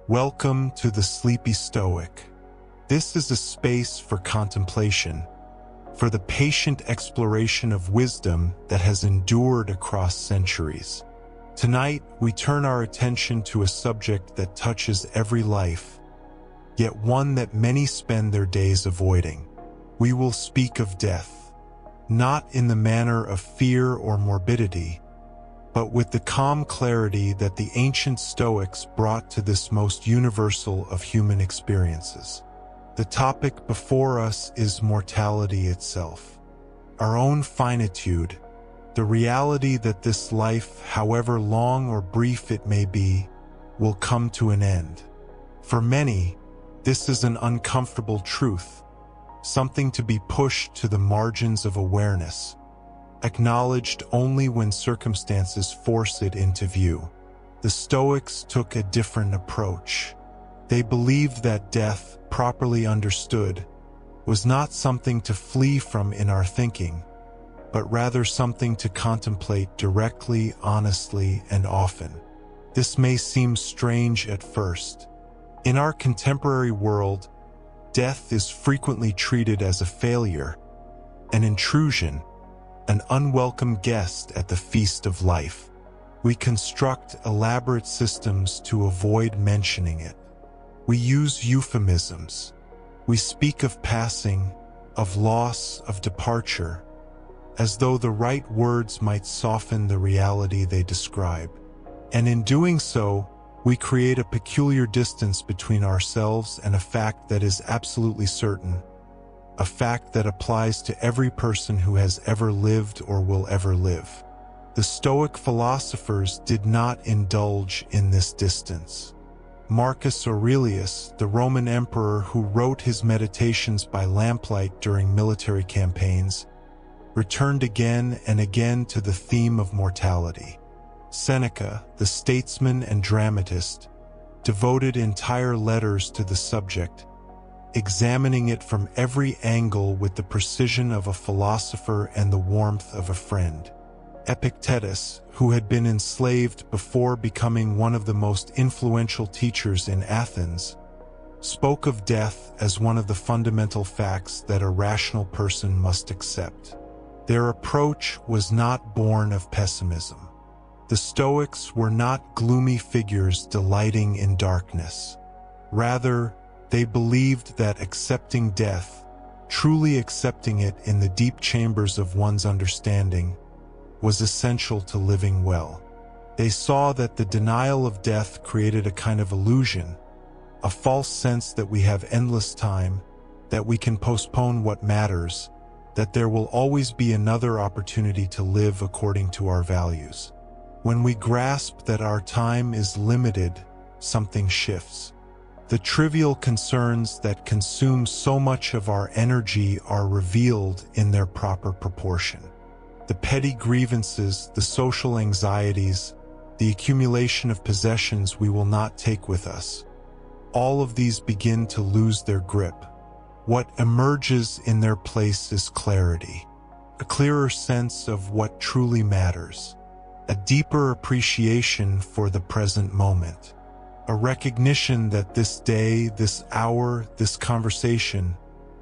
Welcome to the Sleepy Stoic. This is a space for contemplation, for the patient exploration of wisdom that has endured across centuries. Tonight, we turn our attention to a subject that touches every life, yet one that many spend their days avoiding. We will speak of death, not in the manner of fear or morbidity, but with the calm clarity that the ancient Stoics brought to this most universal of human experiences. The topic before us is mortality itself, our own finitude, the reality that this life, however long or brief it may be, will come to an end. For many, this is an uncomfortable truth, something to be pushed to the margins of awareness, acknowledged only when circumstances force it into view. The Stoics took a different approach. They believed that death, properly understood, was not something to flee from in our thinking, but rather something to contemplate directly, honestly, and often. This may seem strange at first. In our contemporary world, death is frequently treated as a failure, an intrusion, an unwelcome guest at the feast of life. We construct elaborate systems to avoid mentioning it. We use euphemisms. We speak of passing, of loss, of departure, as though the right words might soften the reality they describe. And in doing so, we create a peculiar distance between ourselves and a fact that is absolutely certain, a fact that applies to every person who has ever lived or will ever live. The Stoic philosophers did not indulge in this distance. Marcus Aurelius, the Roman emperor who wrote his meditations by lamplight during military campaigns, returned again and again to the theme of mortality. Seneca, the statesman and dramatist, devoted entire letters to the subject, examining it from every angle with the precision of a philosopher and the warmth of a friend. Epictetus, who had been enslaved before becoming one of the most influential teachers in Athens, spoke of death as one of the fundamental facts that a rational person must accept. Their approach was not born of pessimism. The Stoics were not gloomy figures delighting in darkness. Rather, they believed that accepting death, truly accepting it in the deep chambers of one's understanding, was essential to living well. They saw that the denial of death created a kind of illusion, a false sense that we have endless time, that we can postpone what matters, that there will always be another opportunity to live according to our values. When we grasp that our time is limited, something shifts. The trivial concerns that consume so much of our energy are revealed in their proper proportion. The petty grievances, the social anxieties, the accumulation of possessions we will not take with us, all of these begin to lose their grip. What emerges in their place is clarity, a clearer sense of what truly matters, a deeper appreciation for the present moment, a recognition that this day, this hour, this conversation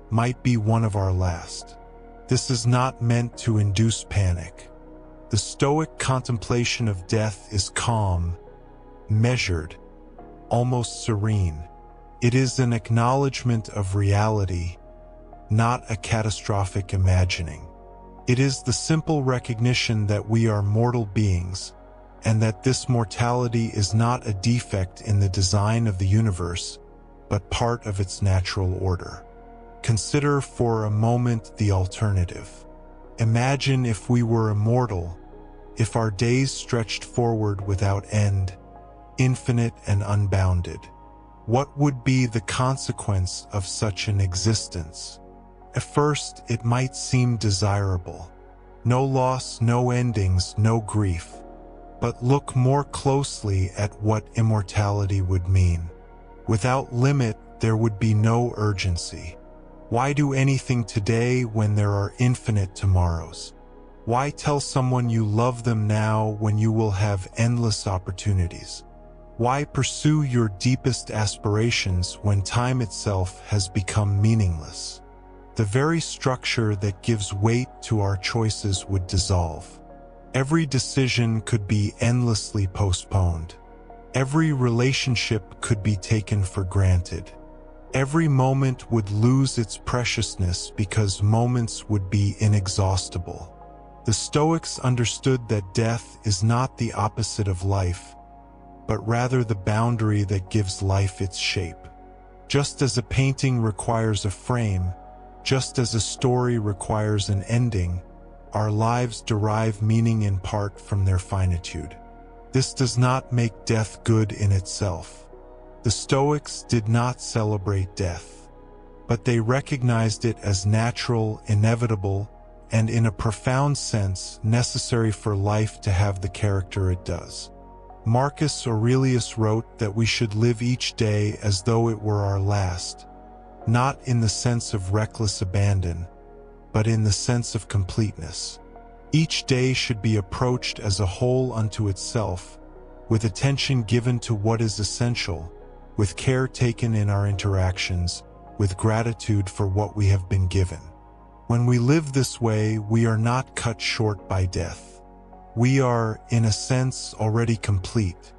might be one of our last. This is not meant to induce panic. The Stoic contemplation of death is calm, measured, almost serene. It is an acknowledgement of reality, not a catastrophic imagining. It is the simple recognition that we are mortal beings, and that this mortality is not a defect in the design of the universe, but part of its natural order. Consider for a moment the alternative. Imagine if we were immortal, if our days stretched forward without end, infinite and unbounded. What would be the consequence of such an existence? At first, it might seem desirable. No loss, no endings, no grief. But look more closely at what immortality would mean. Without limit, there would be no urgency. Why do anything today when there are infinite tomorrows? Why tell someone you love them now when you will have endless opportunities? Why pursue your deepest aspirations when time itself has become meaningless? The very structure that gives weight to our choices would dissolve. Every decision could be endlessly postponed. Every relationship could be taken for granted. Every moment would lose its preciousness because moments would be inexhaustible. The Stoics understood that death is not the opposite of life, but rather the boundary that gives life its shape. Just as a painting requires a frame, just as a story requires an ending, our lives derive meaning in part from their finitude. This does not make death good in itself. The Stoics did not celebrate death, but they recognized it as natural, inevitable, and in a profound sense necessary for life to have the character it does. Marcus Aurelius wrote that we should live each day as though it were our last, not in the sense of reckless abandon, but in the sense of completeness. Each day should be approached as a whole unto itself, with attention given to what is essential, with care taken in our interactions, with gratitude for what we have been given. When we live this way, we are not cut short by death. We are, in a sense, already complete.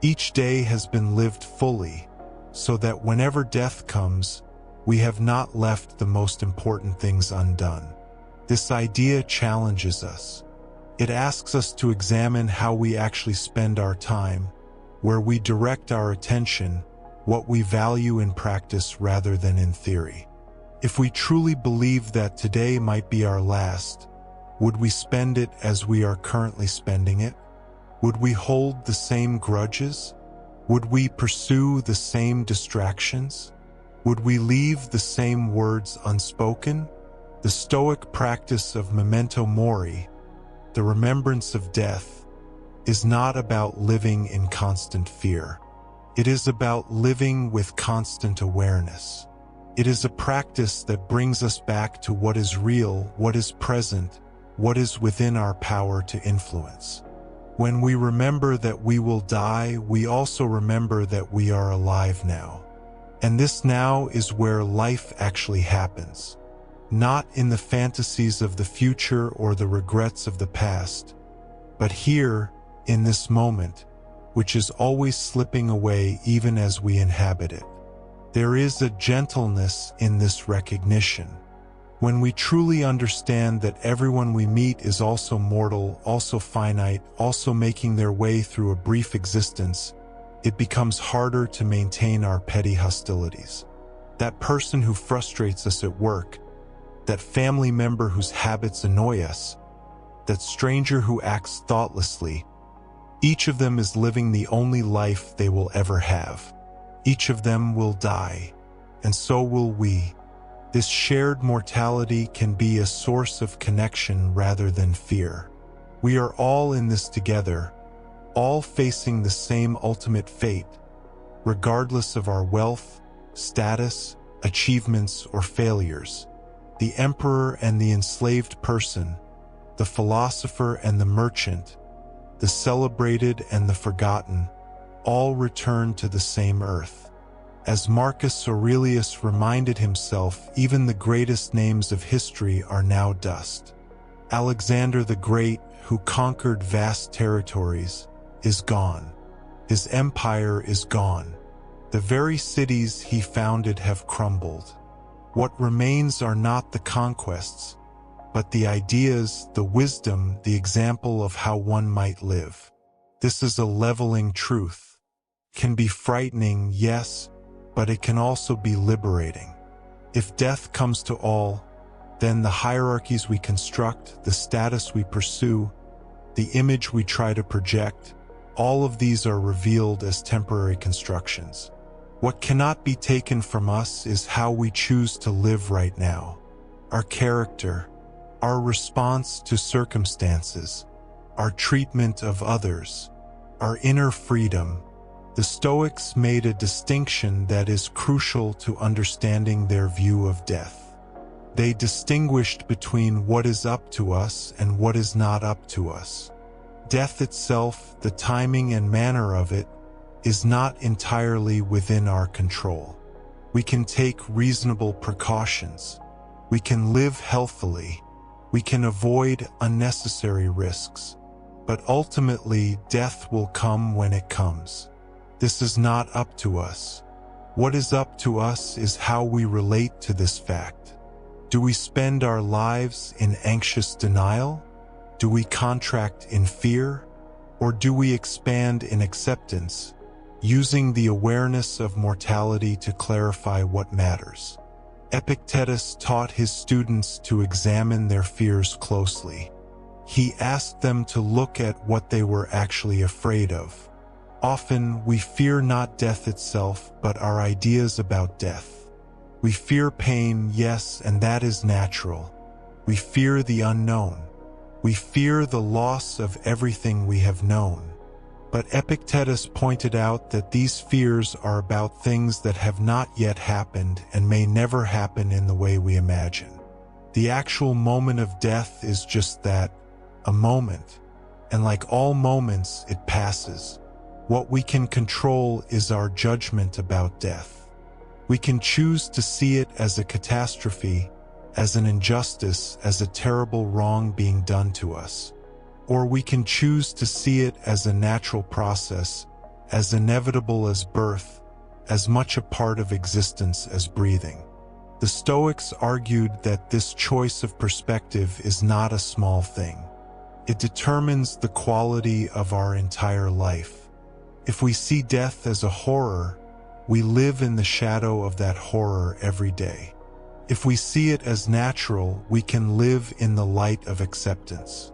Each day has been lived fully, so that whenever death comes, we have not left the most important things undone. This idea challenges us. It asks us to examine how we actually spend our time, where we direct our attention, what we value in practice rather than in theory. If we truly believe that today might be our last, would we spend it as we are currently spending it? Would we hold the same grudges? Would we pursue the same distractions? Would we leave the same words unspoken? The Stoic practice of memento mori, the remembrance of death, is not about living in constant fear. It is about living with constant awareness. It is a practice that brings us back to what is real, what is present, what is within our power to influence. When we remember that we will die, we also remember that we are alive now. And this now is where life actually happens. Not in the fantasies of the future or the regrets of the past, but here, in this moment, which is always slipping away even as we inhabit it. There is a gentleness in this recognition. When we truly understand that everyone we meet is also mortal, also finite, also making their way through a brief existence, it becomes harder to maintain our petty hostilities. That person who frustrates us at work, that family member whose habits annoy us, that stranger who acts thoughtlessly, each of them is living the only life they will ever have. Each of them will die, and so will we. This shared mortality can be a source of connection rather than fear. We are all in this together, all facing the same ultimate fate, regardless of our wealth, status, achievements, or failures. The emperor and the enslaved person, the philosopher and the merchant, the celebrated and the forgotten, all return to the same earth. As Marcus Aurelius reminded himself, even the greatest names of history are now dust. Alexander the Great, who conquered vast territories, is gone. His empire is gone. The very cities he founded have crumbled. What remains are not the conquests, but the ideas, the wisdom, the example of how one might live. This is a leveling truth. Can be frightening, yes, but it can also be liberating. If death comes to all, then the hierarchies we construct, the status we pursue, the image we try to project, all of these are revealed as temporary constructions. What cannot be taken from us is how we choose to live right now. Our character, our response to circumstances, our treatment of others, our inner freedom. The Stoics made a distinction that is crucial to understanding their view of death. They distinguished between what is up to us and what is not up to us. Death itself, the timing and manner of it, is not entirely within our control. We can take reasonable precautions. We can live healthily. We can avoid unnecessary risks. But ultimately, death will come when it comes. This is not up to us. What is up to us is how we relate to this fact. Do we spend our lives in anxious denial? Do we contract in fear? Or do we expand in acceptance, using the awareness of mortality to clarify what matters? Epictetus taught his students to examine their fears closely. He asked them to look at what they were actually afraid of. Often, we fear not death itself, but our ideas about death. We fear pain, yes, and that is natural. We fear the unknown. We fear the loss of everything we have known. But Epictetus pointed out that these fears are about things that have not yet happened and may never happen in the way we imagine. The actual moment of death is just that, a moment, and like all moments, it passes. What we can control is our judgment about death. We can choose to see it as a catastrophe, as an injustice, as a terrible wrong being done to us. Or we can choose to see it as a natural process, as inevitable as birth, as much a part of existence as breathing. The Stoics argued that this choice of perspective is not a small thing. It determines the quality of our entire life. If we see death as a horror, we live in the shadow of that horror every day. If we see it as natural, we can live in the light of acceptance.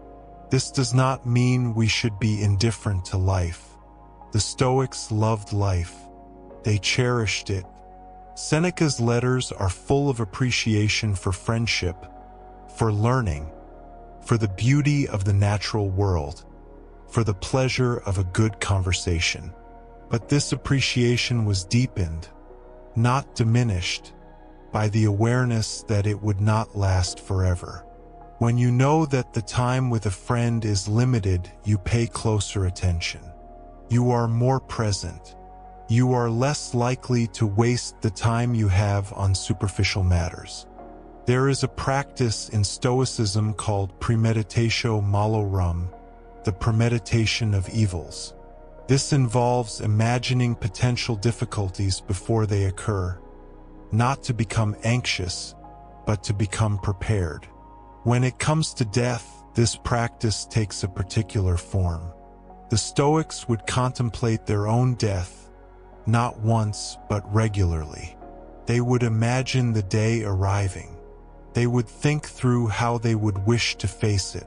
This does not mean we should be indifferent to life. The Stoics loved life. They cherished it. Seneca's letters are full of appreciation for friendship, for learning, for the beauty of the natural world, for the pleasure of a good conversation. But this appreciation was deepened, not diminished, by the awareness that it would not last forever. When you know that the time with a friend is limited, you pay closer attention. You are more present. You are less likely to waste the time you have on superficial matters. There is a practice in Stoicism called premeditatio malorum, the premeditation of evils. This involves imagining potential difficulties before they occur, not to become anxious, but to become prepared. When it comes to death, this practice takes a particular form. The Stoics would contemplate their own death, not once, but regularly. They would imagine the day arriving. They would think through how they would wish to face it.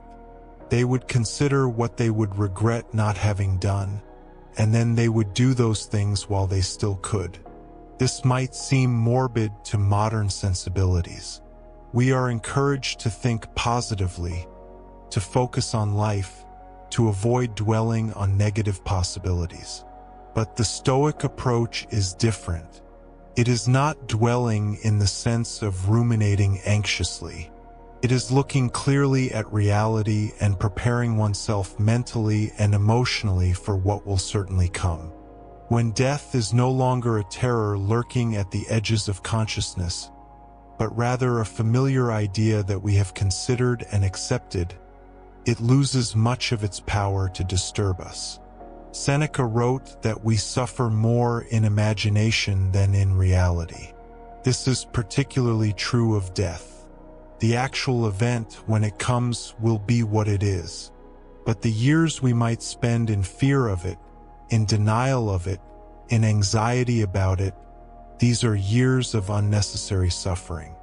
They would consider what they would regret not having done, and then they would do those things while they still could. This might seem morbid to modern sensibilities. We are encouraged to think positively, to focus on life, to avoid dwelling on negative possibilities. But the Stoic approach is different. It is not dwelling in the sense of ruminating anxiously. It is looking clearly at reality and preparing oneself mentally and emotionally for what will certainly come. When death is no longer a terror lurking at the edges of consciousness, but rather a familiar idea that we have considered and accepted, it loses much of its power to disturb us. Seneca wrote that we suffer more in imagination than in reality. This is particularly true of death. The actual event, when it comes, will be what it is. But the years we might spend in fear of it, in denial of it, in anxiety about it, these are years of unnecessary suffering.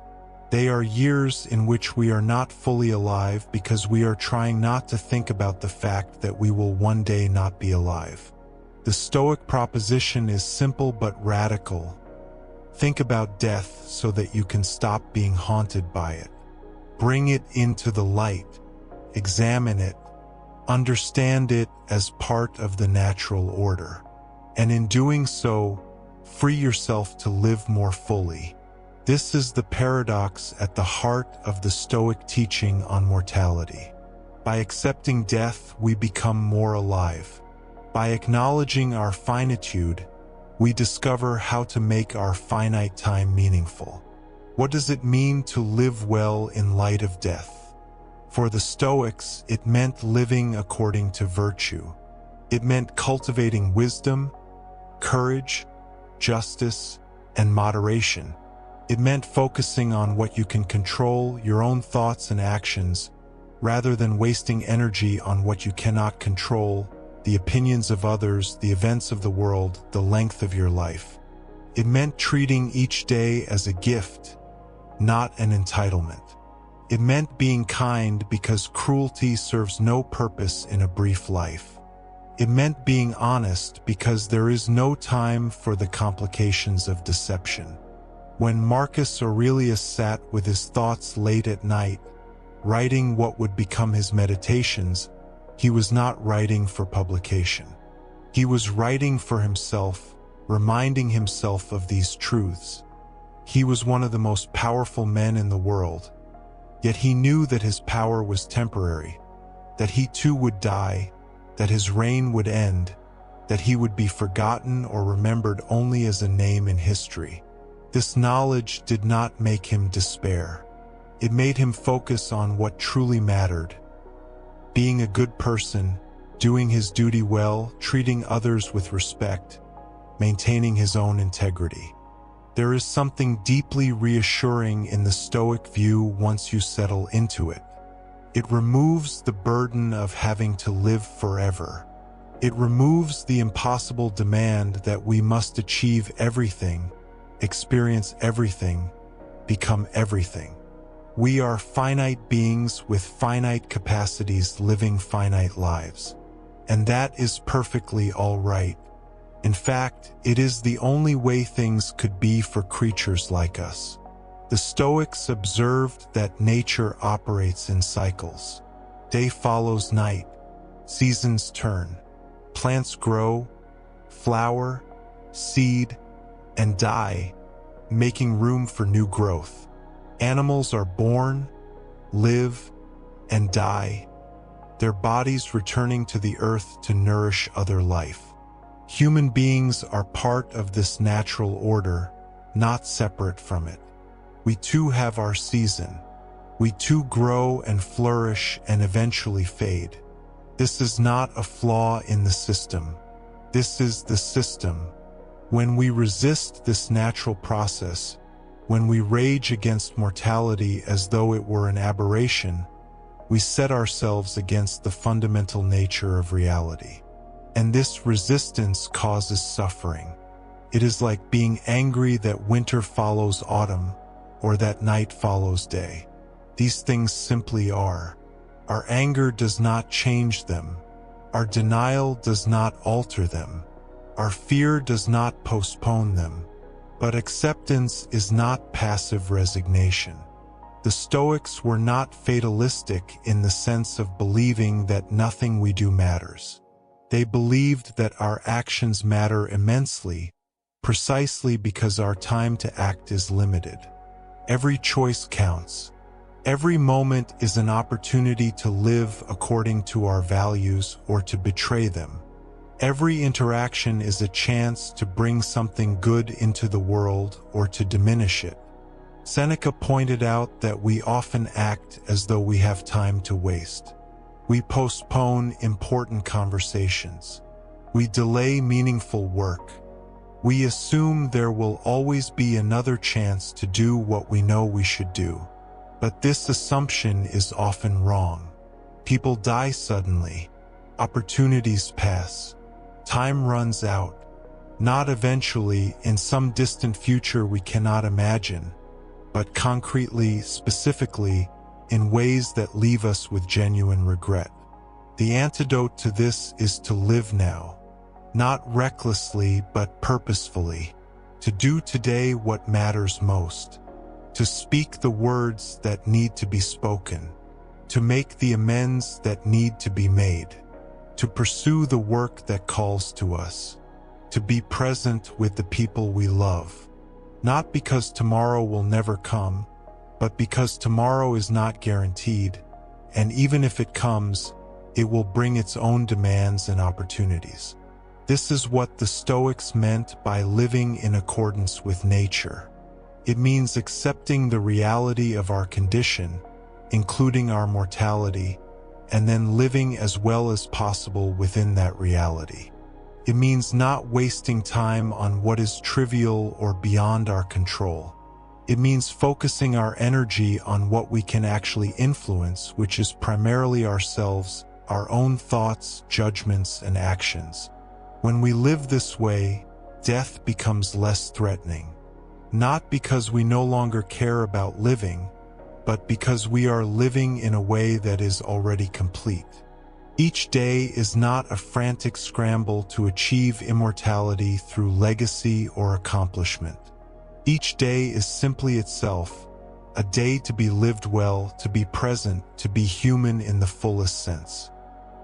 They are years in which we are not fully alive because we are trying not to think about the fact that we will one day not be alive. The Stoic proposition is simple but radical. Think about death so that you can stop being haunted by it. Bring it into the light. Examine it. Understand it as part of the natural order. And in doing so, free yourself to live more fully. This is the paradox at the heart of the Stoic teaching on mortality. By accepting death, we become more alive. By acknowledging our finitude, we discover how to make our finite time meaningful. What does it mean to live well in light of death? For the Stoics, it meant living according to virtue. It meant cultivating wisdom, courage, justice, and moderation. It meant focusing on what you can control, your own thoughts and actions, rather than wasting energy on what you cannot control, the opinions of others, the events of the world, the length of your life. It meant treating each day as a gift, not an entitlement. It meant being kind because cruelty serves no purpose in a brief life. It meant being honest because there is no time for the complications of deception. When Marcus Aurelius sat with his thoughts late at night, writing what would become his meditations, he was not writing for publication. He was writing for himself, reminding himself of these truths. He was one of the most powerful men in the world, yet he knew that his power was temporary, that he too would die, that his reign would end, that he would be forgotten or remembered only as a name in history. This knowledge did not make him despair. It made him focus on what truly mattered: being a good person, doing his duty well, treating others with respect, maintaining his own integrity. There is something deeply reassuring in the Stoic view once you settle into it. It removes the burden of having to live forever. It removes the impossible demand that we must achieve everything, experience everything, become everything. We are finite beings with finite capacities living finite lives. And that is perfectly all right. In fact, it is the only way things could be for creatures like us. The Stoics observed that nature operates in cycles. Day follows night, seasons turn, plants grow, flower, seed, and die, making room for new growth. Animals are born, live, and die, their bodies returning to the earth to nourish other life. Human beings are part of this natural order, not separate from it. We too have our season. We too grow and flourish and eventually fade. This is not a flaw in the system. This is the system. When we resist this natural process, when we rage against mortality as though it were an aberration, we set ourselves against the fundamental nature of reality. And this resistance causes suffering. It is like being angry that winter follows autumn, or that night follows day. These things simply are. Our anger does not change them. Our denial does not alter them. Our fear does not postpone them. But acceptance is not passive resignation. The Stoics were not fatalistic in the sense of believing that nothing we do matters. They believed that our actions matter immensely, precisely because our time to act is limited. Every choice counts. Every moment is an opportunity to live according to our values or to betray them. Every interaction is a chance to bring something good into the world or to diminish it. Seneca pointed out that we often act as though we have time to waste. We postpone important conversations. We delay meaningful work. We assume there will always be another chance to do what we know we should do. But this assumption is often wrong. People die suddenly. Opportunities pass. Time runs out. Not eventually, in some distant future we cannot imagine, but concretely, specifically, in ways that leave us with genuine regret. The antidote to this is to live now. Not recklessly, but purposefully. To do today what matters most. To speak the words that need to be spoken. To make the amends that need to be made. To pursue the work that calls to us. To be present with the people we love. Not because tomorrow will never come, but because tomorrow is not guaranteed, and even if it comes, it will bring its own demands and opportunities. This is what the Stoics meant by living in accordance with nature. It means accepting the reality of our condition, including our mortality, and then living as well as possible within that reality. It means not wasting time on what is trivial or beyond our control. It means focusing our energy on what we can actually influence, which is primarily ourselves, our own thoughts, judgments, and actions. When we live this way, death becomes less threatening. Not because we no longer care about living, but because we are living in a way that is already complete. Each day is not a frantic scramble to achieve immortality through legacy or accomplishment. Each day is simply itself, a day to be lived well, to be present, to be human in the fullest sense.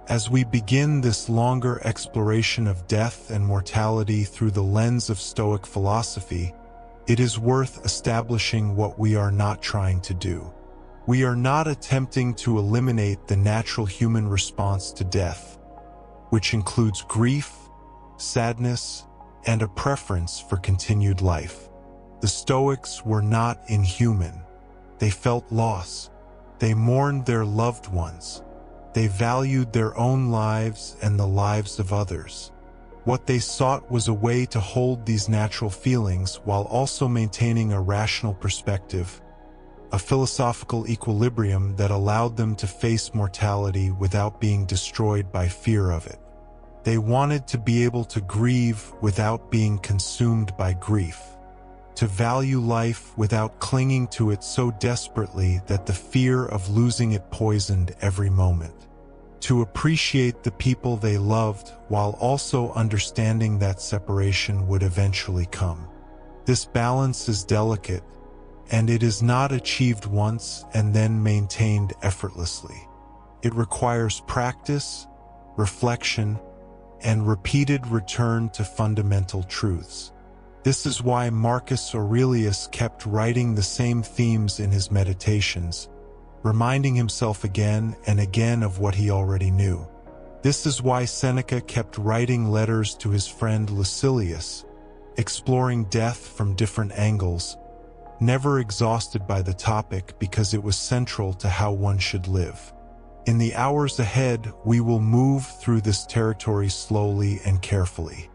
As we begin this longer exploration of death and mortality through the lens of Stoic philosophy, it is worth establishing what we are not trying to do. We are not attempting to eliminate the natural human response to death, which includes grief, sadness, and a preference for continued life. The Stoics were not inhuman. They felt loss. They mourned their loved ones. They valued their own lives and the lives of others. What they sought was a way to hold these natural feelings while also maintaining a rational perspective, a philosophical equilibrium that allowed them to face mortality without being destroyed by fear of it. They wanted to be able to grieve without being consumed by grief, to value life without clinging to it so desperately that the fear of losing it poisoned every moment, to appreciate the people they loved while also understanding that separation would eventually come. This balance is delicate, and it is not achieved once and then maintained effortlessly. It requires practice, reflection, and repeated return to fundamental truths. This is why Marcus Aurelius kept writing the same themes in his meditations, reminding himself again and again of what he already knew. This is why Seneca kept writing letters to his friend Lucilius, exploring death from different angles, never exhausted by the topic because it was central to how one should live. In the hours ahead, we will move through this territory slowly and carefully.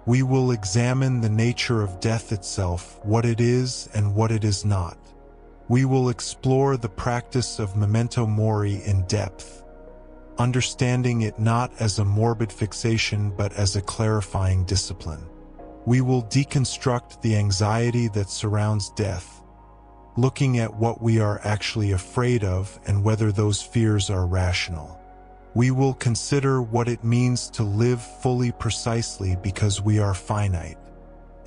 We will examine the nature of death itself, what it is and what it is not. We will explore the practice of memento mori in depth, understanding it not as a morbid fixation but as a clarifying discipline. We will deconstruct the anxiety that surrounds death, looking at what we are actually afraid of and whether those fears are rational. We will consider what it means to live fully precisely because we are finite.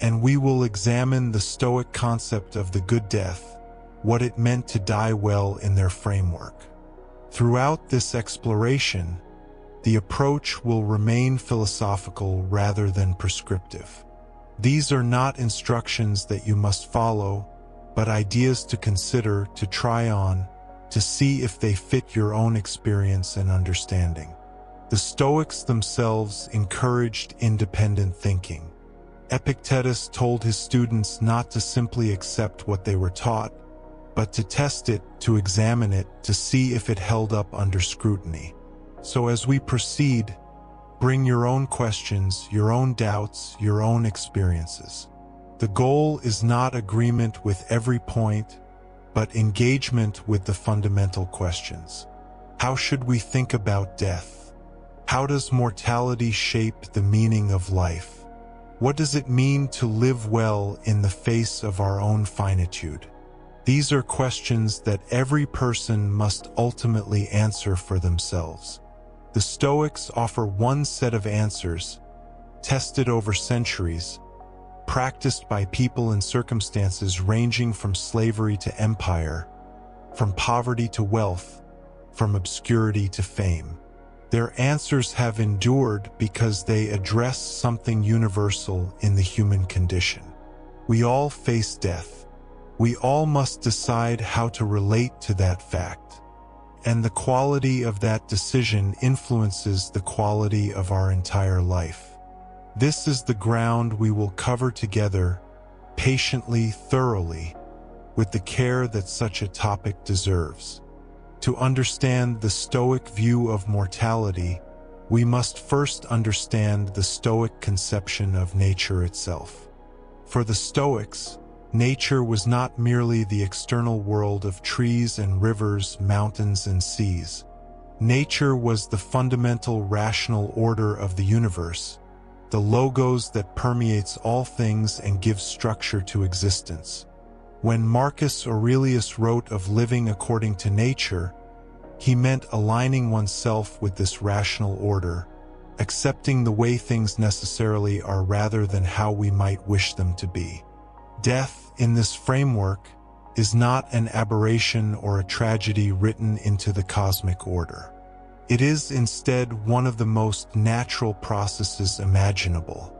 And we will examine the Stoic concept of the good death, what it meant to die well in their framework. Throughout this exploration, the approach will remain philosophical rather than prescriptive. These are not instructions that you must follow, but ideas to consider, to try on, to see if they fit your own experience and understanding. The Stoics themselves encouraged independent thinking. Epictetus told his students not to simply accept what they were taught, but to test it, to examine it, to see if it held up under scrutiny. So as we proceed, bring your own questions, your own doubts, your own experiences. The goal is not agreement with every point, but engagement with the fundamental questions. How should we think about death? How does mortality shape the meaning of life? What does it mean to live well in the face of our own finitude? These are questions that every person must ultimately answer for themselves. The Stoics offer one set of answers, tested over centuries, practiced by people in circumstances ranging from slavery to empire, from poverty to wealth, from obscurity to fame. Their answers have endured because they address something universal in the human condition. We all face death. We all must decide how to relate to that fact. And the quality of that decision influences the quality of our entire life. This is the ground we will cover together, patiently, thoroughly, with the care that such a topic deserves. To understand the Stoic view of mortality, we must first understand the Stoic conception of nature itself. For the Stoics, nature was not merely the external world of trees and rivers, mountains and seas. Nature was the fundamental rational order of the universe, the logos that permeates all things and gives structure to existence. When Marcus Aurelius wrote of living according to nature, he meant aligning oneself with this rational order, accepting the way things necessarily are rather than how we might wish them to be. Death, in this framework, is not an aberration or a tragedy written into the cosmic order. It is instead one of the most natural processes imaginable.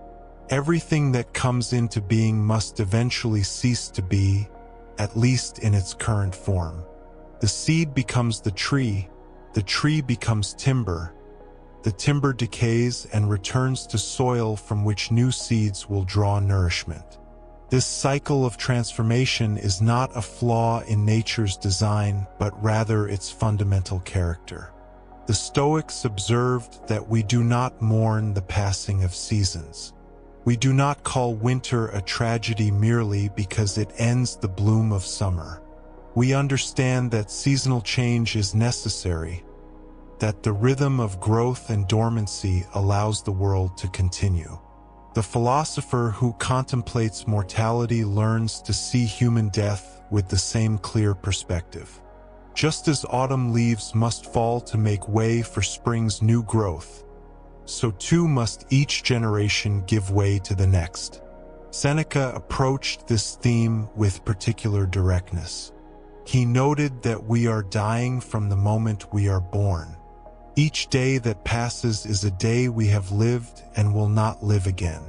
Everything that comes into being must eventually cease to be, at least in its current form. The seed becomes the tree becomes timber, the timber decays and returns to soil from which new seeds will draw nourishment. This cycle of transformation is not a flaw in nature's design, but rather its fundamental character. The Stoics observed that we do not mourn the passing of seasons. We do not call winter a tragedy merely because it ends the bloom of summer. We understand that seasonal change is necessary, that the rhythm of growth and dormancy allows the world to continue. The philosopher who contemplates mortality learns to see human death with the same clear perspective. Just as autumn leaves must fall to make way for spring's new growth, so too must each generation give way to the next. Seneca approached this theme with particular directness. He noted that we are dying from the moment we are born. Each day that passes is a day we have lived and will not live again.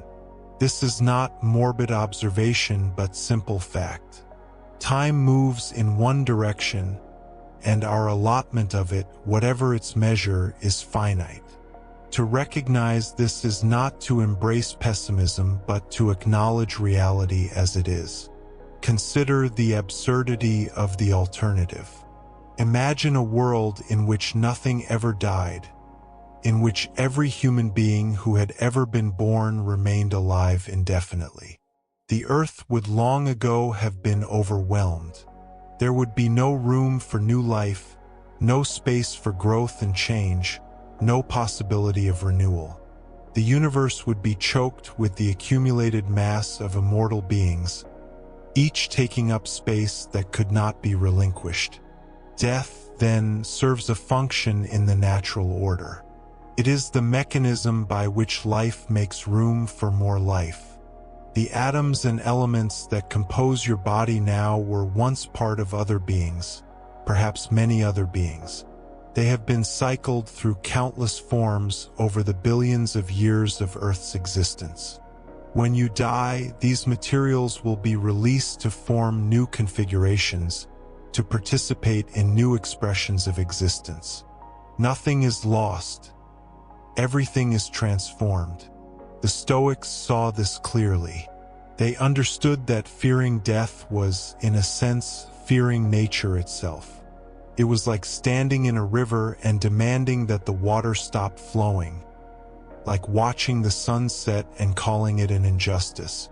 This is not morbid observation but simple fact. Time moves in one direction, and our allotment of it, whatever its measure, is finite. To recognize this is not to embrace pessimism but to acknowledge reality as it is. Consider the absurdity of the alternative. Imagine a world in which nothing ever died, in which every human being who had ever been born remained alive indefinitely. The earth would long ago have been overwhelmed. There would be no room for new life, no space for growth and change, no possibility of renewal. The universe would be choked with the accumulated mass of immortal beings, each taking up space that could not be relinquished. Death, then, serves a function in the natural order. It is the mechanism by which life makes room for more life. The atoms and elements that compose your body now were once part of other beings, perhaps many other beings. They have been cycled through countless forms over the billions of years of Earth's existence. When you die, these materials will be released to form new configurations, to participate in new expressions of existence. Nothing is lost. Everything is transformed. The Stoics saw this clearly. They understood that fearing death was, in a sense, fearing nature itself. It was like standing in a river and demanding that the water stop flowing, like watching the sun set and calling it an injustice.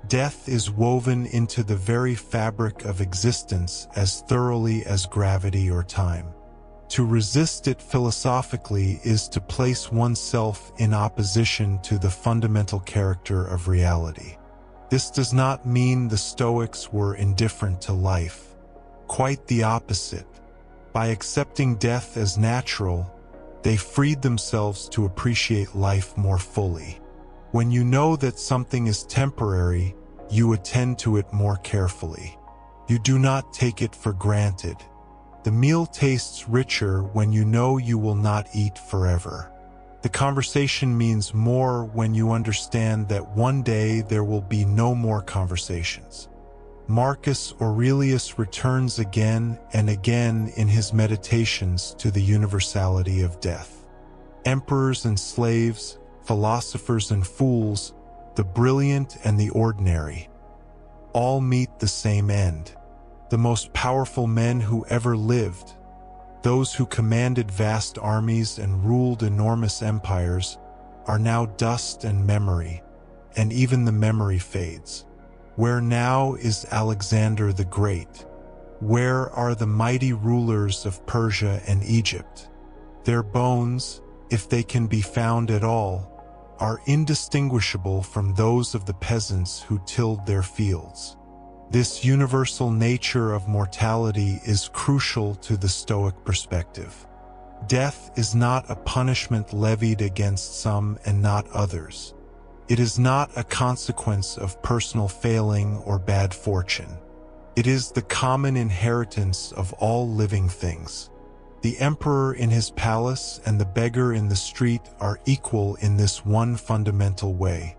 Death is woven into the very fabric of existence as thoroughly as gravity or time. To resist it philosophically is to place oneself in opposition to the fundamental character of reality. This does not mean the Stoics were indifferent to life. Quite the opposite. By accepting death as natural, they freed themselves to appreciate life more fully. When you know that something is temporary, you attend to it more carefully. You do not take it for granted. The meal tastes richer when you know you will not eat forever. The conversation means more when you understand that one day there will be no more conversations. Marcus Aurelius returns again and again in his meditations to the universality of death. Emperors and slaves, philosophers and fools, the brilliant and the ordinary, all meet the same end. The most powerful men who ever lived, those who commanded vast armies and ruled enormous empires, are now dust and memory, and even the memory fades. Where now is Alexander the Great? Where are the mighty rulers of Persia and Egypt? Their bones, if they can be found at all, are indistinguishable from those of the peasants who tilled their fields. This universal nature of mortality is crucial to the Stoic perspective. Death is not a punishment levied against some and not others. It is not a consequence of personal failing or bad fortune. It is the common inheritance of all living things. The emperor in his palace and the beggar in the street are equal in this one fundamental way.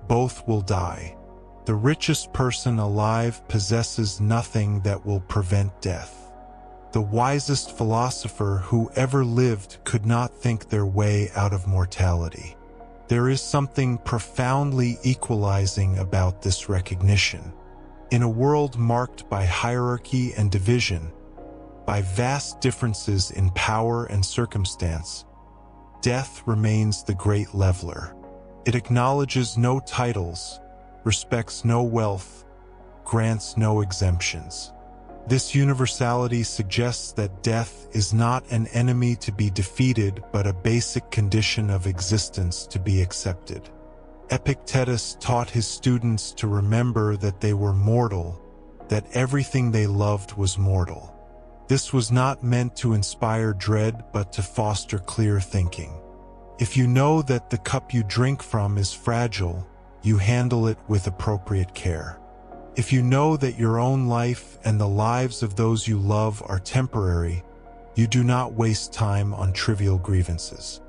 Both will die. The richest person alive possesses nothing that will prevent death. The wisest philosopher who ever lived could not think their way out of mortality. There is something profoundly equalizing about this recognition. In a world marked by hierarchy and division, by vast differences in power and circumstance, death remains the great leveler. It acknowledges no titles, respects no wealth, grants no exemptions. This universality suggests that death is not an enemy to be defeated, but a basic condition of existence to be accepted. Epictetus taught his students to remember that they were mortal, that everything they loved was mortal. This was not meant to inspire dread, but to foster clear thinking. If you know that the cup you drink from is fragile, you handle it with appropriate care. If you know that your own life and the lives of those you love are temporary, you do not waste time on trivial grievances.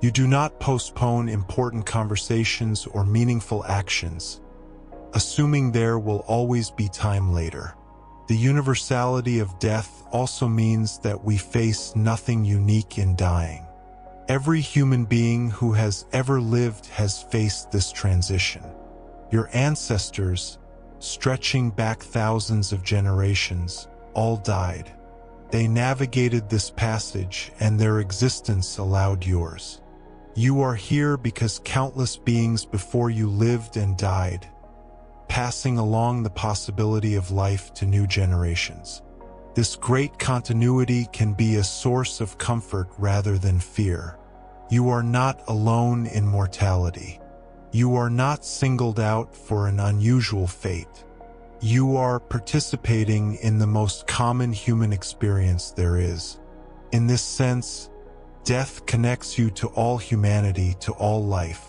You do not postpone important conversations or meaningful actions, assuming there will always be time later. The universality of death also means that we face nothing unique in dying. Every human being who has ever lived has faced this transition. Your ancestors, stretching back thousands of generations, all died. They navigated this passage, and their existence allowed yours. You are here because countless beings before you lived and died, passing along the possibility of life to new generations. This great continuity can be a source of comfort rather than fear. You are not alone in mortality. You are not singled out for an unusual fate. You are participating in the most common human experience there is. In this sense, death connects you to all humanity, to all life.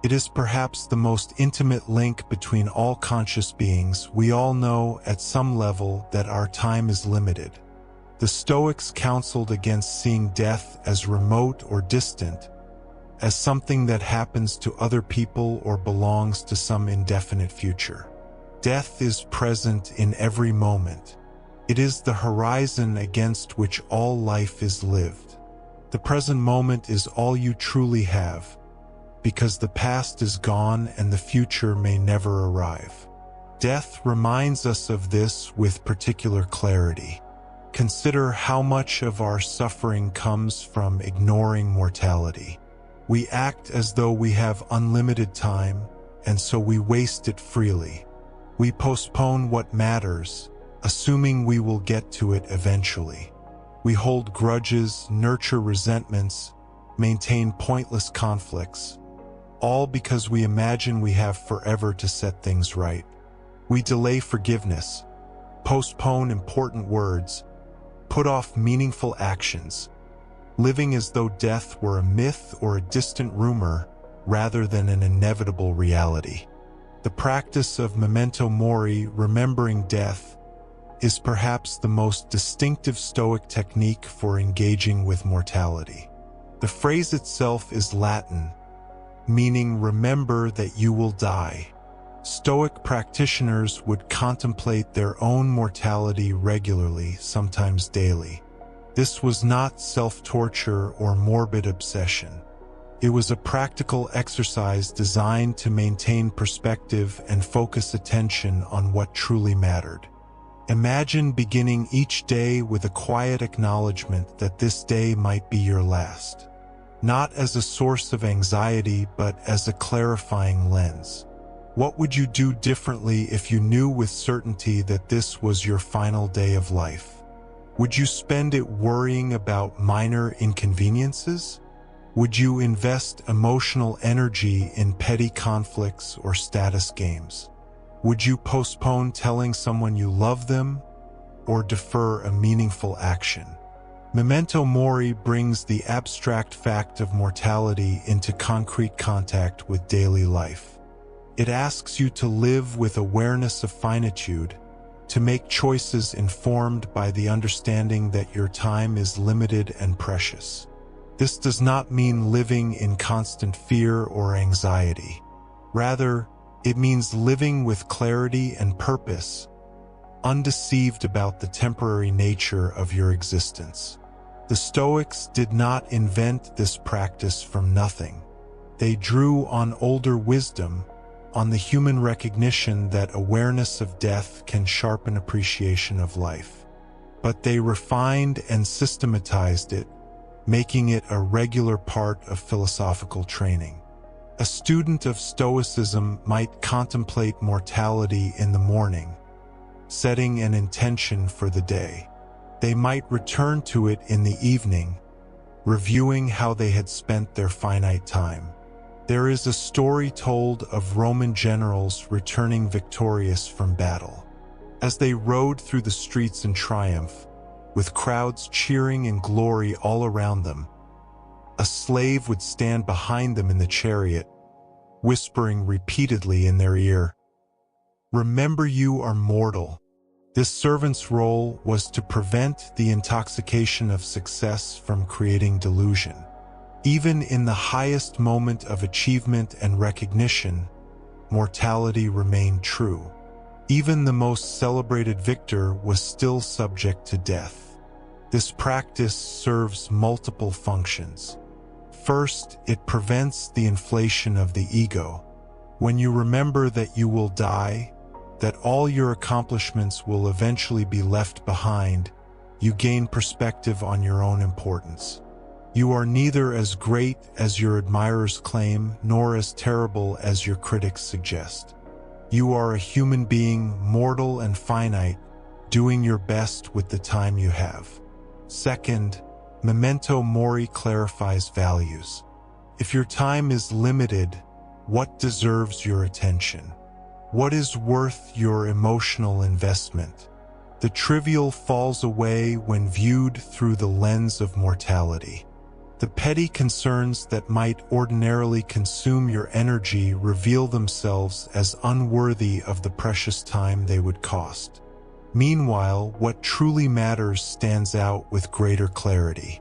It is perhaps the most intimate link between all conscious beings. We all know at some level that our time is limited. The Stoics counseled against seeing death as remote or distant, as something that happens to other people or belongs to some indefinite future. Death is present in every moment. It is the horizon against which all life is lived. The present moment is all you truly have, because the past is gone and the future may never arrive. Death reminds us of this with particular clarity. Consider how much of our suffering comes from ignoring mortality. We act as though we have unlimited time, and so we waste it freely. We postpone what matters, assuming we will get to it eventually. We hold grudges, nurture resentments, maintain pointless conflicts, all because we imagine we have forever to set things right. We delay forgiveness, postpone important words, put off meaningful actions, living as though death were a myth or a distant rumor rather than an inevitable reality. The practice of memento mori, remembering death, is perhaps the most distinctive Stoic technique for engaging with mortality. The phrase itself is Latin, meaning remember that you will die. Stoic practitioners would contemplate their own mortality regularly, sometimes daily. This was not self-torture or morbid obsession. It was a practical exercise designed to maintain perspective and focus attention on what truly mattered. Imagine beginning each day with a quiet acknowledgement that this day might be your last. Not as a source of anxiety, but as a clarifying lens. What would you do differently if you knew with certainty that this was your final day of life? Would you spend it worrying about minor inconveniences? Would you invest emotional energy in petty conflicts or status games? Would you postpone telling someone you love them or defer a meaningful action? Memento Mori brings the abstract fact of mortality into concrete contact with daily life. It asks you to live with awareness of finitude, to make choices informed by the understanding that your time is limited and precious. This does not mean living in constant fear or anxiety. Rather, it means living with clarity and purpose, undeceived about the temporary nature of your existence. The Stoics did not invent this practice from nothing. They drew on older wisdom, on the human recognition that awareness of death can sharpen appreciation of life. But they refined and systematized it, making it a regular part of philosophical training. A student of Stoicism might contemplate mortality in the morning, setting an intention for the day. They might return to it in the evening, reviewing how they had spent their finite time. There is a story told of Roman generals returning victorious from battle. As they rode through the streets in triumph, with crowds cheering in glory all around them, a slave would stand behind them in the chariot, whispering repeatedly in their ear, "Remember, you are mortal." This servant's role was to prevent the intoxication of success from creating delusion. Even in the highest moment of achievement and recognition, mortality remained true. Even the most celebrated victor was still subject to death. This practice serves multiple functions. First, it prevents the inflation of the ego. When you remember that you will die, that all your accomplishments will eventually be left behind, you gain perspective on your own importance. You are neither as great as your admirers claim, nor as terrible as your critics suggest. You are a human being, mortal and finite, doing your best with the time you have. Second, Memento Mori clarifies values. If your time is limited, what deserves your attention? What is worth your emotional investment? The trivial falls away when viewed through the lens of mortality. The petty concerns that might ordinarily consume your energy reveal themselves as unworthy of the precious time they would cost. Meanwhile, what truly matters stands out with greater clarity.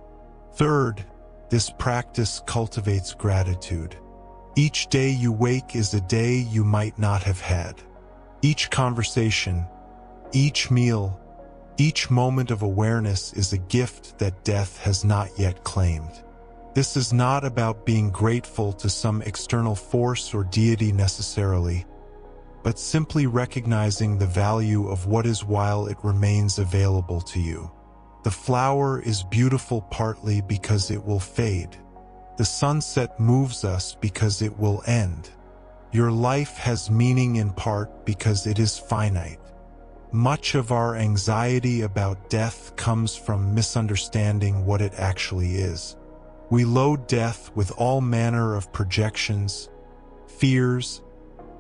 Third, this practice cultivates gratitude. Each day you wake is a day you might not have had. Each conversation, each meal, each moment of awareness is a gift that death has not yet claimed. This is not about being grateful to some external force or deity necessarily, but simply recognizing the value of what is while it remains available to you. The flower is beautiful partly because it will fade. The sunset moves us because it will end. Your life has meaning in part because it is finite. Much of our anxiety about death comes from misunderstanding what it actually is. We load death with all manner of projections, fears,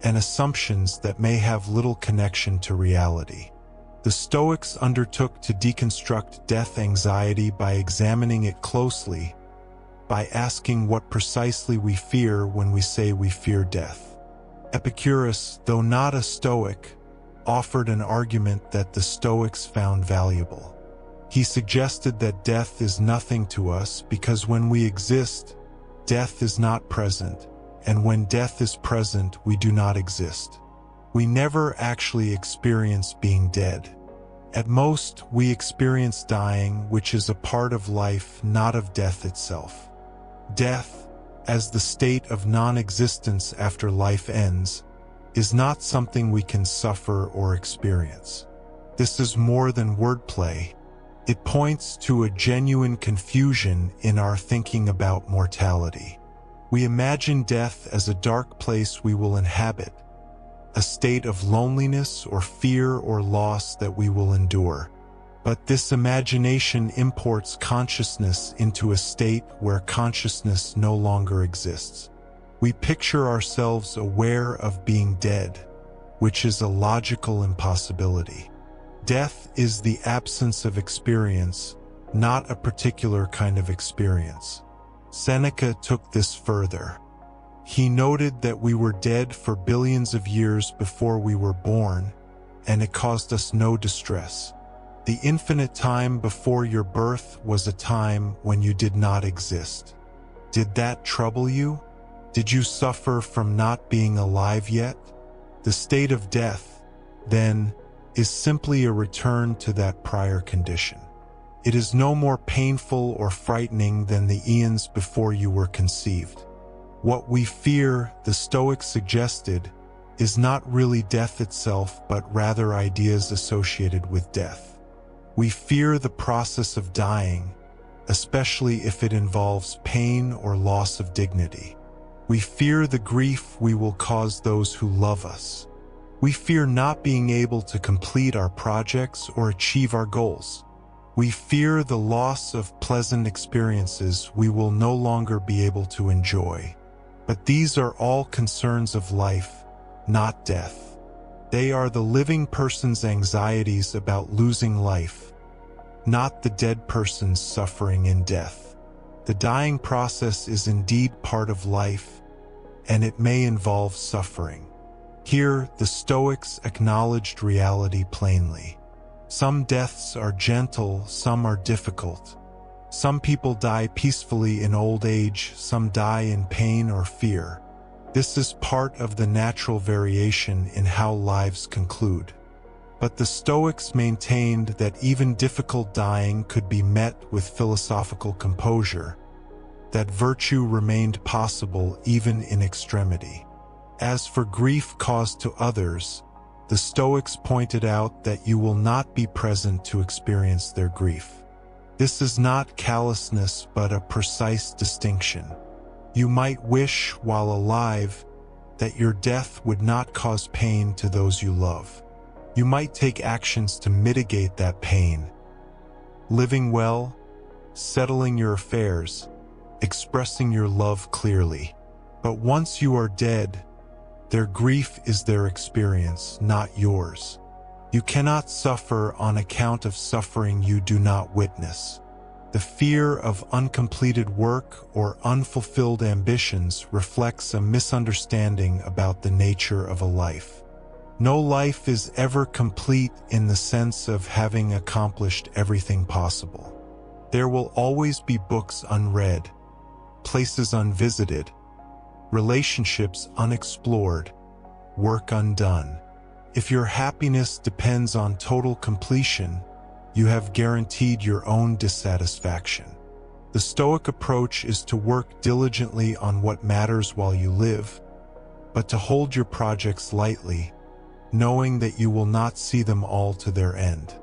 and assumptions that may have little connection to reality. The Stoics undertook to deconstruct death anxiety by examining it closely, by asking what precisely we fear when we say we fear death. Epictetus, though not a Stoic, offered an argument that the Stoics found valuable. He suggested that death is nothing to us because when we exist, death is not present, and when death is present, we do not exist. We never actually experience being dead. At most, we experience dying, which is a part of life, not of death itself. Death, as the state of non-existence after life ends, is not something we can suffer or experience. This is more than wordplay. It points to a genuine confusion in our thinking about mortality. We imagine death as a dark place we will inhabit, a state of loneliness or fear or loss that we will endure. But this imagination imports consciousness into a state where consciousness no longer exists. We picture ourselves aware of being dead, which is a logical impossibility. Death is the absence of experience, not a particular kind of experience. Seneca took this further. He noted that we were dead for billions of years before we were born, and it caused us no distress. The infinite time before your birth was a time when you did not exist. Did that trouble you? Did you suffer from not being alive yet? The state of death, then, is simply a return to that prior condition. It is no more painful or frightening than the eons before you were conceived. What we fear, the Stoics suggested, is not really death itself, but rather ideas associated with death. We fear the process of dying, especially if it involves pain or loss of dignity. We fear the grief we will cause those who love us. We fear not being able to complete our projects or achieve our goals. We fear the loss of pleasant experiences we will no longer be able to enjoy. But these are all concerns of life, not death. They are the living person's anxieties about losing life, not the dead person's suffering in death. The dying process is indeed part of life, and it may involve suffering. Here, the Stoics acknowledged reality plainly. Some deaths are gentle, some are difficult. Some people die peacefully in old age, some die in pain or fear. This is part of the natural variation in how lives conclude. But the Stoics maintained that even difficult dying could be met with philosophical composure, that virtue remained possible even in extremity. As for grief caused to others, the Stoics pointed out that you will not be present to experience their grief. This is not callousness but a precise distinction. You might wish, while alive, that your death would not cause pain to those you love. You might take actions to mitigate that pain. Living well, settling your affairs, expressing your love clearly. But once you are dead, their grief is their experience, not yours. You cannot suffer on account of suffering you do not witness. The fear of uncompleted work or unfulfilled ambitions reflects a misunderstanding about the nature of a life. No life is ever complete in the sense of having accomplished everything possible. There will always be books unread, places unvisited, relationships unexplored, work undone. If your happiness depends on total completion, you have guaranteed your own dissatisfaction. The Stoic approach is to work diligently on what matters while you live, but to hold your projects lightly, knowing that you will not see them all to their end.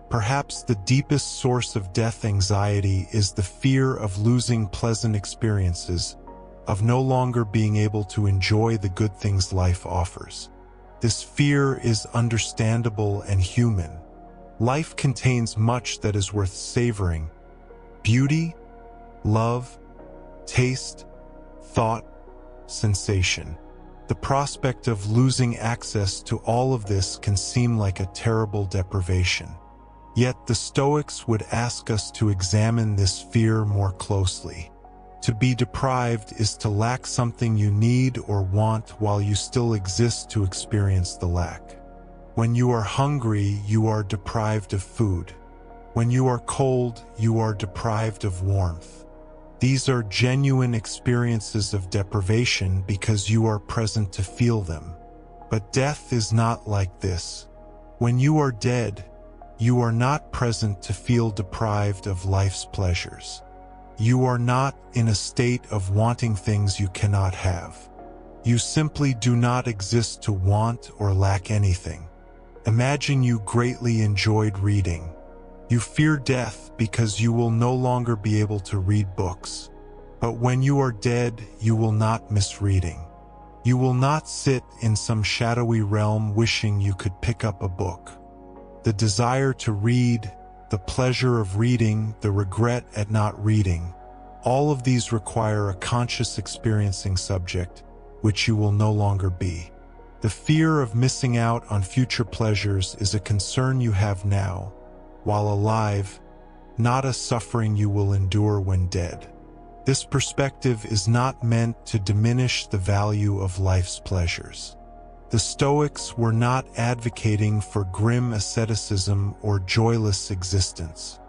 Perhaps the deepest source of death anxiety is the fear of losing pleasant experiences, of no longer being able to enjoy the good things life offers. This fear is understandable and human. Life contains much that is worth savoring: beauty, love, taste, thought, sensation. The prospect of losing access to all of this can seem like a terrible deprivation. Yet the Stoics would ask us to examine this fear more closely. To be deprived is to lack something you need or want while you still exist to experience the lack. When you are hungry, you are deprived of food. When you are cold, you are deprived of warmth. These are genuine experiences of deprivation because you are present to feel them. But death is not like this. When you are dead, you are not present to feel deprived of life's pleasures. You are not in a state of wanting things you cannot have. You simply do not exist to want or lack anything. Imagine you greatly enjoyed reading. You fear death because you will no longer be able to read books. But when you are dead, you will not miss reading. You will not sit in some shadowy realm wishing you could pick up a book. The desire to read, the pleasure of reading, the regret at not reading, all of these require a conscious experiencing subject, which you will no longer be. The fear of missing out on future pleasures is a concern you have now, while alive, not a suffering you will endure when dead. This perspective is not meant to diminish the value of life's pleasures. The Stoics were not advocating for grim asceticism or joyless existence.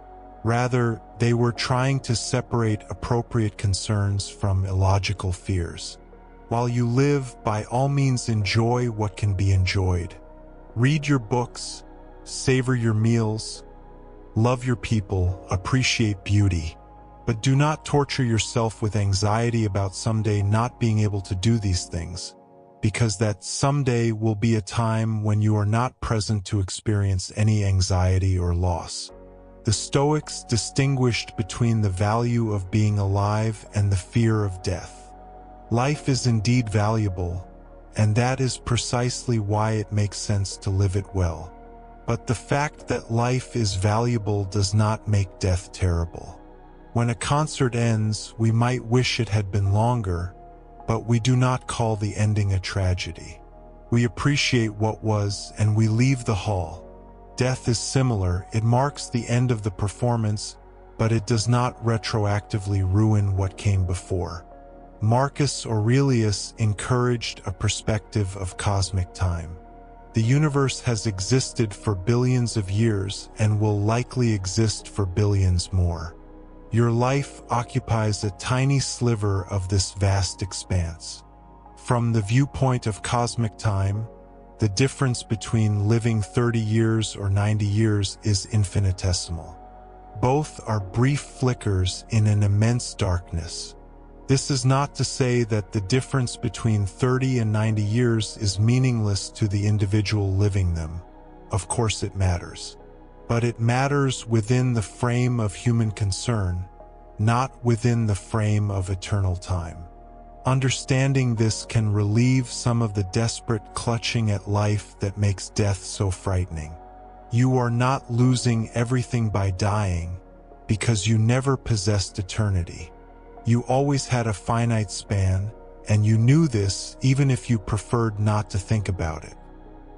Rather, they were trying to separate appropriate concerns from illogical fears. While you live, by all means enjoy what can be enjoyed. Read your books, savor your meals, love your people, appreciate beauty. But do not torture yourself with anxiety about someday not being able to do these things, because that someday will be a time when you are not present to experience any anxiety or loss. The Stoics distinguished between the value of being alive and the fear of death. Life is indeed valuable, and that is precisely why it makes sense to live it well. But the fact that life is valuable does not make death terrible. When a concert ends, we might wish it had been longer, but we do not call the ending a tragedy. We appreciate what was, and we leave the hall. Death is similar. It marks the end of the performance, but it does not retroactively ruin what came before. Marcus Aurelius encouraged a perspective of cosmic time. The universe has existed for billions of years and will likely exist for billions more. Your life occupies a tiny sliver of this vast expanse. From the viewpoint of cosmic time, the difference between living 30 years or 90 years is infinitesimal. Both are brief flickers in an immense darkness. This is not to say that the difference between 30 and 90 years is meaningless to the individual living them. Of course it matters. But it matters within the frame of human concern, not within the frame of eternal time. Understanding this can relieve some of the desperate clutching at life that makes death so frightening. You are not losing everything by dying, because you never possessed eternity. You always had a finite span, and you knew this even if you preferred not to think about it.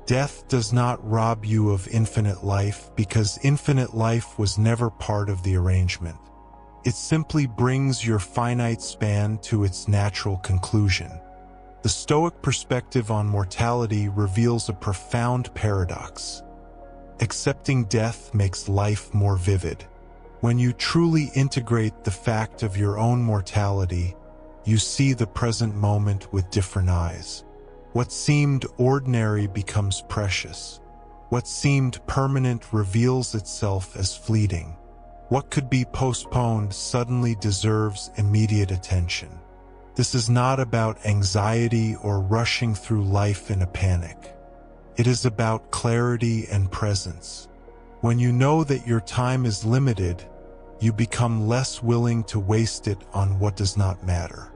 Death does not rob you of infinite life because infinite life was never part of the arrangement. It simply brings your finite span to its natural conclusion. The Stoic perspective on mortality reveals a profound paradox. Accepting death makes life more vivid. When you truly integrate the fact of your own mortality, you see the present moment with different eyes. What seemed ordinary becomes precious. What seemed permanent reveals itself as fleeting. What could be postponed suddenly deserves immediate attention. This is not about anxiety or rushing through life in a panic. It is about clarity and presence. When you know that your time is limited, you become less willing to waste it on what does not matter.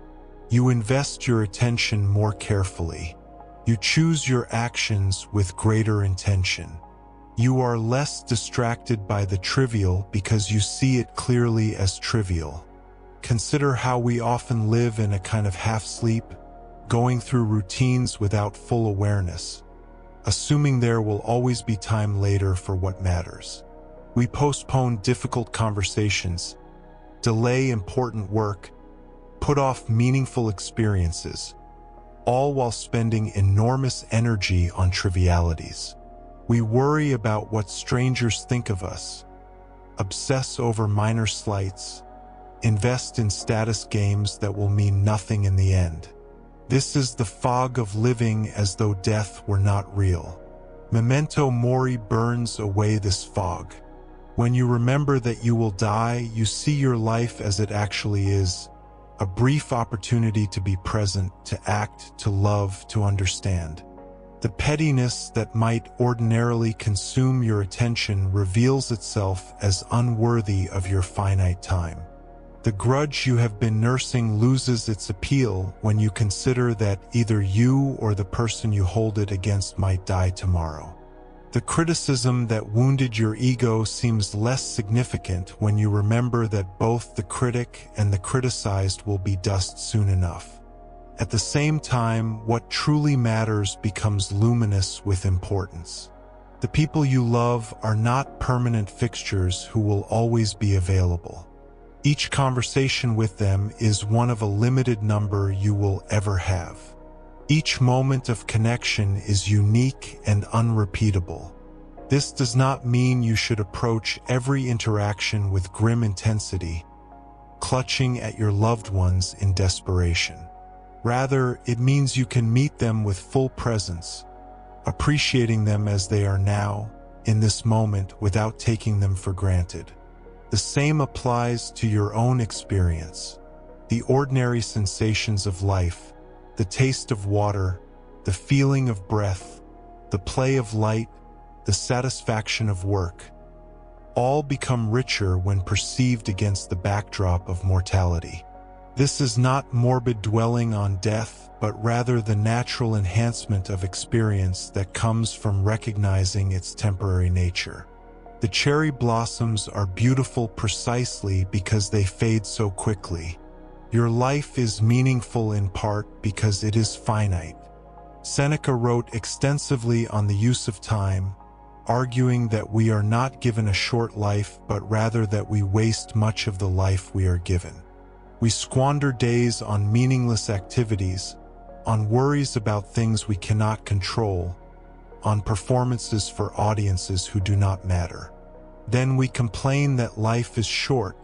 You invest your attention more carefully. You choose your actions with greater intention. You are less distracted by the trivial because you see it clearly as trivial. Consider how we often live in a kind of half-sleep, going through routines without full awareness, assuming there will always be time later for what matters. We postpone difficult conversations, delay important work, put off meaningful experiences, all while spending enormous energy on trivialities. We worry about what strangers think of us, obsess over minor slights, invest in status games that will mean nothing in the end. This is the fog of living as though death were not real. Memento mori burns away this fog. When you remember that you will die, you see your life as it actually is, a brief opportunity to be present, to act, to love, to understand. The pettiness that might ordinarily consume your attention reveals itself as unworthy of your finite time. The grudge you have been nursing loses its appeal when you consider that either you or the person you hold it against might die tomorrow. The criticism that wounded your ego seems less significant when you remember that both the critic and the criticized will be dust soon enough. At the same time, what truly matters becomes luminous with importance. The people you love are not permanent fixtures who will always be available. Each conversation with them is one of a limited number you will ever have. Each moment of connection is unique and unrepeatable. This does not mean you should approach every interaction with grim intensity, clutching at your loved ones in desperation. Rather, it means you can meet them with full presence, appreciating them as they are now, in this moment, without taking them for granted. The same applies to your own experience. The ordinary sensations of life, the taste of water, the feeling of breath, the play of light, the satisfaction of work, all become richer when perceived against the backdrop of mortality. This is not morbid dwelling on death, but rather the natural enhancement of experience that comes from recognizing its temporary nature. The cherry blossoms are beautiful precisely because they fade so quickly. Your life is meaningful in part because it is finite. Seneca wrote extensively on the use of time, arguing that we are not given a short life, but rather that we waste much of the life we are given. We squander days on meaningless activities, on worries about things we cannot control, on performances for audiences who do not matter. Then we complain that life is short,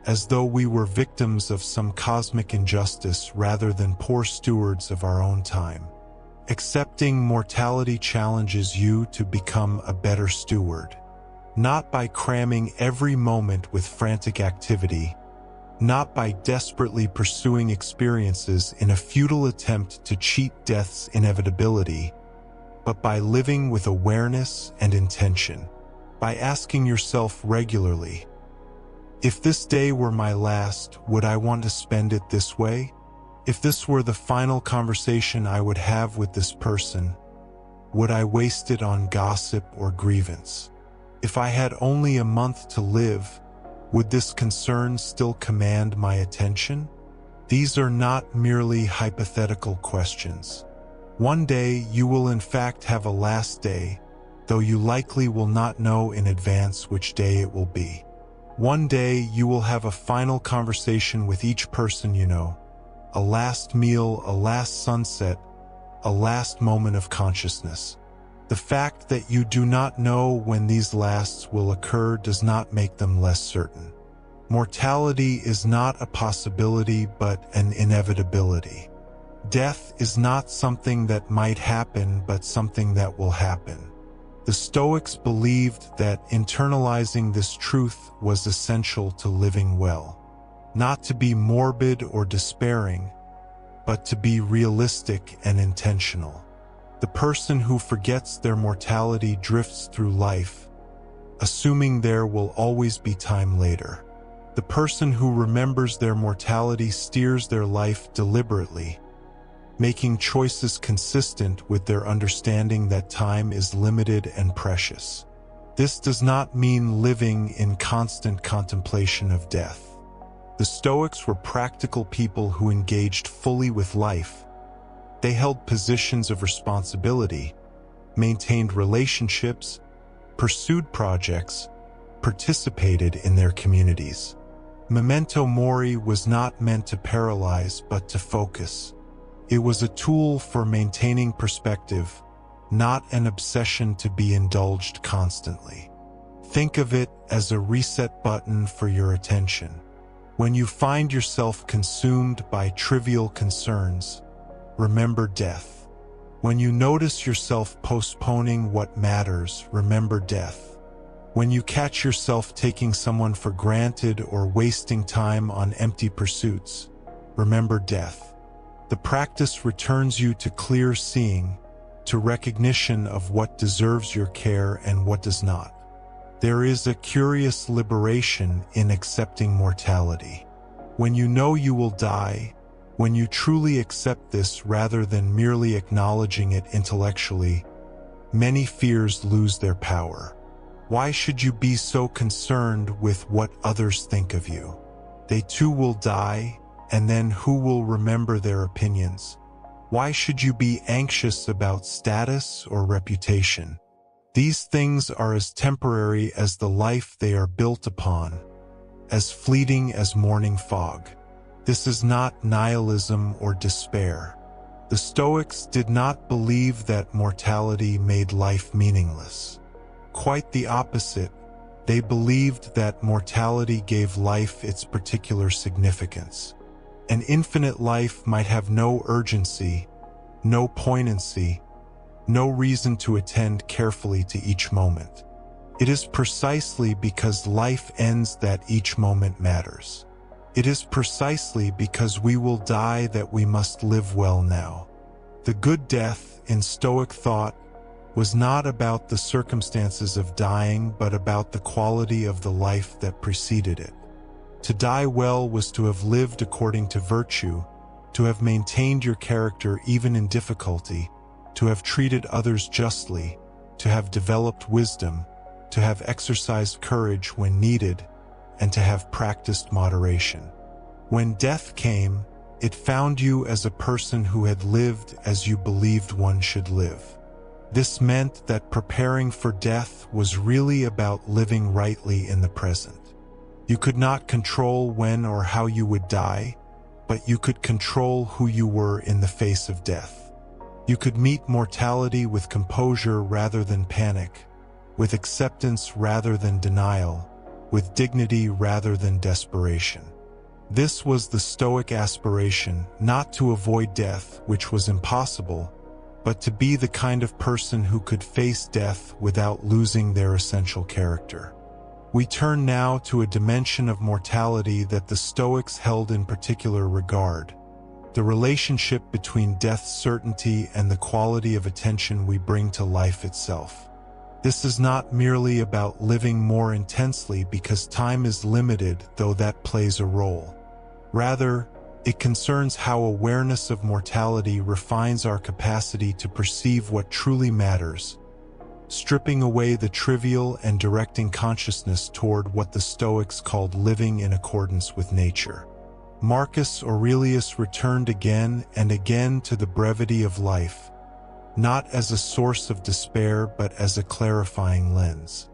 as though we were victims of some cosmic injustice rather than poor stewards of our own time. Accepting mortality challenges you to become a better steward, not by cramming every moment with frantic activity, not by desperately pursuing experiences in a futile attempt to cheat death's inevitability, but by living with awareness and intention, by asking yourself regularly, if this day were my last, would I want to spend it this way? If this were the final conversation I would have with this person, would I waste it on gossip or grievance? If I had only a month to live, would this concern still command my attention? These are not merely hypothetical questions. One day you will in fact have a last day, though you likely will not know in advance which day it will be. One day you will have a final conversation with each person you know, a last meal, a last sunset, a last moment of consciousness. The fact that you do not know when these lasts will occur does not make them less certain. Mortality is not a possibility but an inevitability. Death is not something that might happen but something that will happen. The Stoics believed that internalizing this truth was essential to living well. Not to be morbid or despairing, but to be realistic and intentional. The person who forgets their mortality drifts through life, assuming there will always be time later. The person who remembers their mortality steers their life deliberately, making choices consistent with their understanding that time is limited and precious. This does not mean living in constant contemplation of death. The Stoics were practical people who engaged fully with life. They held positions of responsibility, maintained relationships, pursued projects, participated in their communities. Memento mori was not meant to paralyze but to focus. It was a tool for maintaining perspective, not an obsession to be indulged constantly. Think of it as a reset button for your attention. When you find yourself consumed by trivial concerns, remember death. When you notice yourself postponing what matters, remember death. When you catch yourself taking someone for granted or wasting time on empty pursuits, remember death. The practice returns you to clear seeing, to recognition of what deserves your care and what does not. There is a curious liberation in accepting mortality. When you know you will die, when you truly accept this rather than merely acknowledging it intellectually, many fears lose their power. Why should you be so concerned with what others think of you? They too will die, and then who will remember their opinions? Why should you be anxious about status or reputation? These things are as temporary as the life they are built upon, as fleeting as morning fog. This is not nihilism or despair. The Stoics did not believe that mortality made life meaningless. Quite the opposite, they believed that mortality gave life its particular significance. An infinite life might have no urgency, no poignancy, no reason to attend carefully to each moment. It is precisely because life ends that each moment matters. It is precisely because we will die that we must live well now. The good death, in Stoic thought, was not about the circumstances of dying, but about the quality of the life that preceded it. To die well was to have lived according to virtue, to have maintained your character even in difficulty, to have treated others justly, to have developed wisdom, to have exercised courage when needed, and to have practiced moderation. When death came, it found you as a person who had lived as you believed one should live. This meant that preparing for death was really about living rightly in the present. You could not control when or how you would die, but you could control who you were in the face of death. You could meet mortality with composure rather than panic, with acceptance rather than denial, with dignity rather than desperation. This was the Stoic aspiration, not to avoid death, which was impossible, but to be the kind of person who could face death without losing their essential character. We turn now to a dimension of mortality that the Stoics held in particular regard, the relationship between death's certainty and the quality of attention we bring to life itself. This is not merely about living more intensely because time is limited, though that plays a role. Rather, it concerns how awareness of mortality refines our capacity to perceive what truly matters, stripping away the trivial and directing consciousness toward what the Stoics called living in accordance with nature. Marcus Aurelius returned again and again to the brevity of life, not as a source of despair but as a clarifying lens.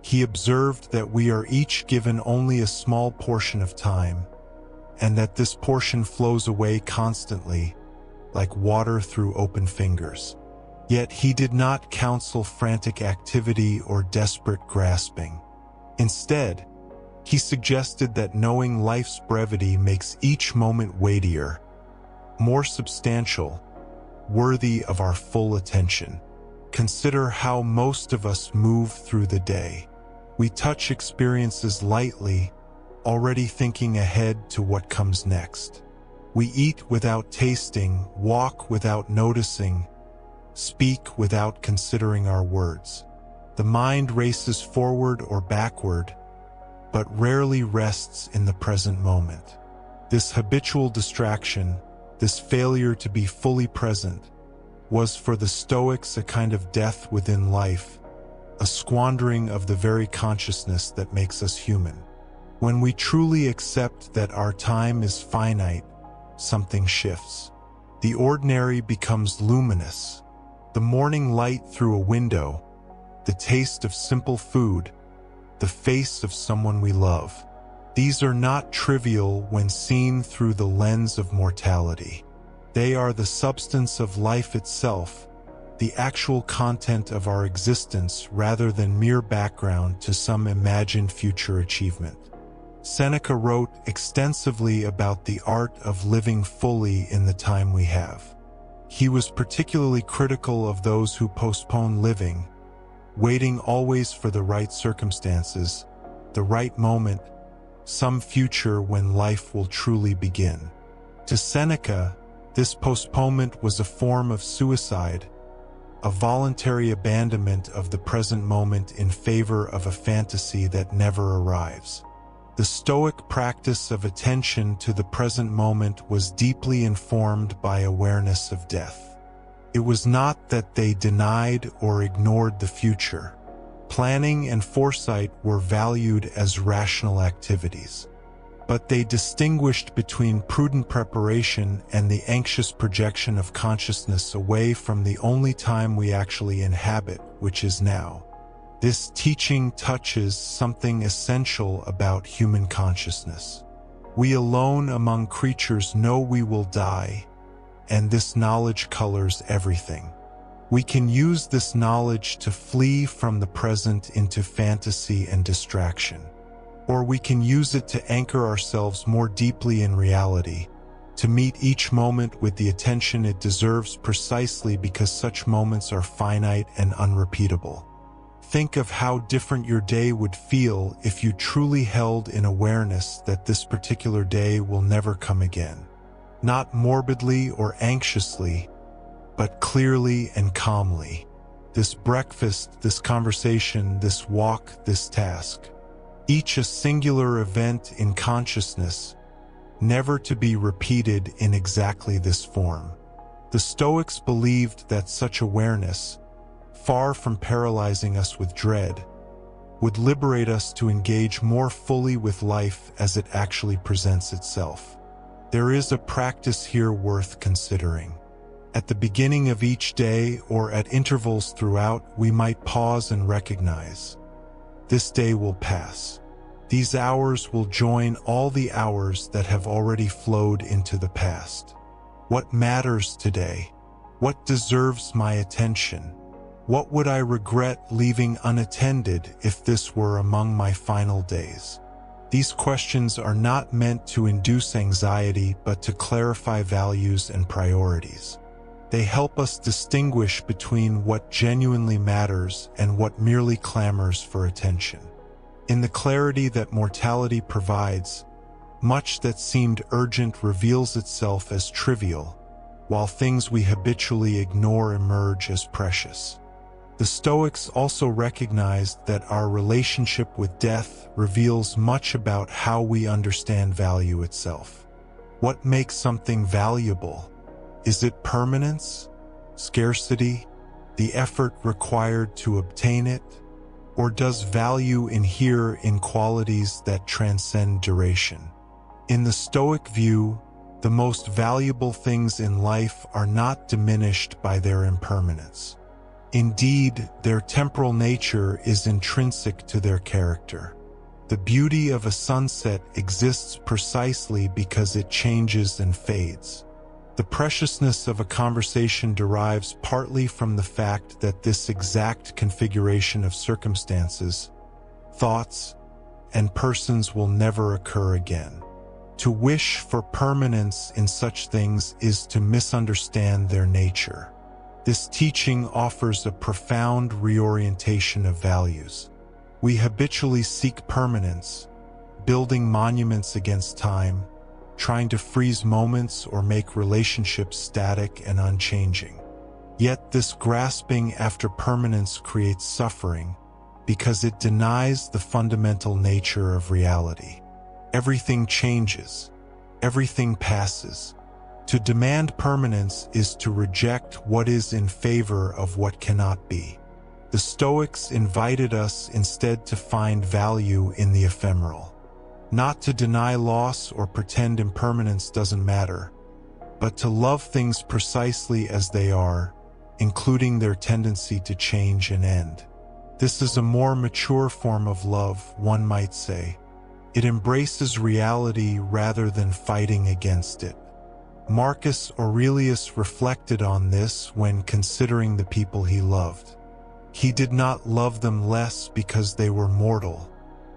He observed that we are each given only a small portion of time, and that this portion flows away constantly, like water through open fingers. Yet he did not counsel frantic activity or desperate grasping. Instead, he suggested that knowing life's brevity makes each moment weightier, more substantial, worthy of our full attention. Consider how most of us move through the day. We touch experiences lightly, already thinking ahead to what comes next. We eat without tasting, walk without noticing, speak without considering our words. The mind races forward or backward, but rarely rests in the present moment. This habitual distraction, this failure to be fully present, was for the Stoics a kind of death within life, a squandering of the very consciousness that makes us human. When we truly accept that our time is finite, something shifts. The ordinary becomes luminous. The morning light through a window, the taste of simple food, the face of someone we love. These are not trivial when seen through the lens of mortality. They are the substance of life itself, the actual content of our existence rather than mere background to some imagined future achievement. Seneca wrote extensively about the art of living fully in the time we have. He was particularly critical of those who postpone living, waiting always for the right circumstances, the right moment, some future when life will truly begin. To Seneca, this postponement was a form of suicide, a voluntary abandonment of the present moment in favor of a fantasy that never arrives. The Stoic practice of attention to the present moment was deeply informed by awareness of death. It was not that they denied or ignored the future. Planning and foresight were valued as rational activities, but they distinguished between prudent preparation and the anxious projection of consciousness away from the only time we actually inhabit, which is now. This teaching touches something essential about human consciousness. We alone among creatures know we will die, and this knowledge colors everything. We can use this knowledge to flee from the present into fantasy and distraction, or we can use it to anchor ourselves more deeply in reality, to meet each moment with the attention it deserves precisely because such moments are finite and unrepeatable. Think of how different your day would feel if you truly held in awareness that this particular day will never come again. Not morbidly or anxiously, but clearly and calmly. This breakfast, this conversation, this walk, this task. Each a singular event in consciousness, never to be repeated in exactly this form. The Stoics believed that such awareness, far from paralyzing us with dread, would liberate us to engage more fully with life as it actually presents itself. There is a practice here worth considering. At the beginning of each day or at intervals throughout, we might pause and recognize, this day will pass. These hours will join all the hours that have already flowed into the past. What matters today? What deserves my attention? What would I regret leaving unattended if this were among my final days? These questions are not meant to induce anxiety, but to clarify values and priorities. They help us distinguish between what genuinely matters and what merely clamors for attention. In the clarity that mortality provides, much that seemed urgent reveals itself as trivial, while things we habitually ignore emerge as precious. The Stoics also recognized that our relationship with death reveals much about how we understand value itself. What makes something valuable? Is it permanence, scarcity, the effort required to obtain it? Or does value inhere in qualities that transcend duration? In the Stoic view, the most valuable things in life are not diminished by their impermanence. Indeed, their temporal nature is intrinsic to their character. The beauty of a sunset exists precisely because it changes and fades. The preciousness of a conversation derives partly from the fact that this exact configuration of circumstances, thoughts, and persons will never occur again. To wish for permanence in such things is to misunderstand their nature. This teaching offers a profound reorientation of values. We habitually seek permanence, building monuments against time, trying to freeze moments or make relationships static and unchanging. Yet this grasping after permanence creates suffering because it denies the fundamental nature of reality. Everything changes, everything passes. To demand permanence is to reject what is in favor of what cannot be. The Stoics invited us instead to find value in the ephemeral. Not to deny loss or pretend impermanence doesn't matter, but to love things precisely as they are, including their tendency to change and end. This is a more mature form of love, one might say. It embraces reality rather than fighting against it. Marcus Aurelius reflected on this when considering the people he loved. He did not love them less because they were mortal.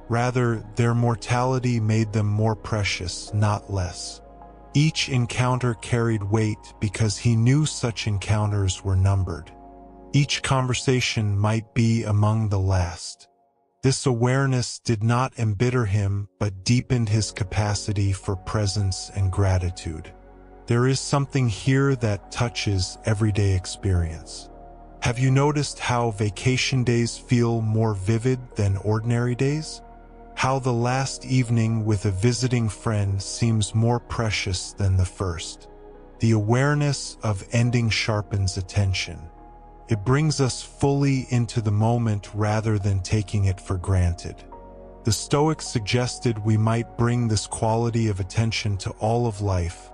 Rather, their mortality made them more precious, not less. Each encounter carried weight because he knew such encounters were numbered. Each conversation might be among the last. This awareness did not embitter him, but deepened his capacity for presence and gratitude. There is something here that touches everyday experience. Have you noticed how vacation days feel more vivid than ordinary days? How the last evening with a visiting friend seems more precious than the first? The awareness of ending sharpens attention. It brings us fully into the moment rather than taking it for granted. The Stoics suggested we might bring this quality of attention to all of life,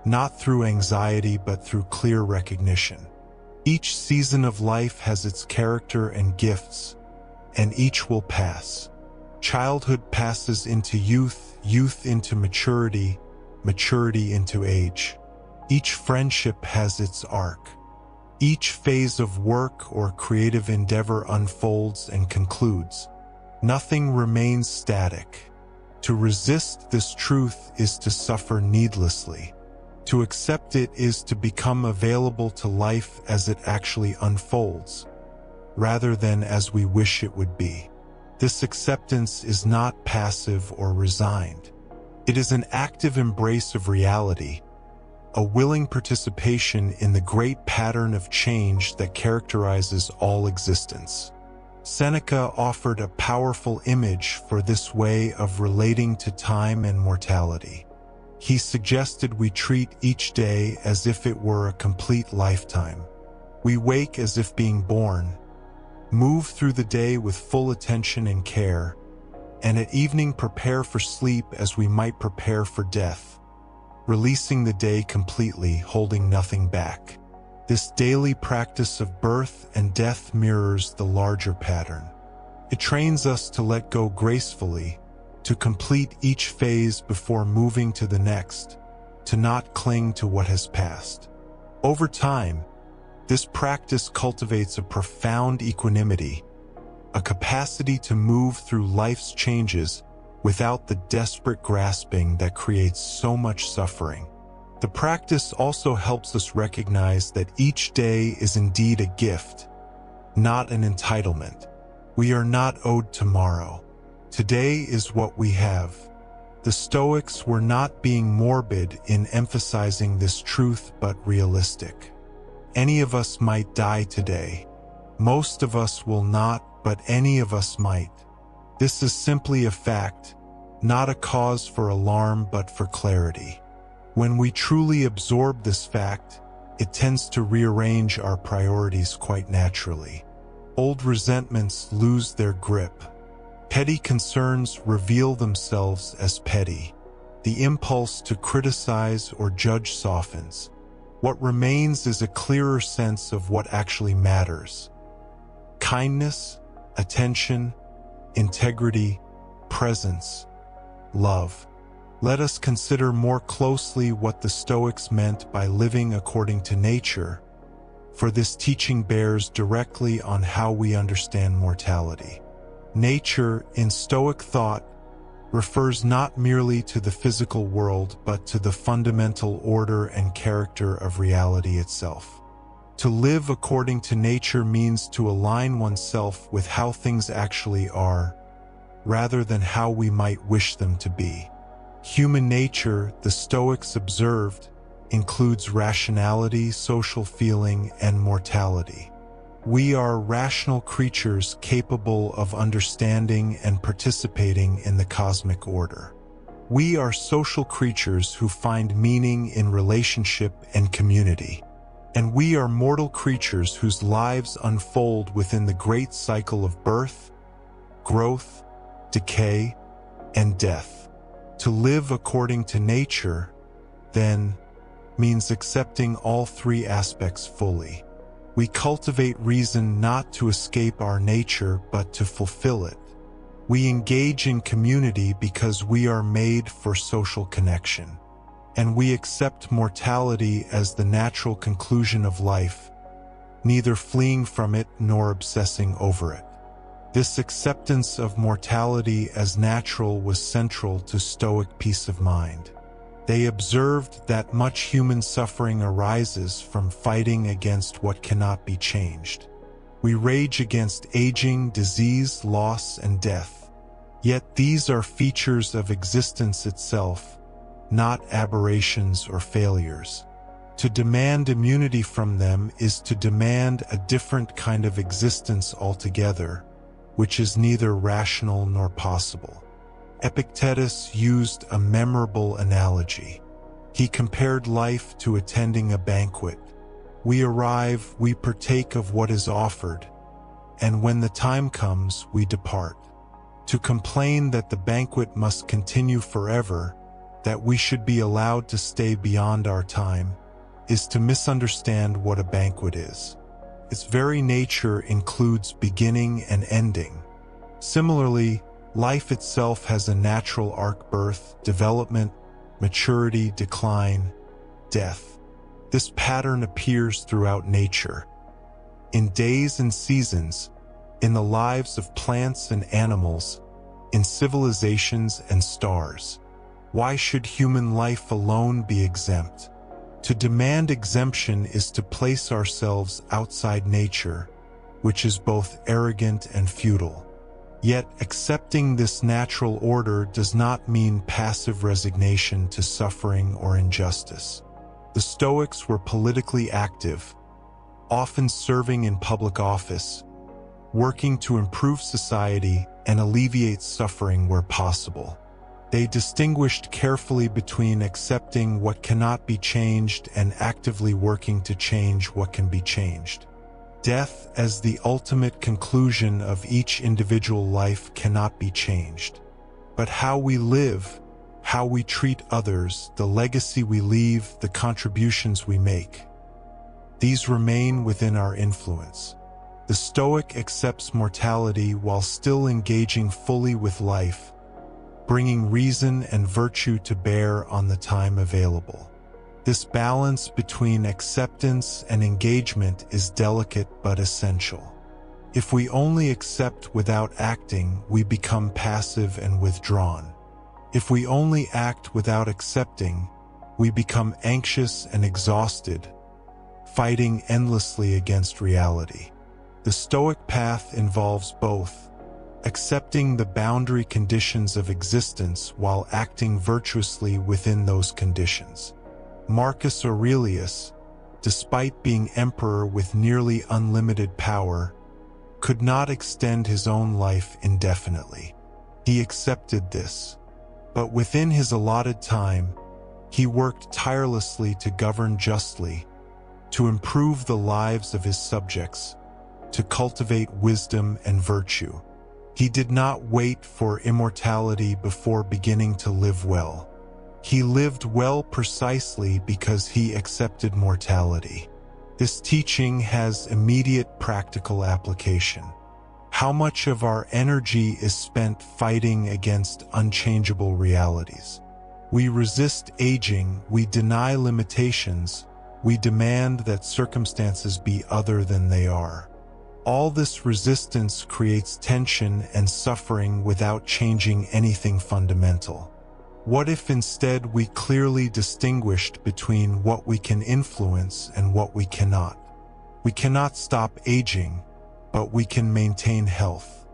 not through anxiety but through clear recognition. Each season of life has its character and gifts, and each will pass. Childhood passes into youth, youth into maturity, maturity into age. Each friendship has its arc. Each phase of work or creative endeavor unfolds and concludes. Nothing remains static. To resist this truth is to suffer needlessly. To accept it is to become available to life as it actually unfolds, rather than as we wish it would be. This acceptance is not passive or resigned. It is an active embrace of reality, a willing participation in the great pattern of change that characterizes all existence. Seneca offered a powerful image for this way of relating to time and mortality. He suggested we treat each day as if it were a complete lifetime. We wake as if being born, move through the day with full attention and care, and at evening prepare for sleep as we might prepare for death, releasing the day completely, holding nothing back. This daily practice of birth and death mirrors the larger pattern. It trains us to let go gracefully, to complete each phase before moving to the next, to not cling to what has passed. Over time, this practice cultivates a profound equanimity, a capacity to move through life's changes without the desperate grasping that creates so much suffering. The practice also helps us recognize that each day is indeed a gift, not an entitlement. We are not owed tomorrow. Today is what we have. The Stoics were not being morbid in emphasizing this truth, but realistic. Any of us might die today. Most of us will not, but any of us might. This is simply a fact, not a cause for alarm but for clarity. When we truly absorb this fact, it tends to rearrange our priorities quite naturally. Old resentments lose their grip. Petty concerns reveal themselves as petty. The impulse to criticize or judge softens. What remains is a clearer sense of what actually matters. Kindness, attention, integrity, presence, love. Let us consider more closely what the Stoics meant by living according to nature, for this teaching bears directly on how we understand mortality. Nature, in Stoic thought, refers not merely to the physical world but to the fundamental order and character of reality itself. To live according to nature means to align oneself with how things actually are, rather than how we might wish them to be. Human nature, the Stoics observed, includes rationality, social feeling, and mortality. We are rational creatures capable of understanding and participating in the cosmic order. We are social creatures who find meaning in relationship and community. And we are mortal creatures whose lives unfold within the great cycle of birth, growth, decay, and death. To live according to nature, then, means accepting all three aspects fully. We cultivate reason not to escape our nature but to fulfill it. We engage in community because we are made for social connection. And we accept mortality as the natural conclusion of life, neither fleeing from it nor obsessing over it. This acceptance of mortality as natural was central to Stoic peace of mind. They observed that much human suffering arises from fighting against what cannot be changed. We rage against aging, disease, loss, and death. Yet these are features of existence itself, not aberrations or failures. To demand immunity from them is to demand a different kind of existence altogether, which is neither rational nor possible. Epictetus used a memorable analogy. He compared life to attending a banquet. We arrive, we partake of what is offered, and when the time comes, we depart. To complain that the banquet must continue forever, that we should be allowed to stay beyond our time, is to misunderstand what a banquet is. Its very nature includes beginning and ending. Similarly, life itself has a natural arc: birth, development, maturity, decline, death. This pattern appears throughout nature, in days and seasons, in the lives of plants and animals, in civilizations and stars. Why should human life alone be exempt? To demand exemption is to place ourselves outside nature, which is both arrogant and futile. Yet accepting this natural order does not mean passive resignation to suffering or injustice. The Stoics were politically active, often serving in public office, working to improve society and alleviate suffering where possible. They distinguished carefully between accepting what cannot be changed and actively working to change what can be changed. Death, as the ultimate conclusion of each individual life, cannot be changed. But how we live, how we treat others, the legacy we leave, the contributions we make, these remain within our influence. The Stoic accepts mortality while still engaging fully with life, bringing reason and virtue to bear on the time available. This balance between acceptance and engagement is delicate but essential. If we only accept without acting, we become passive and withdrawn. If we only act without accepting, we become anxious and exhausted, fighting endlessly against reality. The Stoic path involves both, accepting the boundary conditions of existence while acting virtuously within those conditions. Marcus Aurelius, despite being emperor with nearly unlimited power, could not extend his own life indefinitely. He accepted this, but within his allotted time, he worked tirelessly to govern justly, to improve the lives of his subjects, to cultivate wisdom and virtue. He did not wait for immortality before beginning to live well. He lived well precisely because he accepted mortality. This teaching has immediate practical application. How much of our energy is spent fighting against unchangeable realities? We resist aging, we deny limitations, we demand that circumstances be other than they are. All this resistance creates tension and suffering without changing anything fundamental. What if instead we clearly distinguished between what we can influence and what we cannot? We cannot stop aging, but we can maintain health.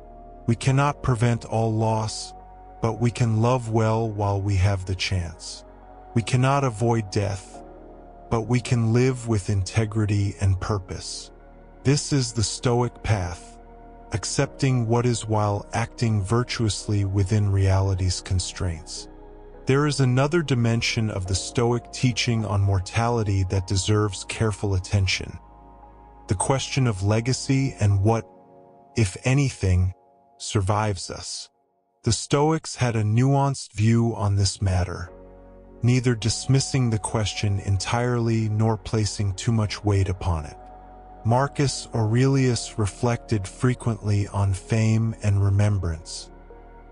We cannot prevent all loss, but we can love well while we have the chance. We cannot avoid death, but we can live with integrity and purpose. This is the Stoic path, accepting what is while acting virtuously within reality's constraints. There is another dimension of the Stoic teaching on mortality that deserves careful attention: the question of legacy and what, if anything, survives us. The Stoics had a nuanced view on this matter, neither dismissing the question entirely nor placing too much weight upon it. Marcus Aurelius reflected frequently on fame and remembrance.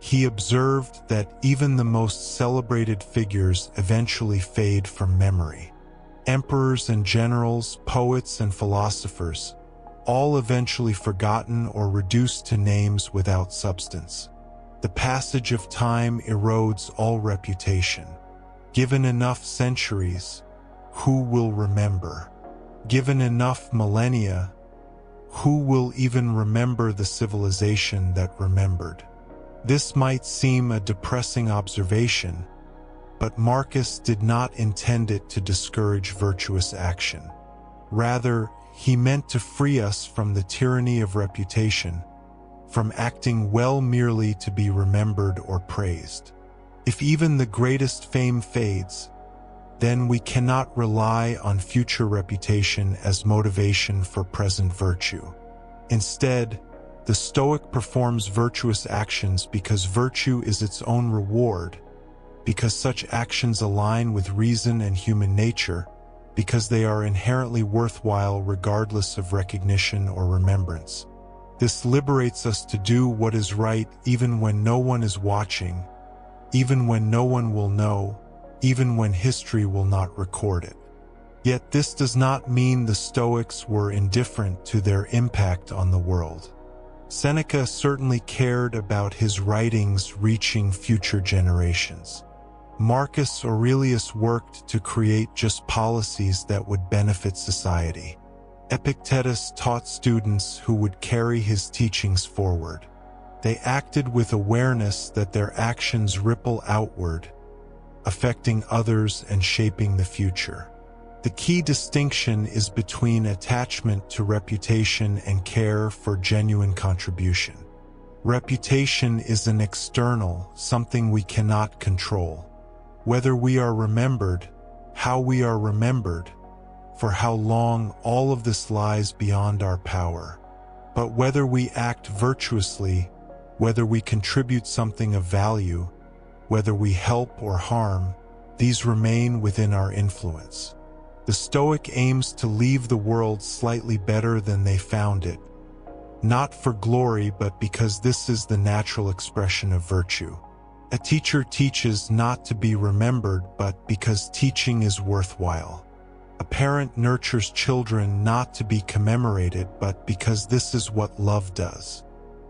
He observed that even the most celebrated figures eventually fade from memory. Emperors and generals, poets and philosophers, all eventually forgotten or reduced to names without substance. The passage of time erodes all reputation. Given enough centuries, who will remember? Given enough millennia, who will even remember the civilization that remembered? This might seem a depressing observation, but Marcus did not intend it to discourage virtuous action. Rather, he meant to free us from the tyranny of reputation, from acting well merely to be remembered or praised. If even the greatest fame fades, then we cannot rely on future reputation as motivation for present virtue. Instead, the Stoic performs virtuous actions because virtue is its own reward, because such actions align with reason and human nature, because they are inherently worthwhile regardless of recognition or remembrance. This liberates us to do what is right even when no one is watching, even when no one will know, even when history will not record it. Yet this does not mean the Stoics were indifferent to their impact on the world. Seneca certainly cared about his writings reaching future generations. Marcus Aurelius worked to create just policies that would benefit society. Epictetus taught students who would carry his teachings forward. They acted with awareness that their actions ripple outward, affecting others and shaping the future. The key distinction is between attachment to reputation and care for genuine contribution. Reputation is an external, something we cannot control. Whether we are remembered, how we are remembered, for how long, all of this lies beyond our power. But whether we act virtuously, whether we contribute something of value, whether we help or harm, these remain within our influence. The Stoic aims to leave the world slightly better than they found it, not for glory but because this is the natural expression of virtue. A teacher teaches not to be remembered but because teaching is worthwhile. A parent nurtures children not to be commemorated but because this is what love does.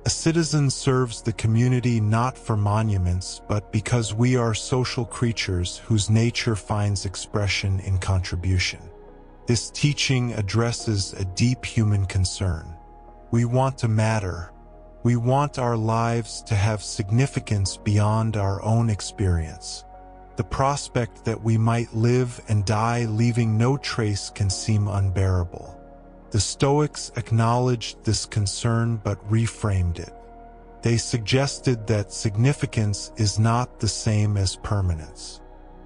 A citizen serves the community not for monuments but because we are social creatures whose nature finds expression in contribution. This teaching addresses a deep human concern. We want to matter. We want our lives to have significance beyond our own experience. The prospect that we might live and die leaving no trace can seem unbearable. The Stoics acknowledged this concern but reframed it. They suggested that significance is not the same as permanence.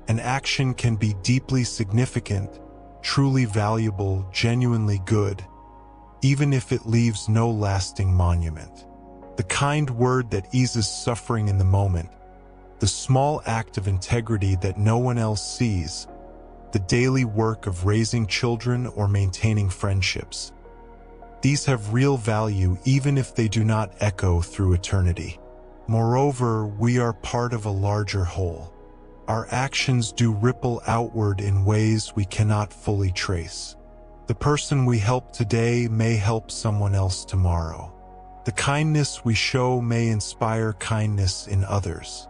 An action can be deeply significant, truly valuable, genuinely good, even if it leaves no lasting monument. The kind word that eases suffering in the moment, the small act of integrity that no one else sees, the daily work of raising children or maintaining friendships. These have real value even if they do not echo through eternity. Moreover, we are part of a larger whole. Our actions do ripple outward in ways we cannot fully trace. The person we help today may help someone else tomorrow. The kindness we show may inspire kindness in others.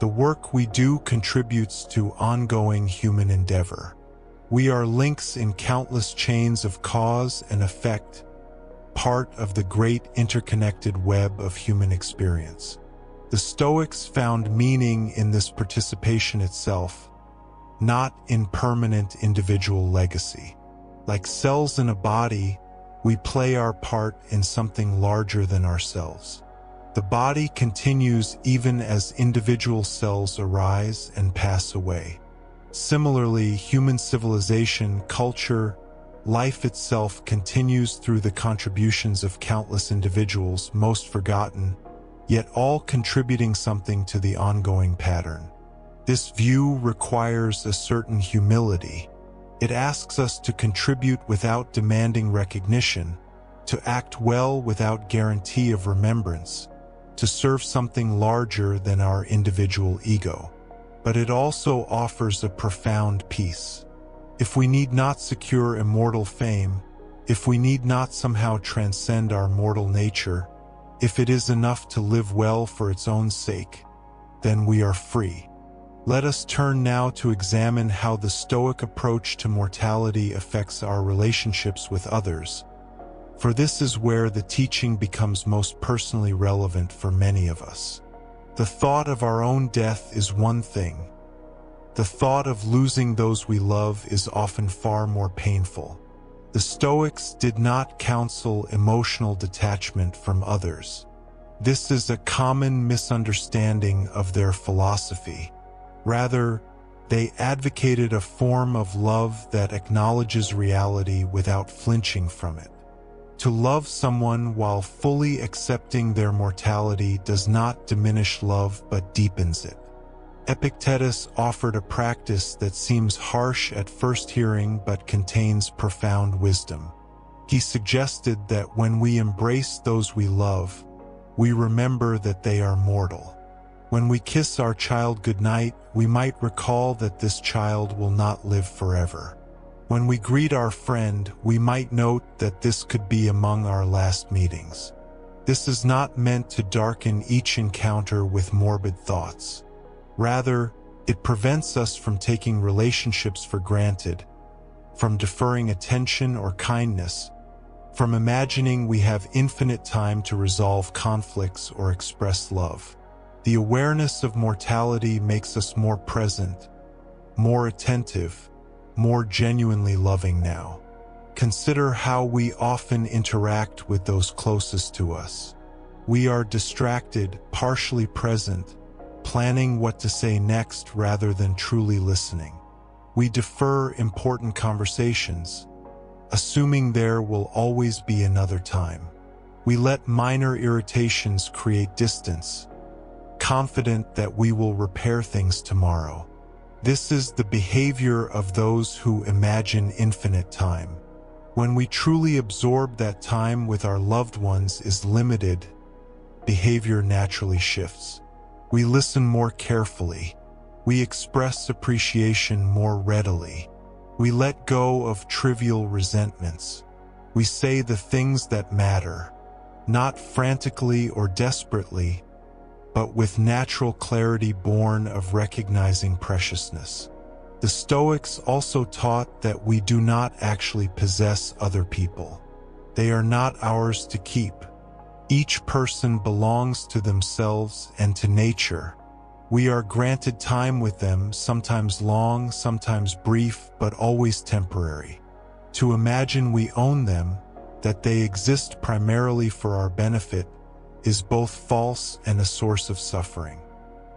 The work we do contributes to ongoing human endeavor. We are links in countless chains of cause and effect, part of the great interconnected web of human experience. The Stoics found meaning in this participation itself, not in permanent individual legacy. Like cells in a body, we play our part in something larger than ourselves. The body continues even as individual cells arise and pass away. Similarly, human civilization, culture, life itself continues through the contributions of countless individuals, most forgotten, yet all contributing something to the ongoing pattern. This view requires a certain humility. It asks us to contribute without demanding recognition, to act well without guarantee of remembrance, to serve something larger than our individual ego. But it also offers a profound peace. If we need not secure immortal fame, if we need not somehow transcend our mortal nature, if it is enough to live well for its own sake, then we are free. Let us turn now to examine how the Stoic approach to mortality affects our relationships with others, for this is where the teaching becomes most personally relevant for many of us. The thought of our own death is one thing. The thought of losing those we love is often far more painful. The Stoics did not counsel emotional detachment from others. This is a common misunderstanding of their philosophy. Rather, they advocated a form of love that acknowledges reality without flinching from it. To love someone while fully accepting their mortality does not diminish love but deepens it. Epictetus offered a practice that seems harsh at first hearing but contains profound wisdom. He suggested that when we embrace those we love, we remember that they are mortal. When we kiss our child goodnight, we might recall that this child will not live forever. When we greet our friend, we might note that this could be among our last meetings. This is not meant to darken each encounter with morbid thoughts. Rather, it prevents us from taking relationships for granted, from deferring attention or kindness, from imagining we have infinite time to resolve conflicts or express love. The awareness of mortality makes us more present, more attentive, more genuinely loving now. Consider how we often interact with those closest to us. We are distracted, partially present, planning what to say next rather than truly listening. We defer important conversations, assuming there will always be another time. We let minor irritations create distance, confident that we will repair things tomorrow. This is the behavior of those who imagine infinite time. When we truly absorb that time with our loved ones is limited, behavior naturally shifts. We listen more carefully. We express appreciation more readily. We let go of trivial resentments. We say the things that matter, not frantically or desperately, but with natural clarity born of recognizing preciousness. The Stoics also taught that we do not actually possess other people. They are not ours to keep. Each person belongs to themselves and to nature. We are granted time with them, sometimes long, sometimes brief, but always temporary. To imagine we own them, that they exist primarily for our benefit, is both false and a source of suffering.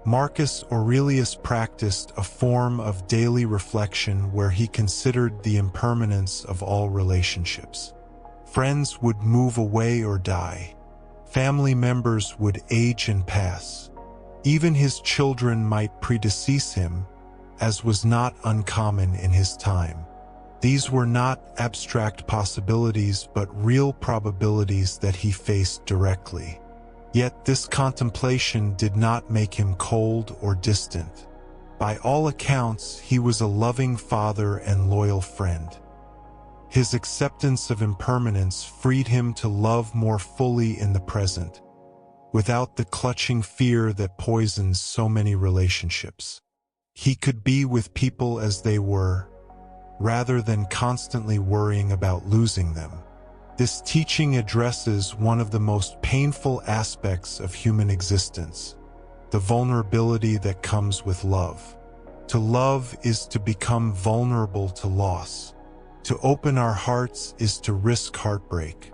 Marcus Aurelius practiced a form of daily reflection where he considered the impermanence of all relationships. Friends would move away or die. Family members would age and pass. Even his children might predecease him, as was not uncommon in his time. These were not abstract possibilities but real probabilities that he faced directly. Yet this contemplation did not make him cold or distant. By all accounts, he was a loving father and loyal friend. His acceptance of impermanence freed him to love more fully in the present, without the clutching fear that poisons so many relationships. He could be with people as they were, rather than constantly worrying about losing them. This teaching addresses one of the most painful aspects of human existence, the vulnerability that comes with love. To love is to become vulnerable to loss. To open our hearts is to risk heartbreak.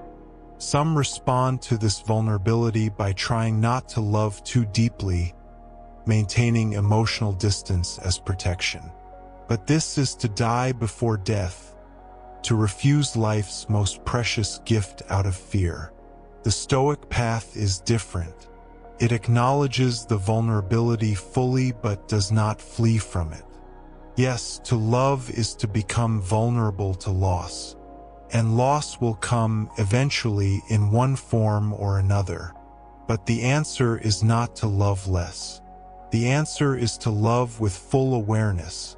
Some respond to this vulnerability by trying not to love too deeply, maintaining emotional distance as protection. But this is to die before death, to refuse life's most precious gift out of fear. The Stoic path is different. It acknowledges the vulnerability fully but does not flee from it. Yes, to love is to become vulnerable to loss. And loss will come eventually in one form or another. But the answer is not to love less. The answer is to love with full awareness,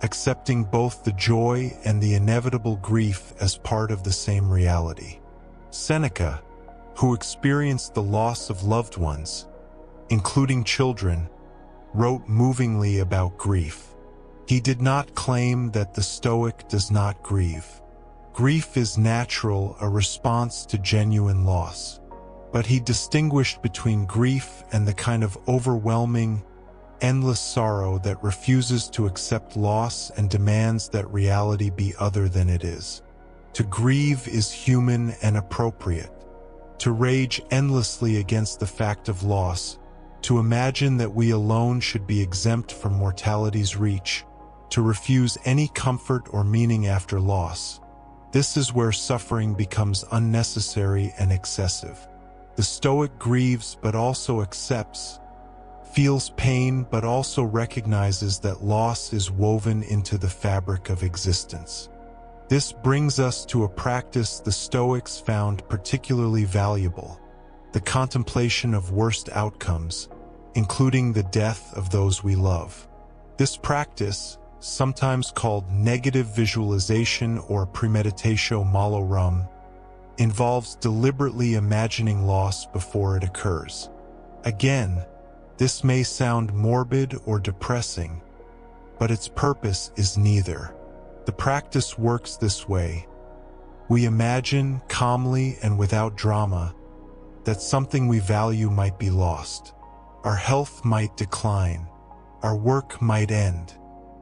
accepting both the joy and the inevitable grief as part of the same reality. Seneca, who experienced the loss of loved ones, including children, wrote movingly about grief. He did not claim that the Stoic does not grieve. Grief is natural, a response to genuine loss. But he distinguished between grief and the kind of overwhelming, endless sorrow that refuses to accept loss and demands that reality be other than it is. To grieve is human and appropriate. To rage endlessly against the fact of loss, to imagine that we alone should be exempt from mortality's reach, to refuse any comfort or meaning after loss. This is where suffering becomes unnecessary and excessive. The Stoic grieves but also accepts, feels pain but also recognizes that loss is woven into the fabric of existence. This brings us to a practice the Stoics found particularly valuable: the contemplation of worst outcomes, including the death of those we love. This practice, sometimes called negative visualization or premeditatio malorum, involves deliberately imagining loss before it occurs. Again, this may sound morbid or depressing, but its purpose is neither. The practice works this way. We imagine, calmly and without drama, that something we value might be lost. Our health might decline. Our work might end.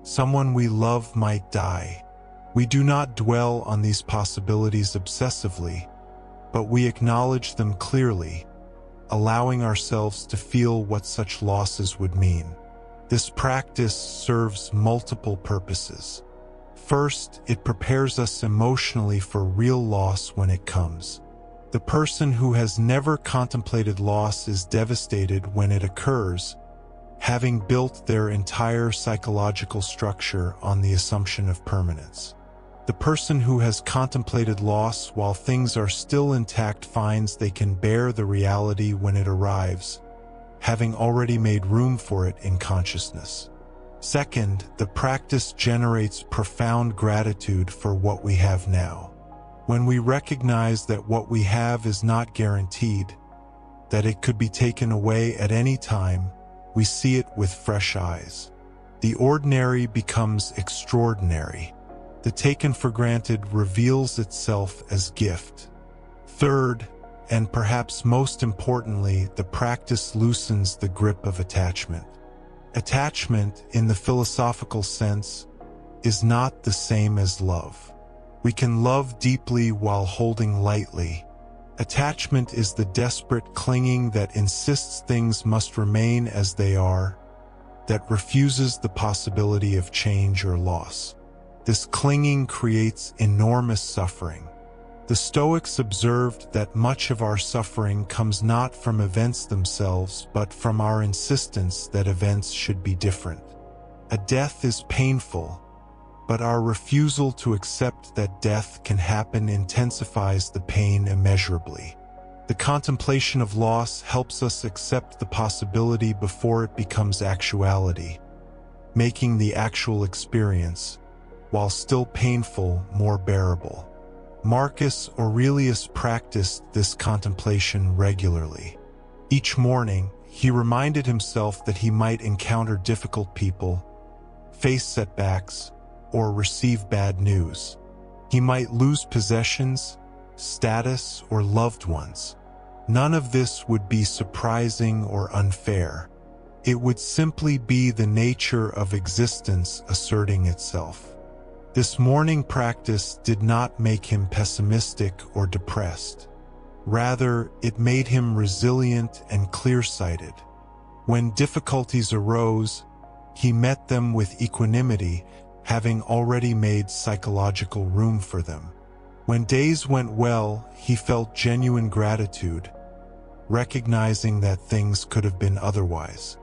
Someone we love might die. We do not dwell on these possibilities obsessively, but we acknowledge them clearly, allowing ourselves to feel what such losses would mean. This practice serves multiple purposes. First, it prepares us emotionally for real loss when it comes. The person who has never contemplated loss is devastated when it occurs, having built their entire psychological structure on the assumption of permanence. The person who has contemplated loss while things are still intact finds they can bear the reality when it arrives, having already made room for it in consciousness. Second, the practice generates profound gratitude for what we have now. When we recognize that what we have is not guaranteed, that it could be taken away at any time, we see it with fresh eyes. The ordinary becomes extraordinary. The taken for granted reveals itself as gift. Third, and perhaps most importantly, the practice loosens the grip of attachment. Attachment, in the philosophical sense, is not the same as love. We can love deeply while holding lightly. Attachment is the desperate clinging that insists things must remain as they are, that refuses the possibility of change or loss. This clinging creates enormous suffering. The Stoics observed that much of our suffering comes not from events themselves, but from our insistence that events should be different. A death is painful, but our refusal to accept that death can happen intensifies the pain immeasurably. The contemplation of loss helps us accept the possibility before it becomes actuality, making the actual experience, while still painful, more bearable. Marcus Aurelius practiced this contemplation regularly. Each morning, he reminded himself that he might encounter difficult people, face setbacks, or receive bad news. He might lose possessions, status, or loved ones. None of this would be surprising or unfair. It would simply be the nature of existence asserting itself. This morning practice did not make him pessimistic or depressed. Rather, it made him resilient and clear-sighted. When difficulties arose, he met them with equanimity, having already made psychological room for them. When days went well, he felt genuine gratitude, recognizing that things could have been otherwise.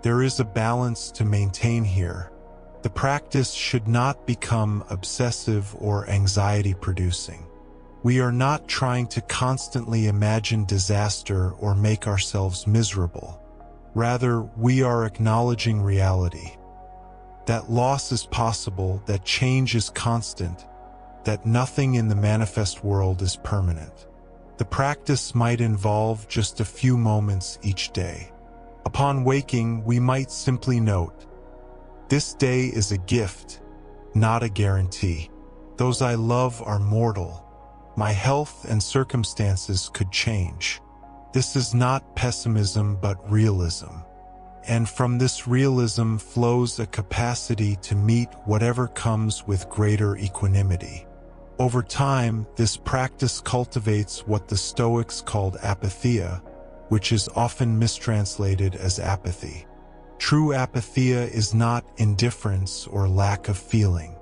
There is a balance to maintain here. The practice should not become obsessive or anxiety-producing. We are not trying to constantly imagine disaster or make ourselves miserable. Rather, we are acknowledging reality. That loss is possible, that change is constant, that nothing in the manifest world is permanent. The practice might involve just a few moments each day. Upon waking, we might simply note, "This day is a gift, not a guarantee." Those I love are mortal. My health and circumstances could change. This is not pessimism but realism. And from this realism flows a capacity to meet whatever comes with greater equanimity. Over time, this practice cultivates what the Stoics called apatheia, which is often mistranslated as apathy. True apatheia is not indifference or lack of feeling.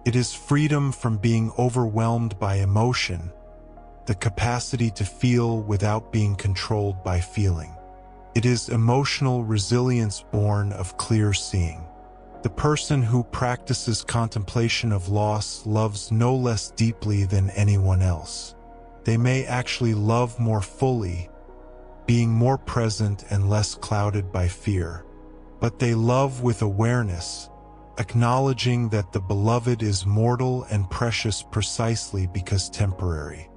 It is freedom from being overwhelmed by emotion, the capacity to feel without being controlled by feeling. It is emotional resilience born of clear seeing. The person who practices contemplation of loss loves no less deeply than anyone else. They may actually love more fully, being more present and less clouded by fear. But they love with awareness, acknowledging that the beloved is mortal and precious precisely because temporary.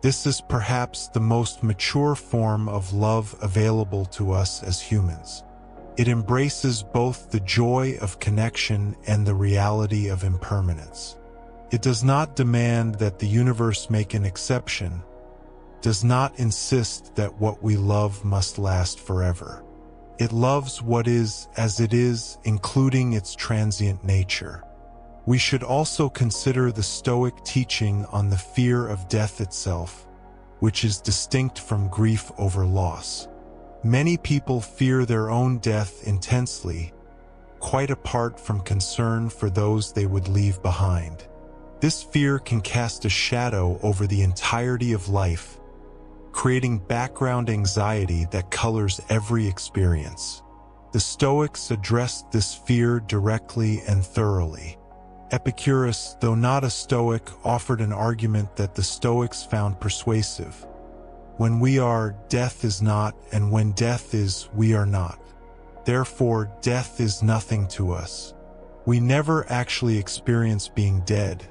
This is perhaps the most mature form of love available to us as humans. It embraces both the joy of connection and the reality of impermanence. It does not demand that the universe make an exception, does not insist that what we love must last forever. It loves what is as it is, including its transient nature. We should also consider the Stoic teaching on the fear of death itself, which is distinct from grief over loss. Many people fear their own death intensely, quite apart from concern for those they would leave behind. This fear can cast a shadow over the entirety of life, creating background anxiety that colors every experience. The Stoics addressed this fear directly and thoroughly. Epictetus, though not a Stoic, offered an argument that the Stoics found persuasive. When we are, death is not, and when death is, we are not. Therefore, death is nothing to us. We never actually experience being dead,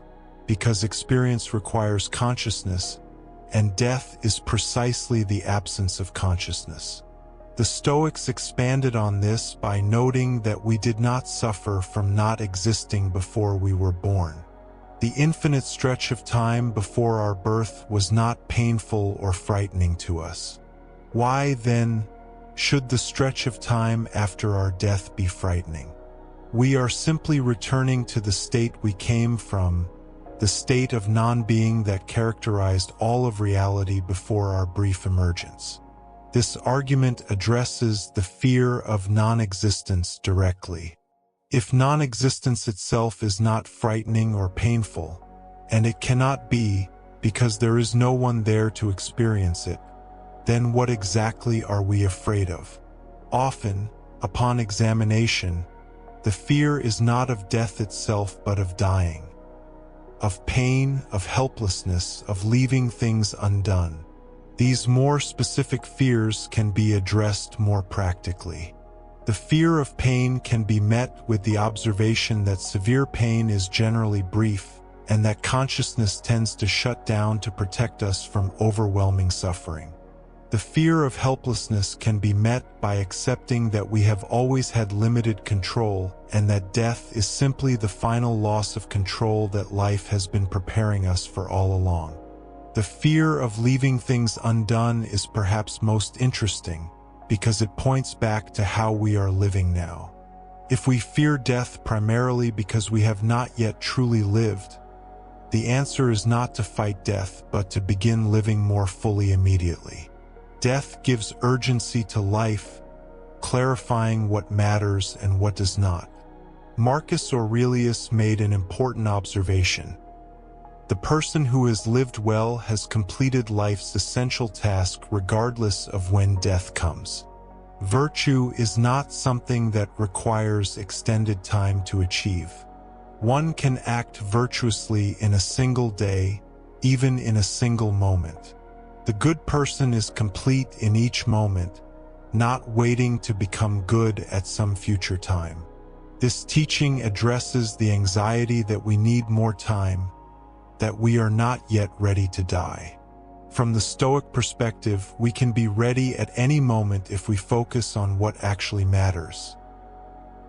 because experience requires consciousness, and death is precisely the absence of consciousness. The Stoics expanded on this by noting that we did not suffer from not existing before we were born. The infinite stretch of time before our birth was not painful or frightening to us. Why, then, should the stretch of time after our death be frightening? We are simply returning to the state we came from, the state of non-being that characterized all of reality before our brief emergence. This argument addresses the fear of non-existence directly. If non-existence itself is not frightening or painful, and it cannot be because there is no one there to experience it, then what exactly are we afraid of? Often, upon examination, the fear is not of death itself but of dying, of pain, of helplessness, of leaving things undone. These more specific fears can be addressed more practically. The fear of pain can be met with the observation that severe pain is generally brief, and that consciousness tends to shut down to protect us from overwhelming suffering. The fear of helplessness can be met by accepting that we have always had limited control, and that death is simply the final loss of control that life has been preparing us for all along. The fear of leaving things undone is perhaps most interesting, because it points back to how we are living now. If we fear death primarily because we have not yet truly lived, the answer is not to fight death, but to begin living more fully immediately. Death gives urgency to life, clarifying what matters and what does not. Marcus Aurelius made an important observation. The person who has lived well has completed life's essential task regardless of when death comes. Virtue is not something that requires extended time to achieve. One can act virtuously in a single day, even in a single moment. The good person is complete in each moment, not waiting to become good at some future time. This teaching addresses the anxiety that we need more time, that we are not yet ready to die. From the Stoic perspective, we can be ready at any moment if we focus on what actually matters.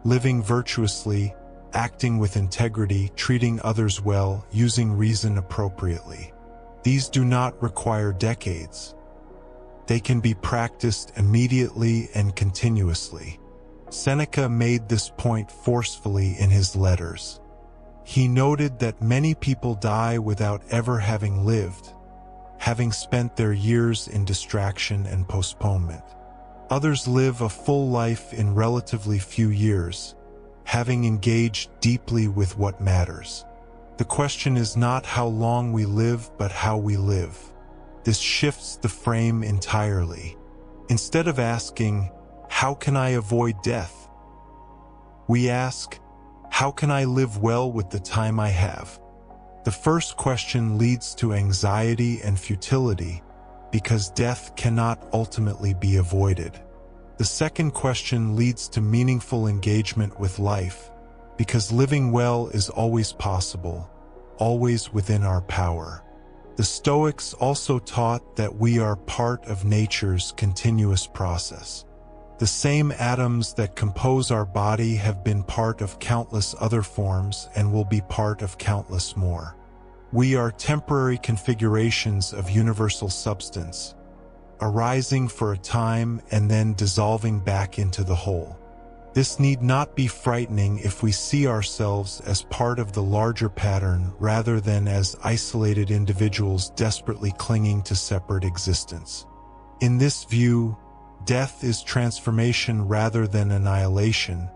Living virtuously, acting with integrity, treating others well, using reason appropriately. These do not require decades. They can be practiced immediately and continuously. Seneca made this point forcefully in his letters. He noted that many people die without ever having lived, having spent their years in distraction and postponement. Others live a full life in relatively few years, having engaged deeply with what matters. The question is not how long we live, but how we live. This shifts the frame entirely. Instead of asking, "How can I avoid death?" we ask, "How can I live well with the time I have?" The first question leads to anxiety and futility because death cannot ultimately be avoided. The second question leads to meaningful engagement with life because living well is always possible, always within our power. The Stoics also taught that we are part of nature's continuous process. The same atoms that compose our body have been part of countless other forms and will be part of countless more. We are temporary configurations of universal substance, arising for a time and then dissolving back into the whole. This need not be frightening if we see ourselves as part of the larger pattern rather than as isolated individuals desperately clinging to separate existence. In this view, death is transformation rather than annihilation,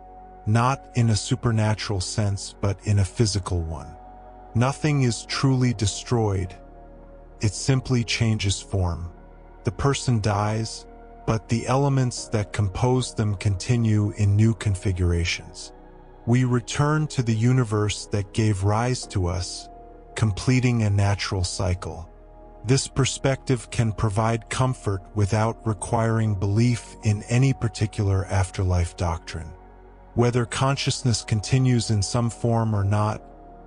not in a supernatural sense but in a physical one. Nothing is truly destroyed. It simply changes form. The person dies, but the elements that compose them continue in new configurations. We return to the universe that gave rise to us, completing a natural cycle. This perspective can provide comfort without requiring belief in any particular afterlife doctrine. Whether consciousness continues in some form or not,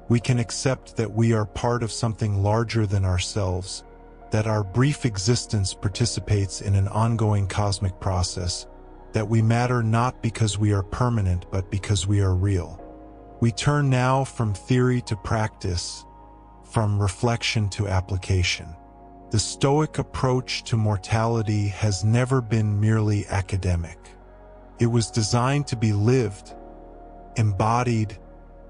we can accept that we are part of something larger than ourselves, that our brief existence participates in an ongoing cosmic process, that we matter not because we are permanent but because we are real. We turn now from theory to practice, from reflection to application. The Stoic approach to mortality has never been merely academic. It was designed to be lived, embodied,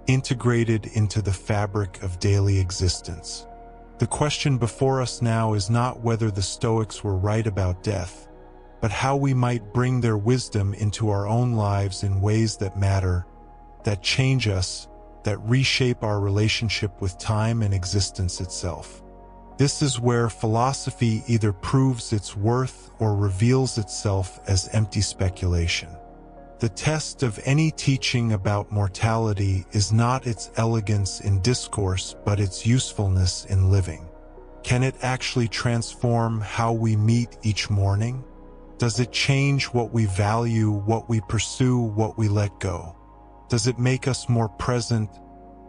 integrated into the fabric of daily existence. The question before us now is not whether the Stoics were right about death, but how we might bring their wisdom into our own lives in ways that matter, that change us, that reshape our relationship with time and existence itself. This is where philosophy either proves its worth or reveals itself as empty speculation. The test of any teaching about mortality is not its elegance in discourse but its usefulness in living. Can it actually transform how we meet each morning? Does it change what we value, what we pursue, what we let go? Does it make us more present,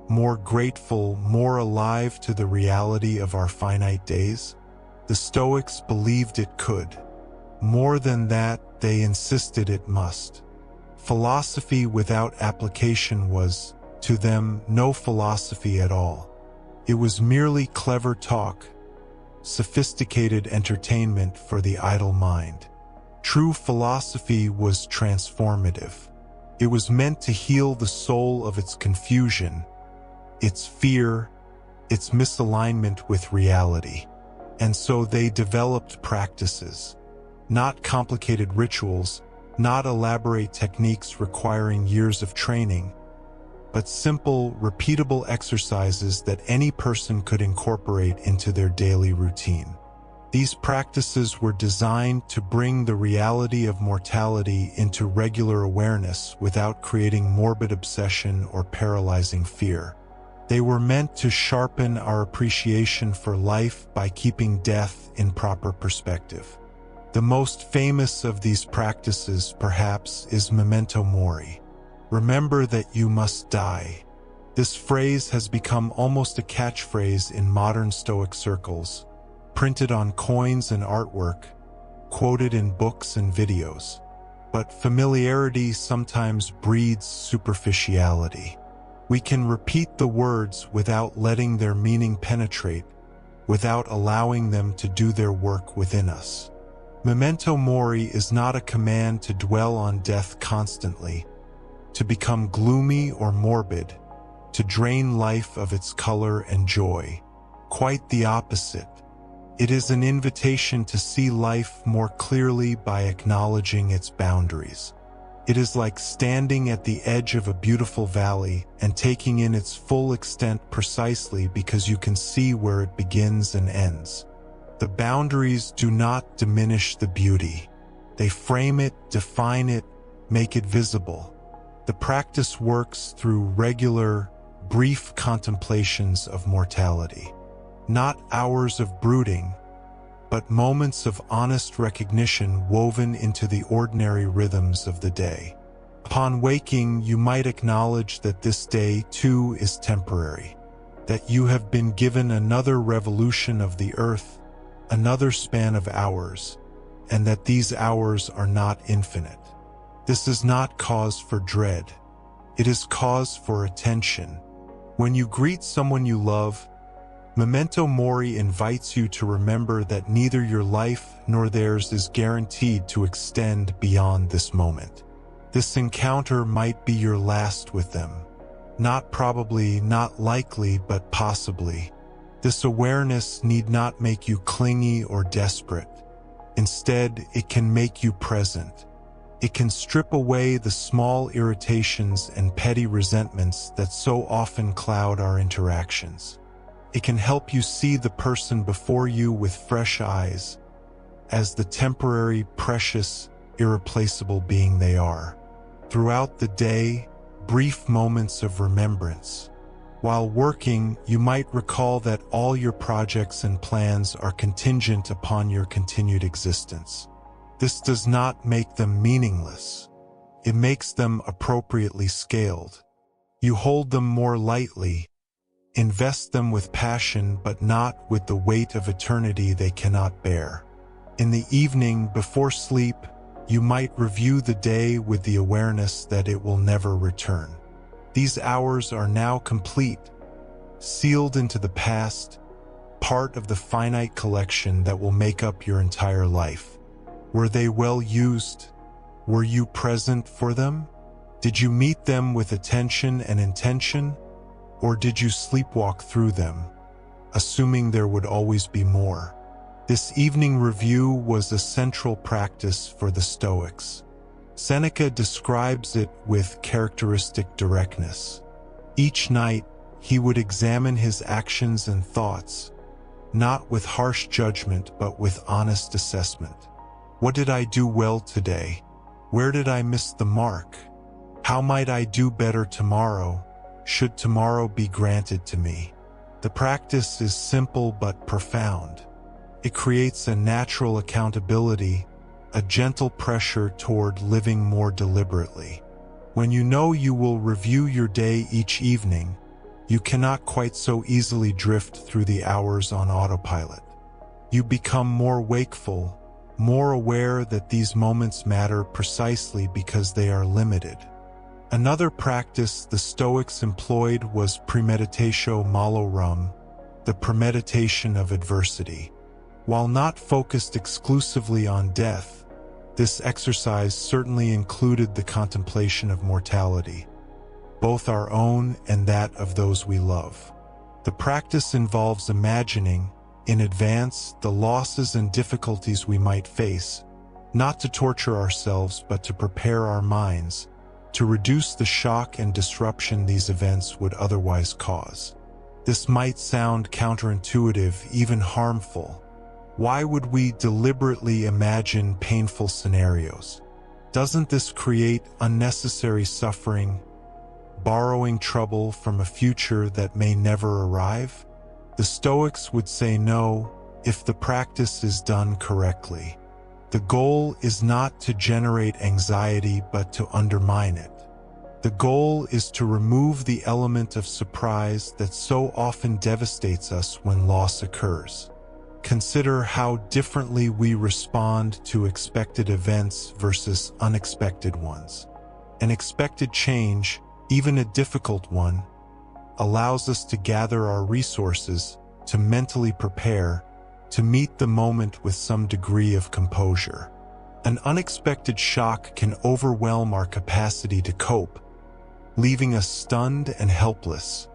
more grateful, more alive to the reality of our finite days? The Stoics believed it could. More than that, they insisted it must. Philosophy without application was, to them, no philosophy at all. It was merely clever talk, sophisticated entertainment for the idle mind. True philosophy was transformative. It was meant to heal the soul of its confusion, its fear, its misalignment with reality. And so they developed practices, not complicated rituals, not elaborate techniques requiring years of training, but simple, repeatable exercises that any person could incorporate into their daily routine. These practices were designed to bring the reality of mortality into regular awareness without creating morbid obsession or paralyzing fear. They were meant to sharpen our appreciation for life by keeping death in proper perspective. The most famous of these practices, perhaps, is memento mori. Remember that you must die. This phrase has become almost a catchphrase in modern Stoic circles, printed on coins and artwork, quoted in books and videos. But familiarity sometimes breeds superficiality. We can repeat the words without letting their meaning penetrate, without allowing them to do their work within us. Memento mori is not a command to dwell on death constantly, to become gloomy or morbid, to drain life of its color and joy. Quite the opposite. It is an invitation to see life more clearly by acknowledging its boundaries. It is like standing at the edge of a beautiful valley and taking in its full extent precisely because you can see where it begins and ends. The boundaries do not diminish the beauty. They frame it, define it, make it visible. The practice works through regular, brief contemplations of mortality. Not hours of brooding, but moments of honest recognition woven into the ordinary rhythms of the day. Upon waking, you might acknowledge that this day, too, is temporary, that you have been given another revolution of the earth, another span of hours, and that these hours are not infinite. This is not cause for dread. It is cause for attention. When you greet someone you love, Memento mori invites you to remember that neither your life nor theirs is guaranteed to extend beyond this moment. This encounter might be your last with them. Not probably, not likely, but possibly. This awareness need not make you clingy or desperate. Instead, it can make you present. It can strip away the small irritations and petty resentments that so often cloud our interactions. It can help you see the person before you with fresh eyes, as the temporary, precious, irreplaceable being they are. Throughout the day, brief moments of remembrance. While working, you might recall that all your projects and plans are contingent upon your continued existence. This does not make them meaningless. It makes them appropriately scaled. You hold them more lightly, invest them with passion, but not with the weight of eternity they cannot bear. In the evening, before sleep, you might review the day with the awareness that it will never return. These hours are now complete, sealed into the past, part of the finite collection that will make up your entire life. Were they well used? Were you present for them? Did you meet them with attention and intention? Or did you sleepwalk through them, assuming there would always be more? This evening review was a central practice for the Stoics. Seneca describes it with characteristic directness. Each night, he would examine his actions and thoughts, not with harsh judgment but with honest assessment. What did I do well today? Where did I miss the mark? How might I do better tomorrow? Should tomorrow be granted to me? The practice is simple but profound. It creates a natural accountability, a gentle pressure toward living more deliberately. When you know you will review your day each evening, you cannot quite so easily drift through the hours on autopilot. You become more wakeful, more aware that these moments matter precisely because they are limited. Another practice the Stoics employed was premeditatio malorum, the premeditation of adversity. While not focused exclusively on death, this exercise certainly included the contemplation of mortality, both our own and that of those we love. The practice involves imagining, in advance, the losses and difficulties we might face, not to torture ourselves but to prepare our minds, to reduce the shock and disruption these events would otherwise cause. This might sound counterintuitive, even harmful. Why would we deliberately imagine painful scenarios? Doesn't this create unnecessary suffering, borrowing trouble from a future that may never arrive? The Stoics would say no, if the practice is done correctly. The goal is not to generate anxiety but to undermine it. The goal is to remove the element of surprise that so often devastates us when loss occurs. Consider how differently we respond to expected events versus unexpected ones. An expected change, even a difficult one, allows us to gather our resources, to mentally prepare, to meet the moment with some degree of composure. An unexpected shock can overwhelm our capacity to cope, leaving us stunned and helpless.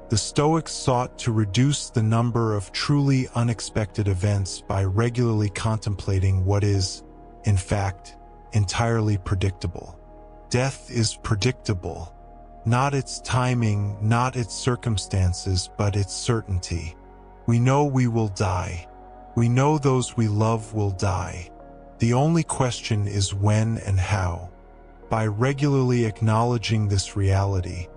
The Stoics sought to reduce the number of truly unexpected events by regularly contemplating what is, in fact, entirely predictable. Death is predictable, not its timing, not its circumstances, but its certainty. We know we will die. We know those we love will die. The only question is when and how. By regularly acknowledging this reality,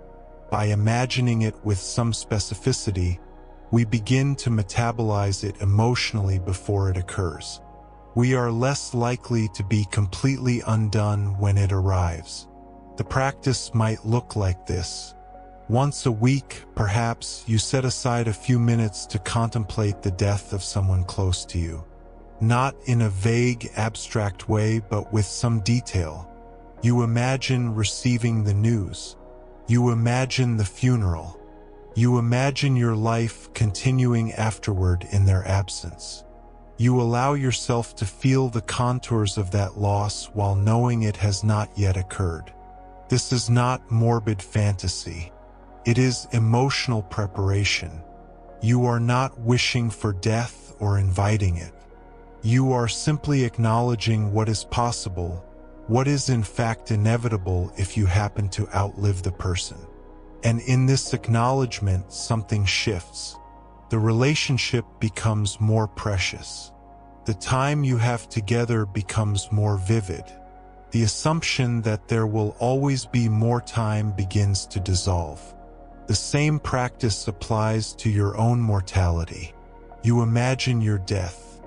by imagining it with some specificity, we begin to metabolize it emotionally before it occurs. We are less likely to be completely undone when it arrives. The practice might look like this. Once a week, perhaps, you set aside a few minutes to contemplate the death of someone close to you. Not in a vague, abstract way, but with some detail. You imagine receiving the news. You imagine the funeral. You imagine your life continuing afterward in their absence. You allow yourself to feel the contours of that loss while knowing it has not yet occurred. This is not morbid fantasy. It is emotional preparation. You are not wishing for death or inviting it. You are simply acknowledging what is possible, what is in fact inevitable if you happen to outlive the person. And in this acknowledgement, something shifts. The relationship becomes more precious. The time you have together becomes more vivid. The assumption that there will always be more time begins to dissolve. The same practice applies to your own mortality. You imagine your death,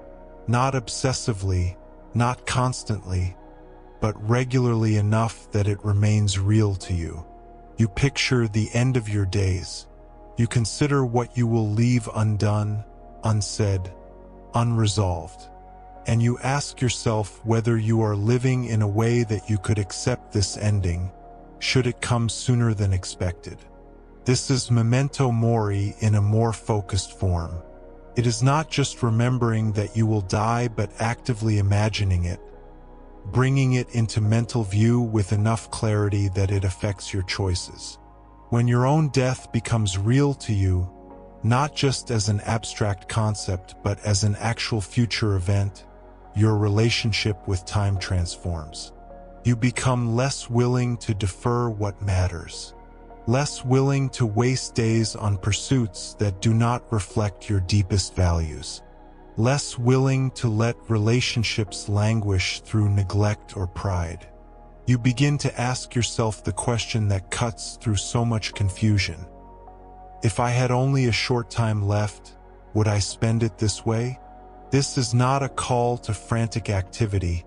not obsessively, not constantly, but regularly enough that it remains real to you. You picture the end of your days. You consider what you will leave undone, unsaid, unresolved. And you ask yourself whether you are living in a way that you could accept this ending, should it come sooner than expected. This is memento mori in a more focused form. It is not just remembering that you will die, but actively imagining it, bringing it into mental view with enough clarity that it affects your choices. When your own death becomes real to you, not just as an abstract concept, but as an actual future event, your relationship with time transforms. You become less willing to defer what matters, less willing to waste days on pursuits that do not reflect your deepest values, less willing to let relationships languish through neglect or pride. You begin to ask yourself the question that cuts through so much confusion. If I had only a short time left, would I spend it this way? This is not a call to frantic activity,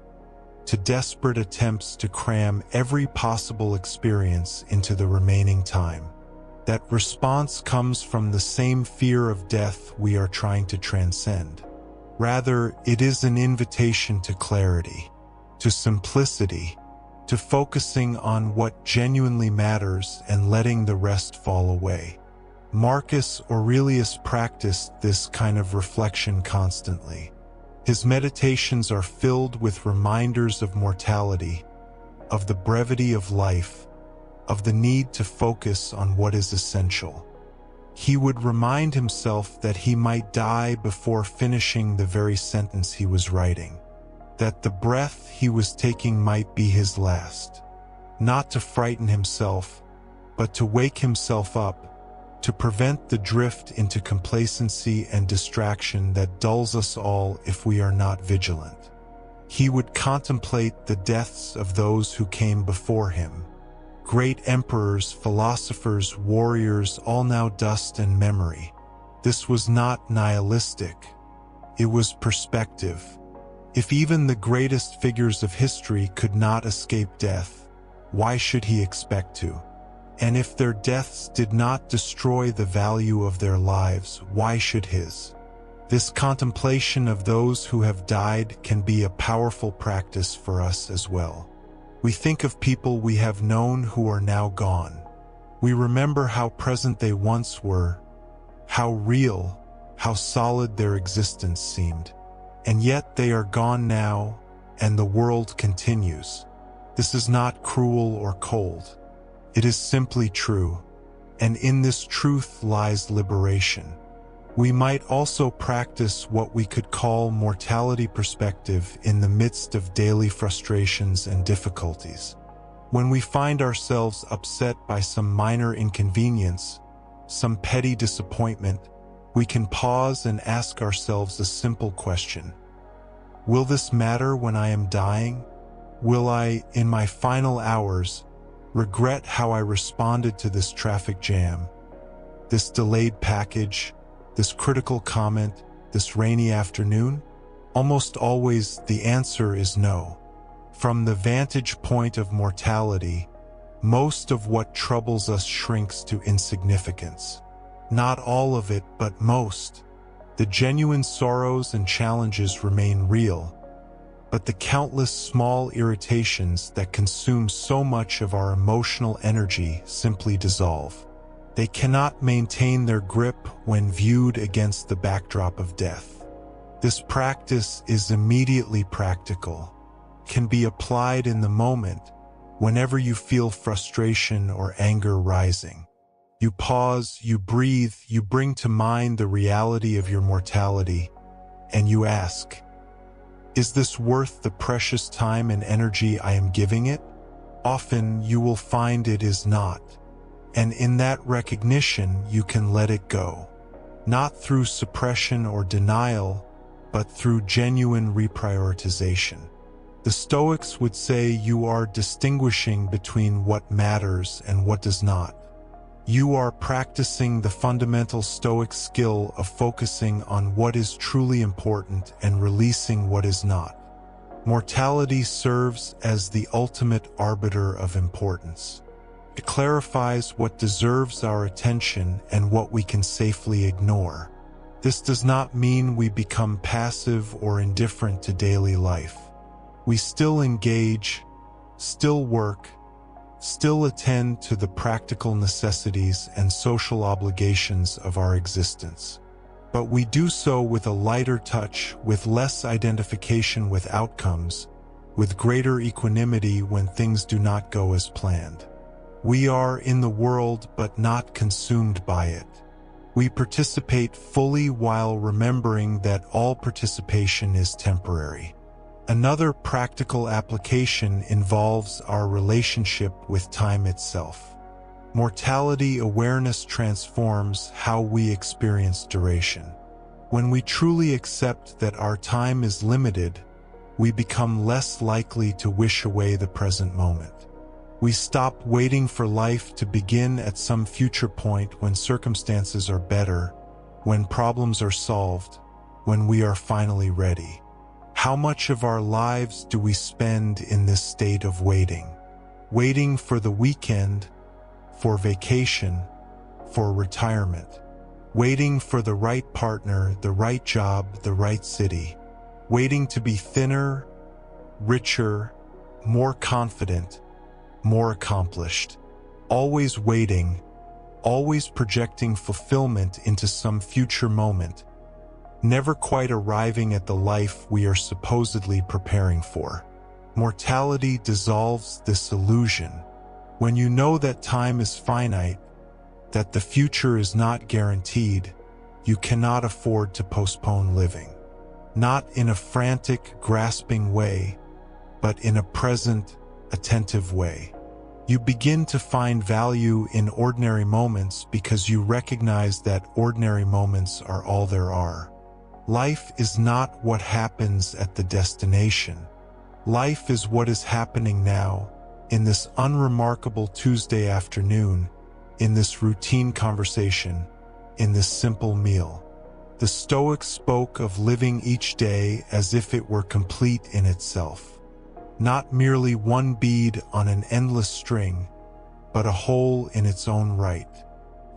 to desperate attempts to cram every possible experience into the remaining time. That response comes from the same fear of death we are trying to transcend. Rather, it is an invitation to clarity, to simplicity, to focusing on what genuinely matters and letting the rest fall away. Marcus Aurelius practiced this kind of reflection constantly. His meditations are filled with reminders of mortality, of the brevity of life, of the need to focus on what is essential. He would remind himself that he might die before finishing the very sentence he was writing, that the breath he was taking might be his last, not to frighten himself, but to wake himself up, to prevent the drift into complacency and distraction that dulls us all if we are not vigilant. He would contemplate the deaths of those who came before him. Great emperors, philosophers, warriors, all now dust and memory. This was not nihilistic. It was perspective. If even the greatest figures of history could not escape death, why should he expect to? And if their deaths did not destroy the value of their lives, why should his? This contemplation of those who have died can be a powerful practice for us as well. We think of people we have known who are now gone. We remember how present they once were, how real, how solid their existence seemed. And yet they are gone now, and the world continues. This is not cruel or cold. It is simply true, and in this truth lies liberation. We might also practice what we could call mortality perspective in the midst of daily frustrations and difficulties. When we find ourselves upset by some minor inconvenience, some petty disappointment, we can pause and ask ourselves a simple question. Will this matter when I am dying? Will I, in my final hours, regret how I responded to this traffic jam, this delayed package, this critical comment, this rainy afternoon? Almost always the answer is no. From the vantage point of mortality, most of what troubles us shrinks to insignificance. Not all of it, but most. The genuine sorrows and challenges remain real, but the countless small irritations that consume so much of our emotional energy simply dissolve. They cannot maintain their grip when viewed against the backdrop of death. This practice is immediately practical, can be applied in the moment whenever you feel frustration or anger rising. You pause, you breathe, you bring to mind the reality of your mortality, and you ask, is this worth the precious time and energy I am giving it? Often you will find it is not, and in that recognition you can let it go, not through suppression or denial, but through genuine reprioritization. The Stoics would say you are distinguishing between what matters and what does not. You are practicing the fundamental Stoic skill of focusing on what is truly important and releasing what is not. Mortality serves as the ultimate arbiter of importance. It clarifies what deserves our attention and what we can safely ignore. This does not mean we become passive or indifferent to daily life. We still engage, still work, still attend to the practical necessities and social obligations of our existence. But we do so with a lighter touch, with less identification with outcomes, with greater equanimity when things do not go as planned. We are in the world but not consumed by it. We participate fully while remembering that all participation is temporary. Another practical application involves our relationship with time itself. Mortality awareness transforms how we experience duration. When we truly accept that our time is limited, we become less likely to wish away the present moment. We stop waiting for life to begin at some future point when circumstances are better, when problems are solved, when we are finally ready. How much of our lives do we spend in this state of waiting? Waiting for the weekend, for vacation, for retirement. Waiting for the right partner, the right job, the right city. Waiting to be thinner, richer, more confident, more accomplished. Always waiting, always projecting fulfillment into some future moment, never quite arriving at the life we are supposedly preparing for. Mortality dissolves this illusion. When you know that time is finite, that the future is not guaranteed, you cannot afford to postpone living. Not in a frantic, grasping way, but in a present, attentive way. You begin to find value in ordinary moments because you recognize that ordinary moments are all there are. Life is not what happens at the destination. Life is what is happening now, in this unremarkable Tuesday afternoon, in this routine conversation, in this simple meal. The Stoics spoke of living each day as if it were complete in itself. Not merely one bead on an endless string, but a whole in its own right.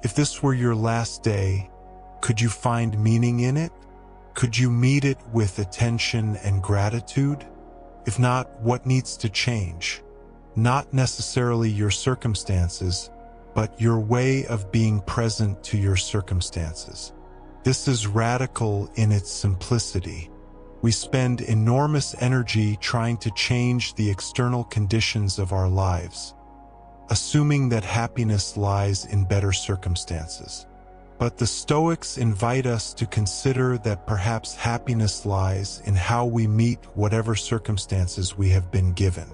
If this were your last day, could you find meaning in it? Could you meet it with attention and gratitude? If not, what needs to change? Not necessarily your circumstances, but your way of being present to your circumstances. This is radical in its simplicity. We spend enormous energy trying to change the external conditions of our lives, assuming that happiness lies in better circumstances. But the Stoics invite us to consider that perhaps happiness lies in how we meet whatever circumstances we have been given.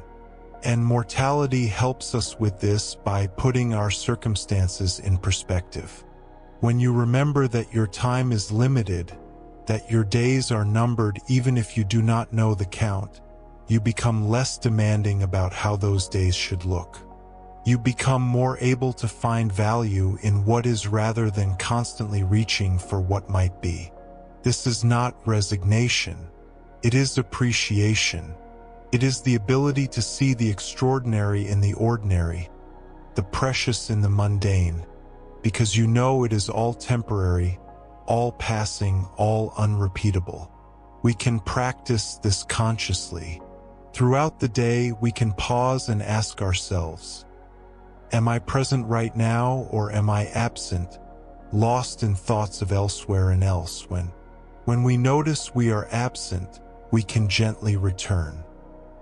And mortality helps us with this by putting our circumstances in perspective. When you remember that your time is limited, that your days are numbered even if you do not know the count, you become less demanding about how those days should look. You become more able to find value in what is rather than constantly reaching for what might be. This is not resignation. It is appreciation. It is the ability to see the extraordinary in the ordinary, the precious in the mundane, because you know it is all temporary, all passing, all unrepeatable. We can practice this consciously. Throughout the day, we can pause and ask ourselves, am I present right now, or am I absent, lost in thoughts of elsewhere and else? When we notice we are absent, we can gently return.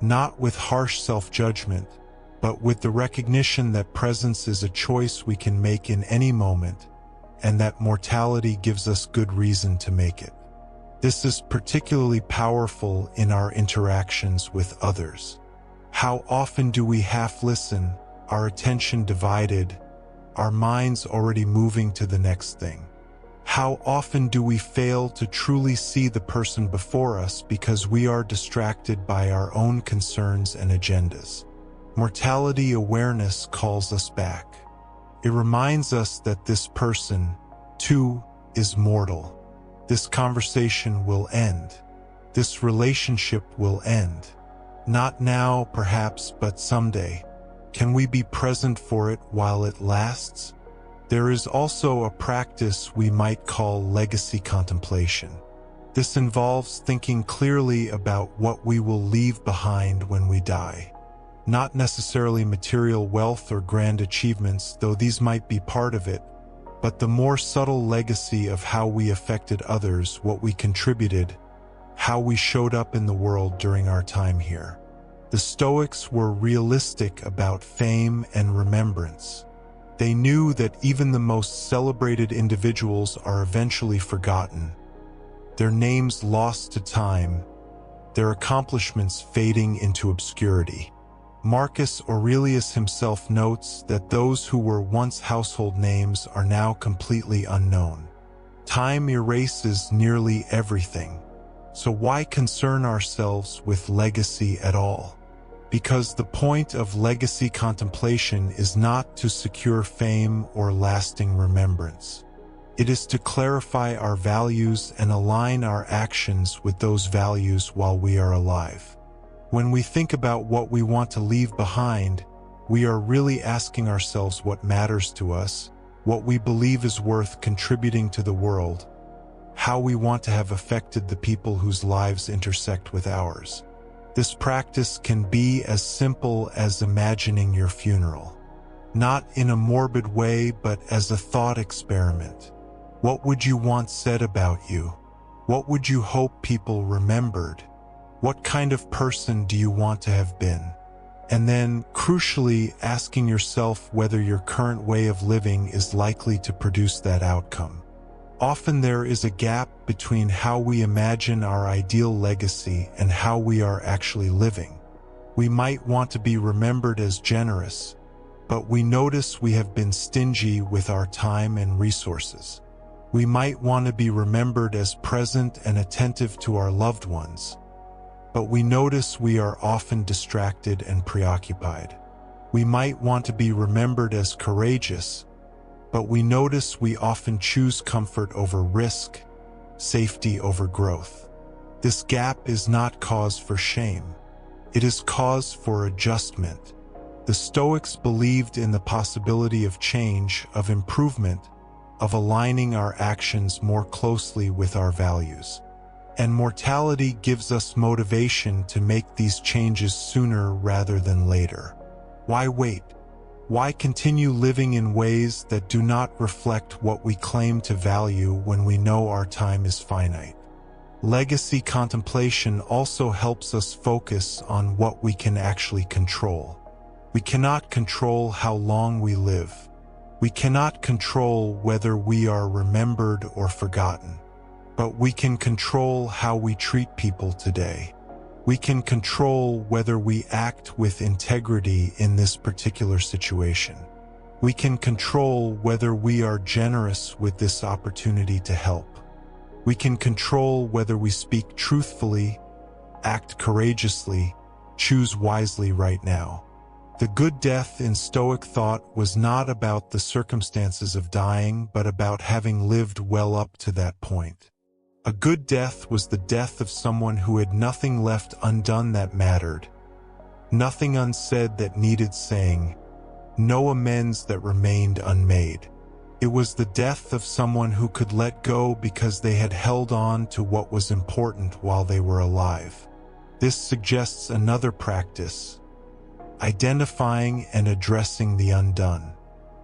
Not with harsh self-judgment, but with the recognition that presence is a choice we can make in any moment, and that mortality gives us good reason to make it. This is particularly powerful in our interactions with others. How often do we half listen, our attention divided, our minds already moving to the next thing? How often do we fail to truly see the person before us because we are distracted by our own concerns and agendas? Mortality awareness calls us back. It reminds us that this person, too, is mortal. This conversation will end. This relationship will end. Not now, perhaps, but someday. Can we be present for it while it lasts? There is also a practice we might call legacy contemplation. This involves thinking clearly about what we will leave behind when we die. Not necessarily material wealth or grand achievements, though these might be part of it, but the more subtle legacy of how we affected others, what we contributed, how we showed up in the world during our time here. The Stoics were realistic about fame and remembrance. They knew that even the most celebrated individuals are eventually forgotten, their names lost to time, their accomplishments fading into obscurity. Marcus Aurelius himself notes that those who were once household names are now completely unknown. Time erases nearly everything. So why concern ourselves with legacy at all? Because the point of legacy contemplation is not to secure fame or lasting remembrance. It is to clarify our values and align our actions with those values while we are alive. When we think about what we want to leave behind, we are really asking ourselves what matters to us, what we believe is worth contributing to the world, how we want to have affected the people whose lives intersect with ours. This practice can be as simple as imagining your funeral. Not in a morbid way, but as a thought experiment. What would you want said about you? What would you hope people remembered? What kind of person do you want to have been? And then, crucially, asking yourself whether your current way of living is likely to produce that outcome. Often there is a gap between how we imagine our ideal legacy and how we are actually living. We might want to be remembered as generous, but we notice we have been stingy with our time and resources. We might want to be remembered as present and attentive to our loved ones, but we notice we are often distracted and preoccupied. We might want to be remembered as courageous, but we notice we often choose comfort over risk, safety over growth. This gap is not cause for shame. It is cause for adjustment. The Stoics believed in the possibility of change, of improvement, of aligning our actions more closely with our values. And mortality gives us motivation to make these changes sooner rather than later. Why wait? Why continue living in ways that do not reflect what we claim to value when we know our time is finite? Legacy contemplation also helps us focus on what we can actually control. We cannot control how long we live. We cannot control whether we are remembered or forgotten. But we can control how we treat people today. We can control whether we act with integrity in this particular situation. We can control whether we are generous with this opportunity to help. We can control whether we speak truthfully, act courageously, choose wisely right now. The good death in Stoic thought was not about the circumstances of dying, but about having lived well up to that point. A good death was the death of someone who had nothing left undone that mattered, nothing unsaid that needed saying, no amends that remained unmade. It was the death of someone who could let go because they had held on to what was important while they were alive. This suggests another practice: identifying and addressing the undone.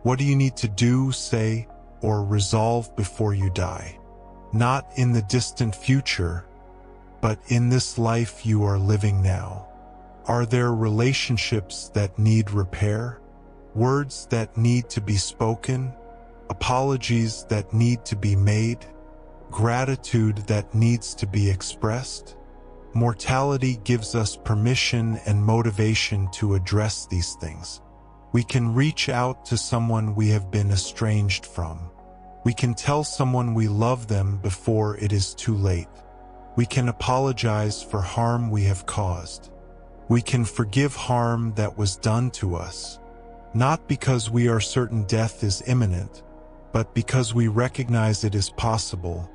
What do you need to do, say, or resolve before you die? Not in the distant future, but in this life you are living now. Are there relationships that need repair? Words that need to be spoken? Apologies that need to be made? Gratitude that needs to be expressed? Mortality gives us permission and motivation to address these things. We can reach out to someone we have been estranged from. We can tell someone we love them before it is too late. We can apologize for harm we have caused. We can forgive harm that was done to us, not because we are certain death is imminent, but because we recognize it is possible,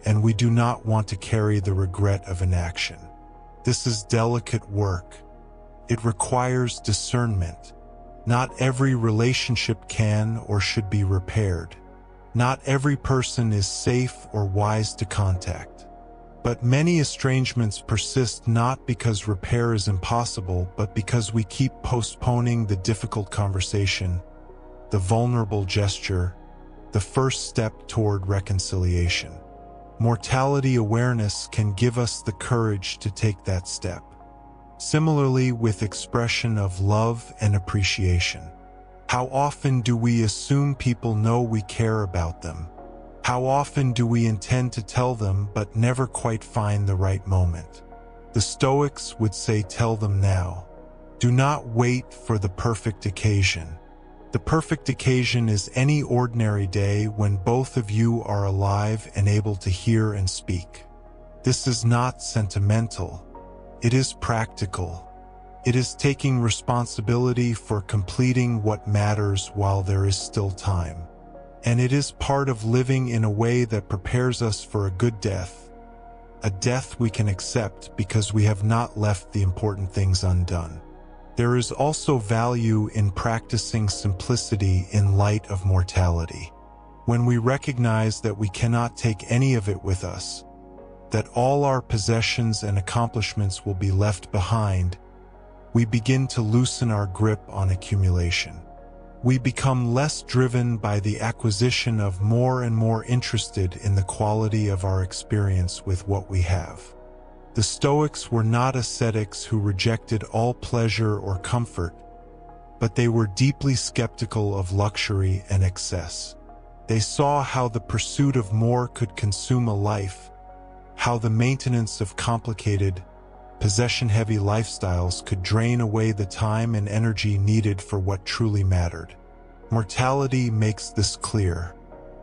and we do not want to carry the regret of inaction. This is delicate work. It requires discernment. Not every relationship can or should be repaired. Not every person is safe or wise to contact. But many estrangements persist not because repair is impossible, but because we keep postponing the difficult conversation, the vulnerable gesture, the first step toward reconciliation. Mortality awareness can give us the courage to take that step. Similarly with expression of love and appreciation. How often do we assume people know we care about them? How often do we intend to tell them but never quite find the right moment? The Stoics would say, tell them now. Do not wait for the perfect occasion. The perfect occasion is any ordinary day when both of you are alive and able to hear and speak. This is not sentimental. It is practical. It is taking responsibility for completing what matters while there is still time. And it is part of living in a way that prepares us for a good death, a death we can accept because we have not left the important things undone. There is also value in practicing simplicity in light of mortality. When we recognize that we cannot take any of it with us, that all our possessions and accomplishments will be left behind, we begin to loosen our grip on accumulation. We become less driven by the acquisition of more and more interested in the quality of our experience with what we have. The Stoics were not ascetics who rejected all pleasure or comfort, but they were deeply skeptical of luxury and excess. They saw how the pursuit of more could consume a life, how the maintenance of complicated, possession-heavy lifestyles could drain away the time and energy needed for what truly mattered. Mortality makes this clear.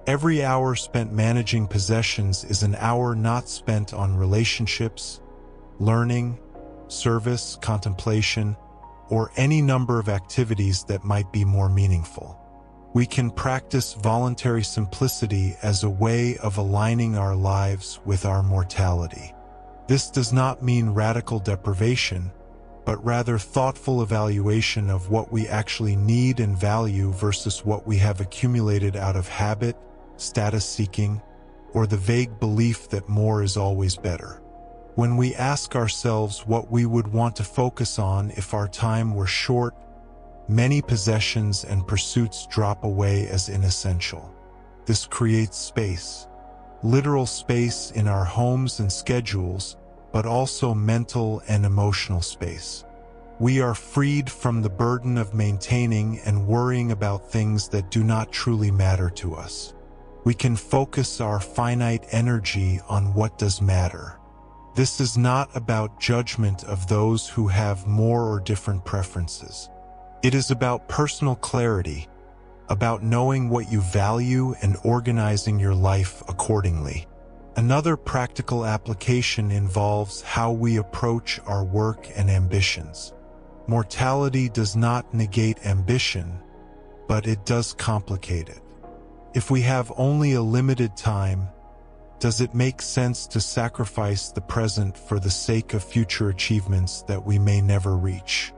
Every hour spent managing possessions is an hour not spent on relationships, learning, service, contemplation, or any number of activities that might be more meaningful. We can practice voluntary simplicity as a way of aligning our lives with our mortality. This does not mean radical deprivation, but rather thoughtful evaluation of what we actually need and value versus what we have accumulated out of habit, status seeking, or the vague belief that more is always better. When we ask ourselves what we would want to focus on if our time were short, many possessions and pursuits drop away as inessential. This creates space, literal space in our homes and schedules, but also mental and emotional space. We are freed from the burden of maintaining and worrying about things that do not truly matter to us. We can focus our finite energy on what does matter. This is not about judgment of those who have more or different preferences. It is about personal clarity, about knowing what you value and organizing your life accordingly. Another practical application involves how we approach our work and ambitions. Mortality does not negate ambition, but it does complicate it. If we have only a limited time, does it make sense to sacrifice the present for the sake of future achievements that we may never reach?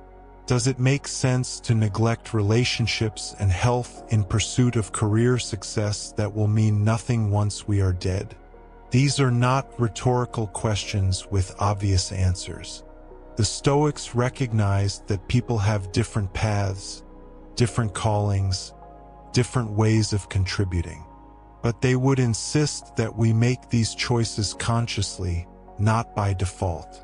Does it make sense to neglect relationships and health in pursuit of career success that will mean nothing once we are dead? These are not rhetorical questions with obvious answers. The Stoics recognized that people have different paths, different callings, different ways of contributing. But they would insist that we make these choices consciously, not by default.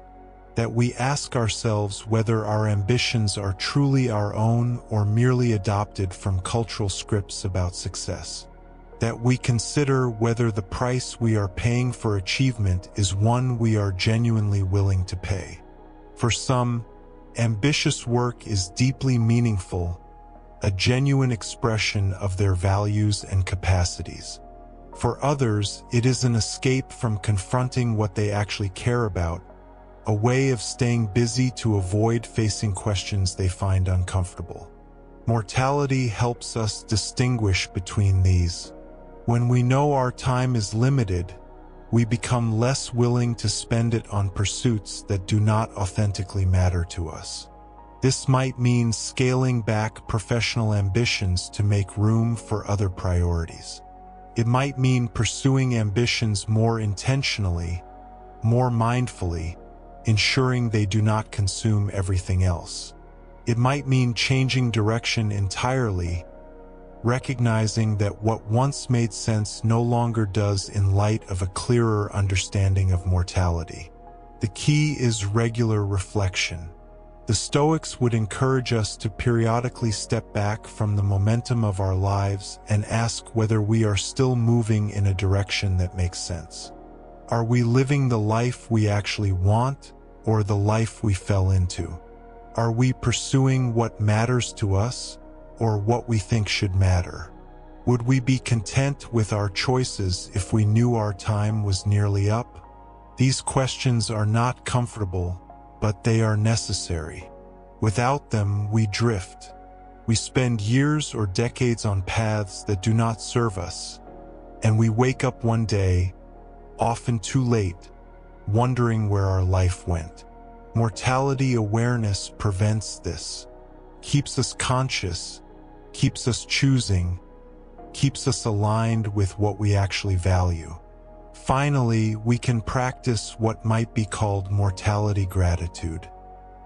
That we ask ourselves whether our ambitions are truly our own or merely adopted from cultural scripts about success. That we consider whether the price we are paying for achievement is one we are genuinely willing to pay. For some, ambitious work is deeply meaningful, a genuine expression of their values and capacities. For others, it is an escape from confronting what they actually care about, a way of staying busy to avoid facing questions they find uncomfortable. Mortality helps us distinguish between these. When we know our time is limited, we become less willing to spend it on pursuits that do not authentically matter to us. This might mean scaling back professional ambitions to make room for other priorities. It might mean pursuing ambitions more intentionally, more mindfully, ensuring they do not consume everything else. It might mean changing direction entirely, recognizing that what once made sense no longer does in light of a clearer understanding of mortality. The key is regular reflection. The Stoics would encourage us to periodically step back from the momentum of our lives and ask whether we are still moving in a direction that makes sense. Are we living the life we actually want, or the life we fell into? Are we pursuing what matters to us, or what we think should matter? Would we be content with our choices if we knew our time was nearly up? These questions are not comfortable, but they are necessary. Without them, we drift. We spend years or decades on paths that do not serve us, and we wake up one day, often too late, wondering where our life went. Mortality awareness prevents this, keeps us conscious, keeps us choosing, keeps us aligned with what we actually value. Finally, we can practice what might be called mortality gratitude.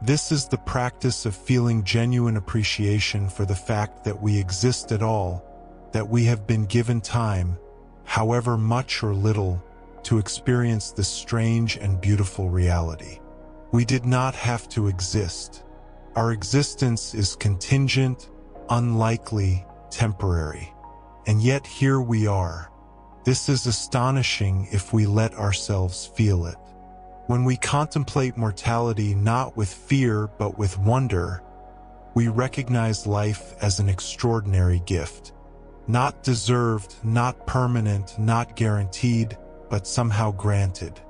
This is the practice of feeling genuine appreciation for the fact that we exist at all, that we have been given time, however much or little, to experience this strange and beautiful reality. We did not have to exist. Our existence is contingent, unlikely, temporary. And yet here we are. This is astonishing if we let ourselves feel it. When we contemplate mortality not with fear but with wonder, we recognize life as an extraordinary gift. Not deserved, not permanent, not guaranteed, but somehow granted.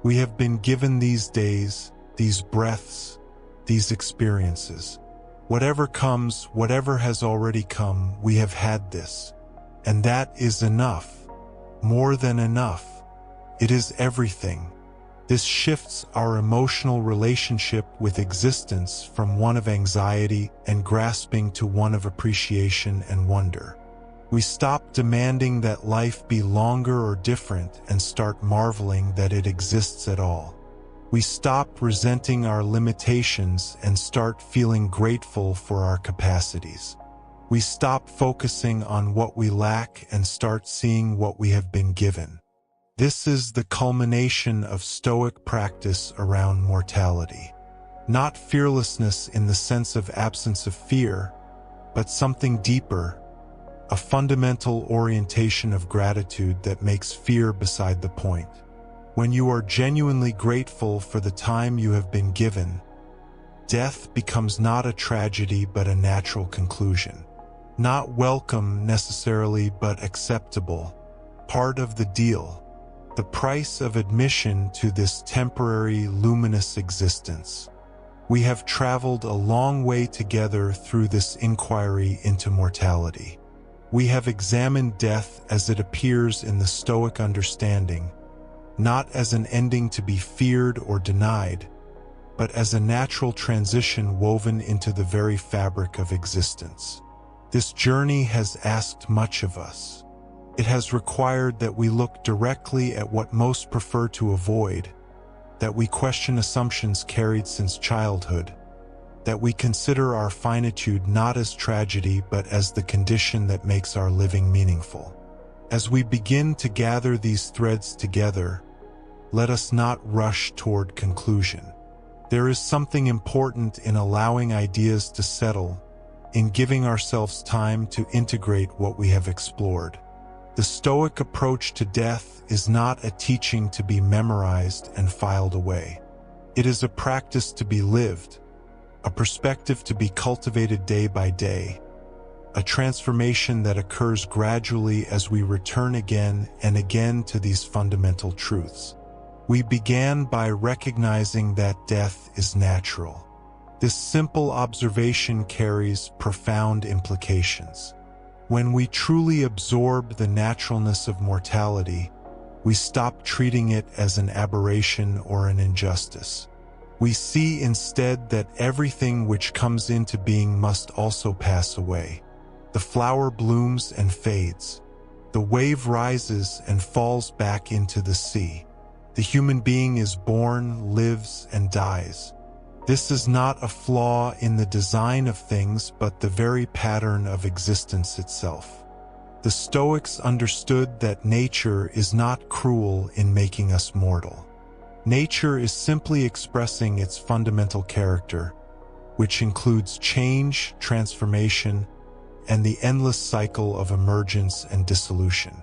We have been given these days, these breaths, these experiences. Whatever comes, whatever has already come, we have had this. And that is enough. More than enough. It is everything. This shifts our emotional relationship with existence from one of anxiety and grasping to one of appreciation and wonder. We stop demanding that life be longer or different and start marveling that it exists at all. We stop resenting our limitations and start feeling grateful for our capacities. We stop focusing on what we lack and start seeing what we have been given. This is the culmination of Stoic practice around mortality. Not fearlessness in the sense of absence of fear, but something deeper, a fundamental orientation of gratitude that makes fear beside the point. When you are genuinely grateful for the time you have been given, death becomes not a tragedy but a natural conclusion. Not welcome necessarily, but acceptable, part of the deal, the price of admission to this temporary, luminous existence. We have traveled a long way together through this inquiry into mortality. We have examined death as it appears in the Stoic understanding, not as an ending to be feared or denied, but as a natural transition woven into the very fabric of existence. This journey has asked much of us. It has required that we look directly at what most prefer to avoid, that we question assumptions carried since childhood, that we consider our finitude not as tragedy but as the condition that makes our living meaningful. As we begin to gather these threads together, let us not rush toward conclusion. There is something important in allowing ideas to settle, in giving ourselves time to integrate what we have explored. The Stoic approach to death is not a teaching to be memorized and filed away. It is a practice to be lived, a perspective to be cultivated day by day, a transformation that occurs gradually as we return again and again to these fundamental truths. We began by recognizing that death is natural. This simple observation carries profound implications. When we truly absorb the naturalness of mortality, we stop treating it as an aberration or an injustice. We see instead that everything which comes into being must also pass away. The flower blooms and fades. The wave rises and falls back into the sea. The human being is born, lives, and dies. This is not a flaw in the design of things, but the very pattern of existence itself. The Stoics understood that nature is not cruel in making us mortal. Nature is simply expressing its fundamental character, which includes change, transformation, and the endless cycle of emergence and dissolution.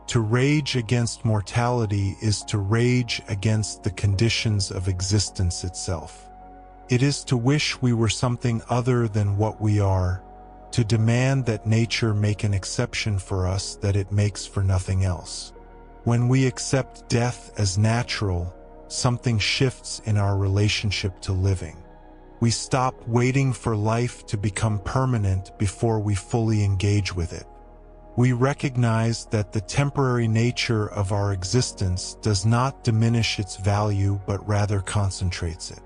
To rage against mortality is to rage against the conditions of existence itself. It is to wish we were something other than what we are, to demand that nature make an exception for us that it makes for nothing else. When we accept death as natural, something shifts in our relationship to living. We stop waiting for life to become permanent before we fully engage with it. We recognize that the temporary nature of our existence does not diminish its value but rather concentrates it.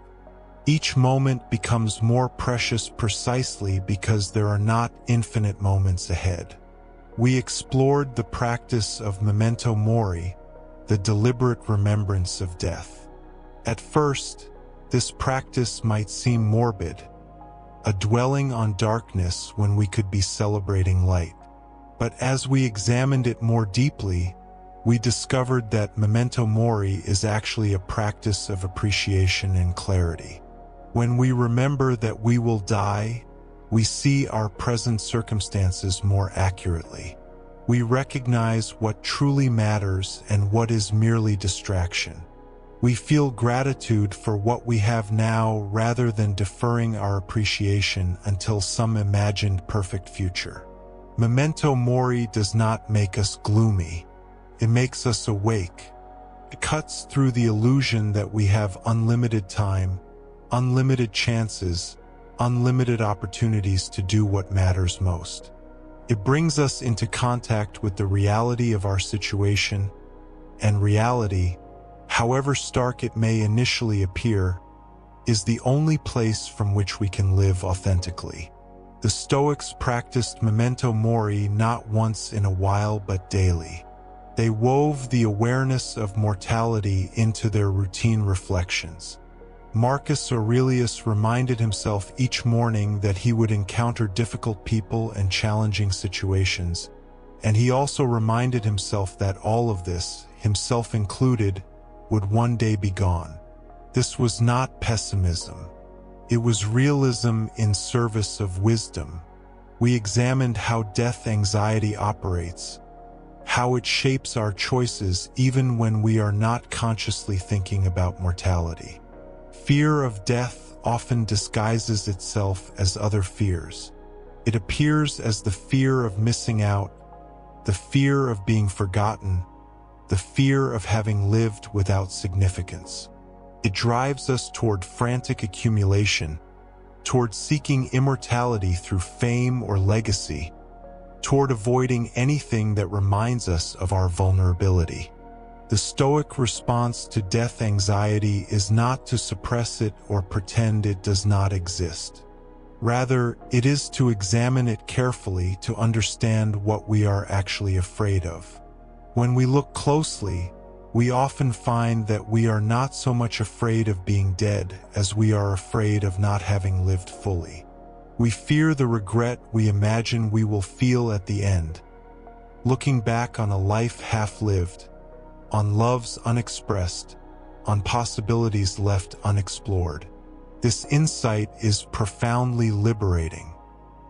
Each moment becomes more precious precisely because there are not infinite moments ahead. We explored the practice of memento mori, the deliberate remembrance of death. At first, this practice might seem morbid, a dwelling on darkness when we could be celebrating light. But as we examined it more deeply, we discovered that memento mori is actually a practice of appreciation and clarity. When we remember that we will die, we see our present circumstances more accurately. We recognize what truly matters and what is merely distraction. We feel gratitude for what we have now rather than deferring our appreciation until some imagined perfect future. Memento mori does not make us gloomy. It makes us awake. It cuts through the illusion that we have unlimited time, unlimited chances, unlimited opportunities to do what matters most. It brings us into contact with the reality of our situation, and reality, however stark it may initially appear, is the only place from which we can live authentically. The Stoics practiced memento mori not once in a while but daily. They wove the awareness of mortality into their routine reflections. Marcus Aurelius reminded himself each morning that he would encounter difficult people and challenging situations, and he also reminded himself that all of this, himself included, would one day be gone. This was not pessimism. It was realism in service of wisdom. We examined how death anxiety operates, how it shapes our choices even when we are not consciously thinking about mortality. Fear of death often disguises itself as other fears. It appears as the fear of missing out, the fear of being forgotten, the fear of having lived without significance. It drives us toward frantic accumulation, toward seeking immortality through fame or legacy, toward avoiding anything that reminds us of our vulnerability. The Stoic response to death anxiety is not to suppress it or pretend it does not exist. Rather, it is to examine it carefully to understand what we are actually afraid of. When we look closely, we often find that we are not so much afraid of being dead as we are afraid of not having lived fully. We fear the regret we imagine we will feel at the end, looking back on a life half-lived, on loves unexpressed, on possibilities left unexplored. This insight is profoundly liberating.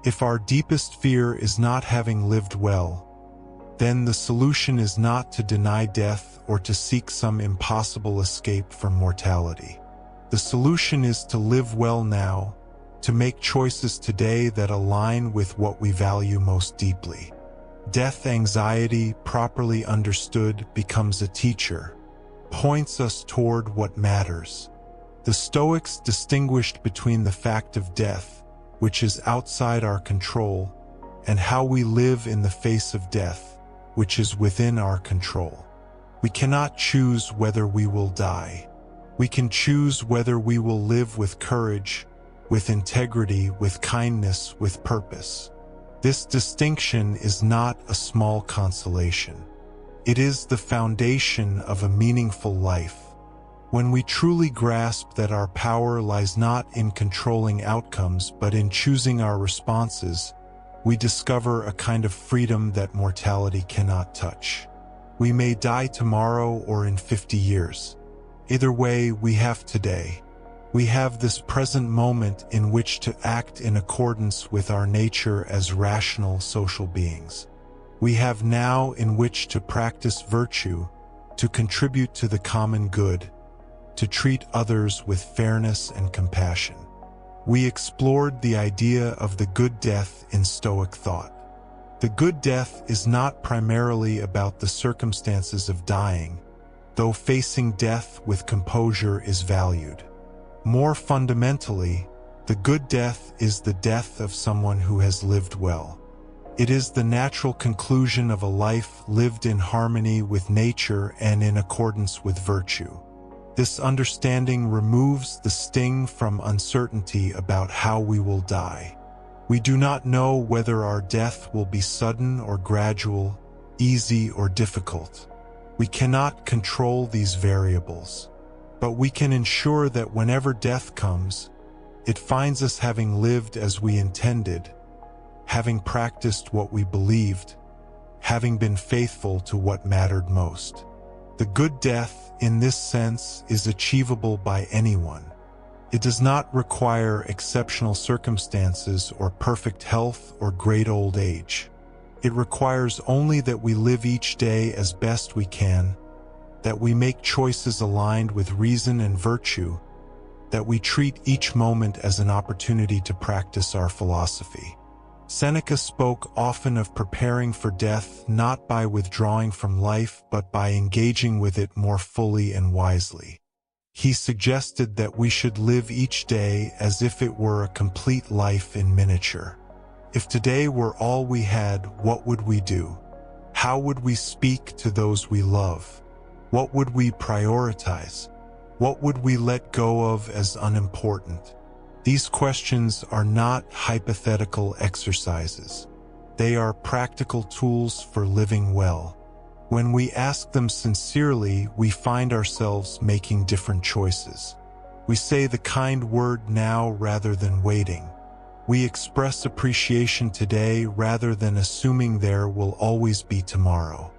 If our deepest fear is not having lived well, then the solution is not to deny death or to seek some impossible escape from mortality. The solution is to live well now, to make choices today that align with what we value most deeply. Death anxiety, properly understood, becomes a teacher, points us toward what matters. The Stoics distinguished between the fact of death, which is outside our control, and how we live in the face of death, which is within our control. We cannot choose whether we will die. We can choose whether we will live with courage, with integrity, with kindness, with purpose. This distinction is not a small consolation. It is the foundation of a meaningful life. When we truly grasp that our power lies not in controlling outcomes but in choosing our responses, we discover a kind of freedom that mortality cannot touch. We may die tomorrow or in 50 years. Either way, we have today. We have this present moment in which to act in accordance with our nature as rational social beings. We have now in which to practice virtue, to contribute to the common good, to treat others with fairness and compassion. We explored the idea of the good death in Stoic thought. The good death is not primarily about the circumstances of dying, though facing death with composure is valued. More fundamentally, the good death is the death of someone who has lived well. It is the natural conclusion of a life lived in harmony with nature and in accordance with virtue. This understanding removes the sting from uncertainty about how we will die. We do not know whether our death will be sudden or gradual, easy or difficult. We cannot control these variables, but we can ensure that whenever death comes, it finds us having lived as we intended, having practiced what we believed, having been faithful to what mattered most. The good death, in this sense, is achievable by anyone. It does not require exceptional circumstances or perfect health or great old age. It requires only that we live each day as best we can, that we make choices aligned with reason and virtue, that we treat each moment as an opportunity to practice our philosophy. Seneca spoke often of preparing for death not by withdrawing from life but by engaging with it more fully and wisely. He suggested that we should live each day as if it were a complete life in miniature. If today were all we had, what would we do? How would we speak to those we love? What would we prioritize? What would we let go of as unimportant? These questions are not hypothetical exercises. They are practical tools for living well. When we ask them sincerely, we find ourselves making different choices. We say the kind word now rather than waiting. We express appreciation today rather than assuming there will always be tomorrow.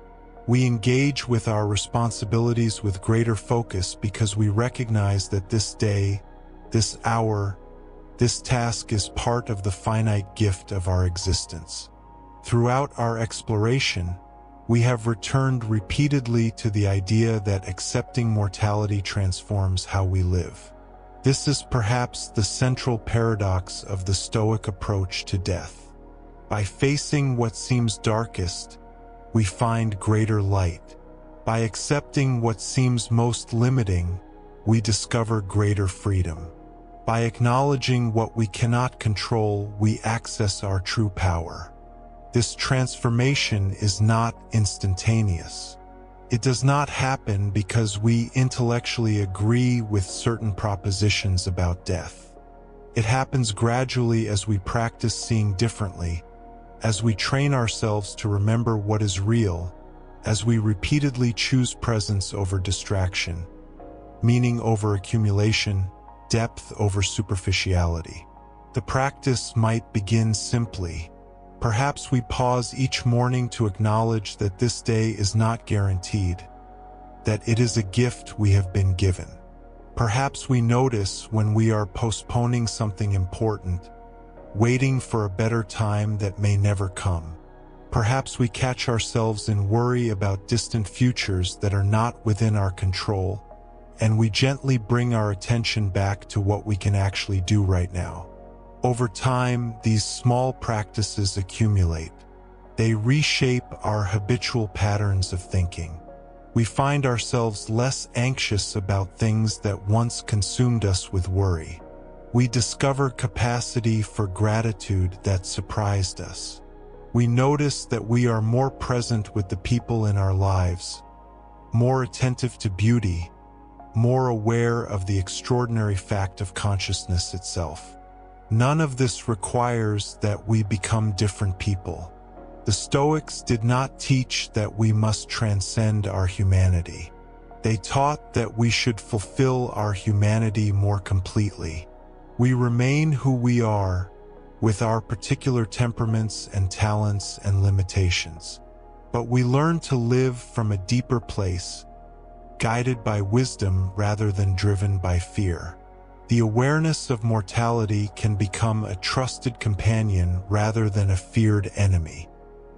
We engage with our responsibilities with greater focus because we recognize that this day, this hour, this task is part of the finite gift of our existence. Throughout our exploration, we have returned repeatedly to the idea that accepting mortality transforms how we live. This is perhaps the central paradox of the Stoic approach to death. By facing what seems darkest, we find greater light. By accepting what seems most limiting, we discover greater freedom. By acknowledging what we cannot control, we access our true power. This transformation is not instantaneous. It does not happen because we intellectually agree with certain propositions about death. It happens gradually as we practice seeing differently, as we train ourselves to remember what is real, as we repeatedly choose presence over distraction, meaning over accumulation, depth over superficiality. The practice might begin simply. Perhaps we pause each morning to acknowledge that this day is not guaranteed, that it is a gift we have been given. Perhaps we notice when we are postponing something important, waiting for a better time that may never come. Perhaps we catch ourselves in worry about distant futures that are not within our control, and we gently bring our attention back to what we can actually do right now. Over time, these small practices accumulate. They reshape our habitual patterns of thinking. We find ourselves less anxious about things that once consumed us with worry. We discover capacity for gratitude that surprised us. We notice that we are more present with the people in our lives, more attentive to beauty, more aware of the extraordinary fact of consciousness itself. None of this requires that we become different people. The Stoics did not teach that we must transcend our humanity. They taught that we should fulfill our humanity more completely. We remain who we are, with our particular temperaments and talents and limitations. But we learn to live from a deeper place, guided by wisdom rather than driven by fear. The awareness of mortality can become a trusted companion rather than a feared enemy.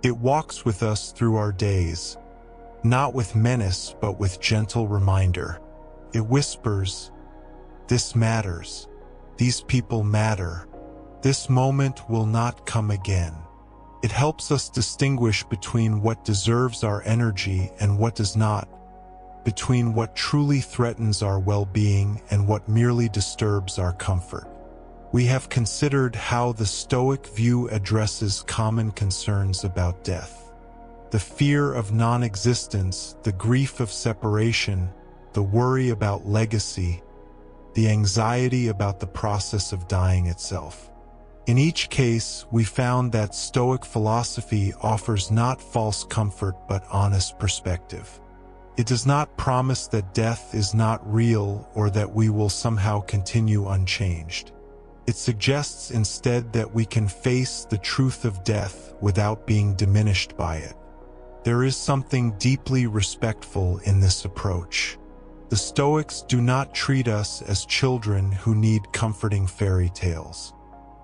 It walks with us through our days, not with menace but with gentle reminder. It whispers, "This matters. These people matter. This moment will not come again." It helps us distinguish between what deserves our energy and what does not, between what truly threatens our well-being and what merely disturbs our comfort. We have considered how the Stoic view addresses common concerns about death. The fear of non-existence, the grief of separation, the worry about legacy, the anxiety about the process of dying itself. In each case, we found that Stoic philosophy offers not false comfort but honest perspective. It does not promise that death is not real or that we will somehow continue unchanged. It suggests instead that we can face the truth of death without being diminished by it. There is something deeply respectful in this approach. The Stoics do not treat us as children who need comforting fairy tales.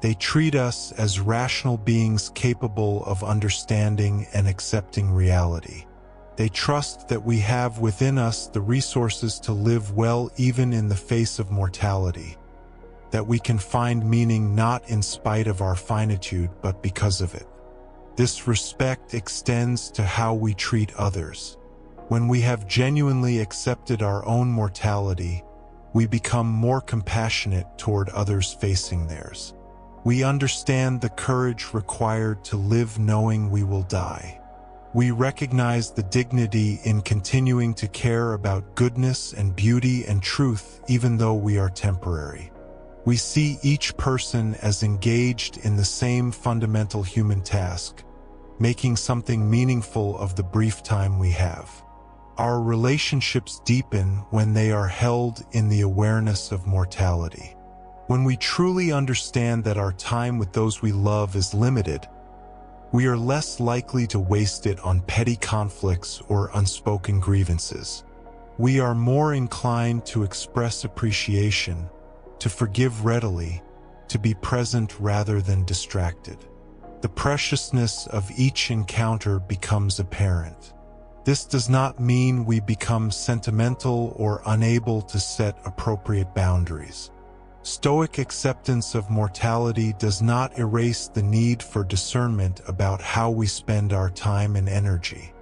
They treat us as rational beings capable of understanding and accepting reality. They trust that we have within us the resources to live well even in the face of mortality, that we can find meaning not in spite of our finitude but because of it. This respect extends to how we treat others. When we have genuinely accepted our own mortality, we become more compassionate toward others facing theirs. We understand the courage required to live knowing we will die. We recognize the dignity in continuing to care about goodness and beauty and truth even though we are temporary. We see each person as engaged in the same fundamental human task, making something meaningful of the brief time we have. Our relationships deepen when they are held in the awareness of mortality. When we truly understand that our time with those we love is limited, we are less likely to waste it on petty conflicts or unspoken grievances. We are more inclined to express appreciation, to forgive readily, to be present rather than distracted. The preciousness of each encounter becomes apparent. This does not mean we become sentimental or unable to set appropriate boundaries. Stoic acceptance of mortality does not erase the need for discernment about how we spend our time and energy,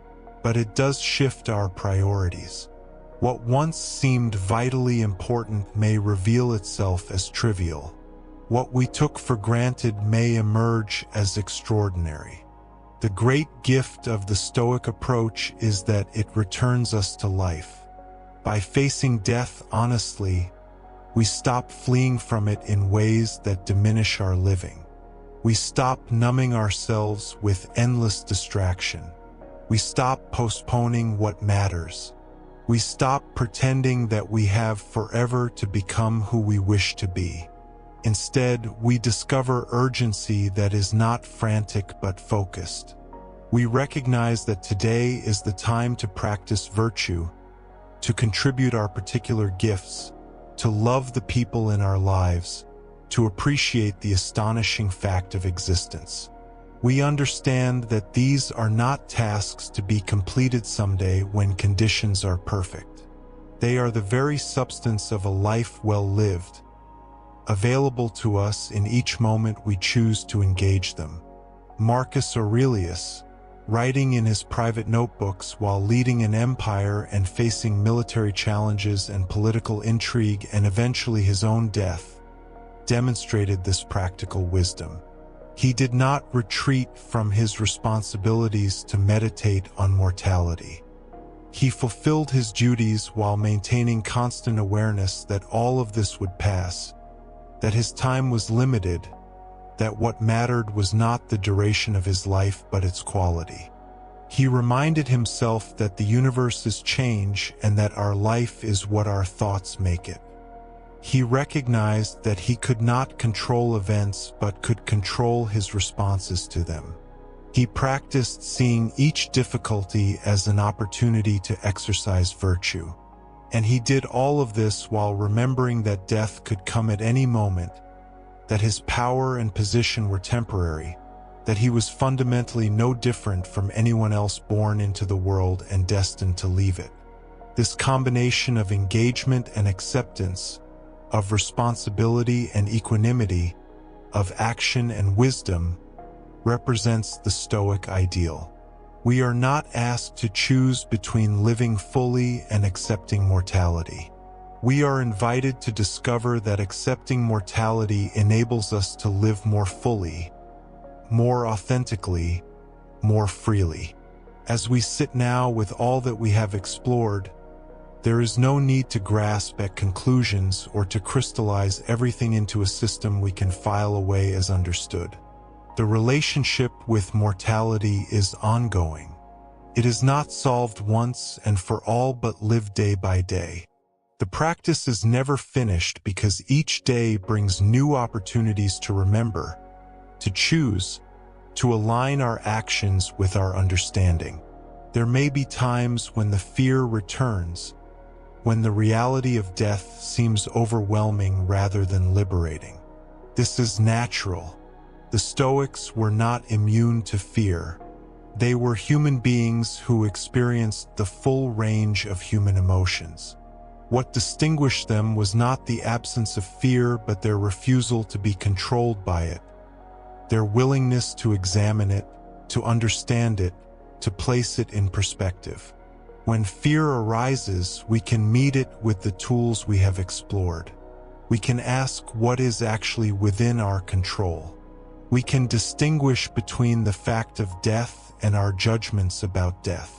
but it does shift our priorities. What once seemed vitally important may reveal itself as trivial. What we took for granted may emerge as extraordinary. The great gift of the Stoic approach is that it returns us to life. By facing death honestly, we stop fleeing from it in ways that diminish our living. We stop numbing ourselves with endless distraction. We stop postponing what matters. We stop pretending that we have forever to become who we wish to be. Instead, we discover urgency that is not frantic but focused. We recognize that today is the time to practice virtue, to contribute our particular gifts, to love the people in our lives, to appreciate the astonishing fact of existence. We understand that these are not tasks to be completed someday when conditions are perfect. They are the very substance of a life well lived, available to us in each moment we choose to engage them. Marcus Aurelius, writing in his private notebooks while leading an empire and facing military challenges and political intrigue and eventually his own death, demonstrated this practical wisdom. He did not retreat from his responsibilities to meditate on mortality. He fulfilled his duties while maintaining constant awareness that all of this would pass, that his time was limited, that what mattered was not the duration of his life but its quality. He reminded himself that the universe is change and that our life is what our thoughts make it. He recognized that he could not control events but could control his responses to them. He practiced seeing each difficulty as an opportunity to exercise virtue. And he did all of this while remembering that death could come at any moment, that his power and position were temporary, that he was fundamentally no different from anyone else born into the world and destined to leave it. This combination of engagement and acceptance, of responsibility and equanimity, of action and wisdom, represents the Stoic ideal. We are not asked to choose between living fully and accepting mortality. We are invited to discover that accepting mortality enables us to live more fully, more authentically, more freely. As we sit now with all that we have explored, there is no need to grasp at conclusions or to crystallize everything into a system we can file away as understood. The relationship with mortality is ongoing. It is not solved once and for all but lived day by day. The practice is never finished because each day brings new opportunities to remember, to choose, to align our actions with our understanding. There may be times when the fear returns, when the reality of death seems overwhelming rather than liberating. This is natural. The Stoics were not immune to fear. They were human beings who experienced the full range of human emotions. What distinguished them was not the absence of fear, but their refusal to be controlled by it, their willingness to examine it, to understand it, to place it in perspective. When fear arises, we can meet it with the tools we have explored. We can ask what is actually within our control. We can distinguish between the fact of death and our judgments about death.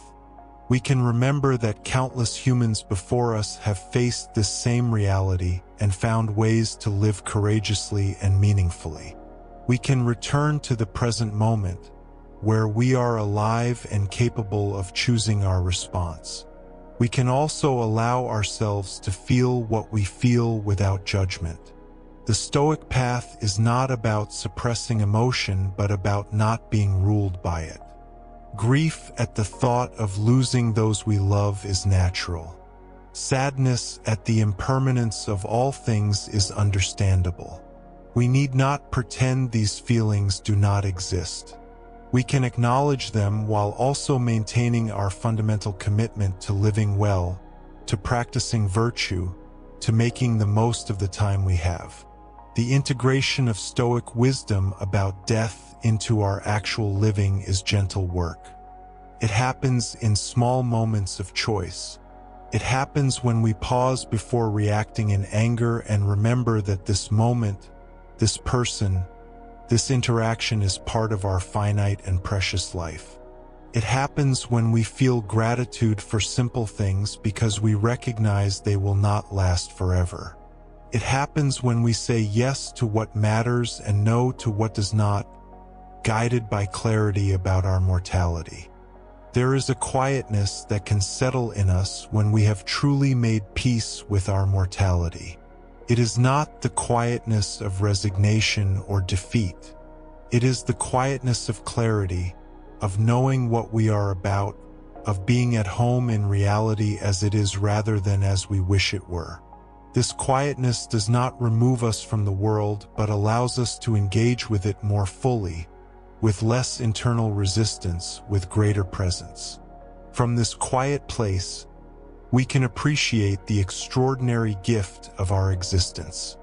We can remember that countless humans before us have faced this same reality and found ways to live courageously and meaningfully. We can return to the present moment, where we are alive and capable of choosing our response. We can also allow ourselves to feel what we feel without judgment. The Stoic path is not about suppressing emotion, but about not being ruled by it. Grief at the thought of losing those we love is natural. Sadness at the impermanence of all things is understandable. We need not pretend these feelings do not exist. We can acknowledge them while also maintaining our fundamental commitment to living well, to practicing virtue, to making the most of the time we have. The integration of Stoic wisdom about death into our actual living is gentle work. It happens in small moments of choice. It happens when we pause before reacting in anger and remember that this moment, this person, this interaction is part of our finite and precious life. It happens when we feel gratitude for simple things because we recognize they will not last forever. It happens when we say yes to what matters and no to what does not, guided by clarity about our mortality. There is a quietness that can settle in us when we have truly made peace with our mortality. It is not the quietness of resignation or defeat. It is the quietness of clarity, of knowing what we are about, of being at home in reality as it is rather than as we wish it were. This quietness does not remove us from the world, but allows us to engage with it more fully, with less internal resistance, with greater presence. From this quiet place, we can appreciate the extraordinary gift of our existence.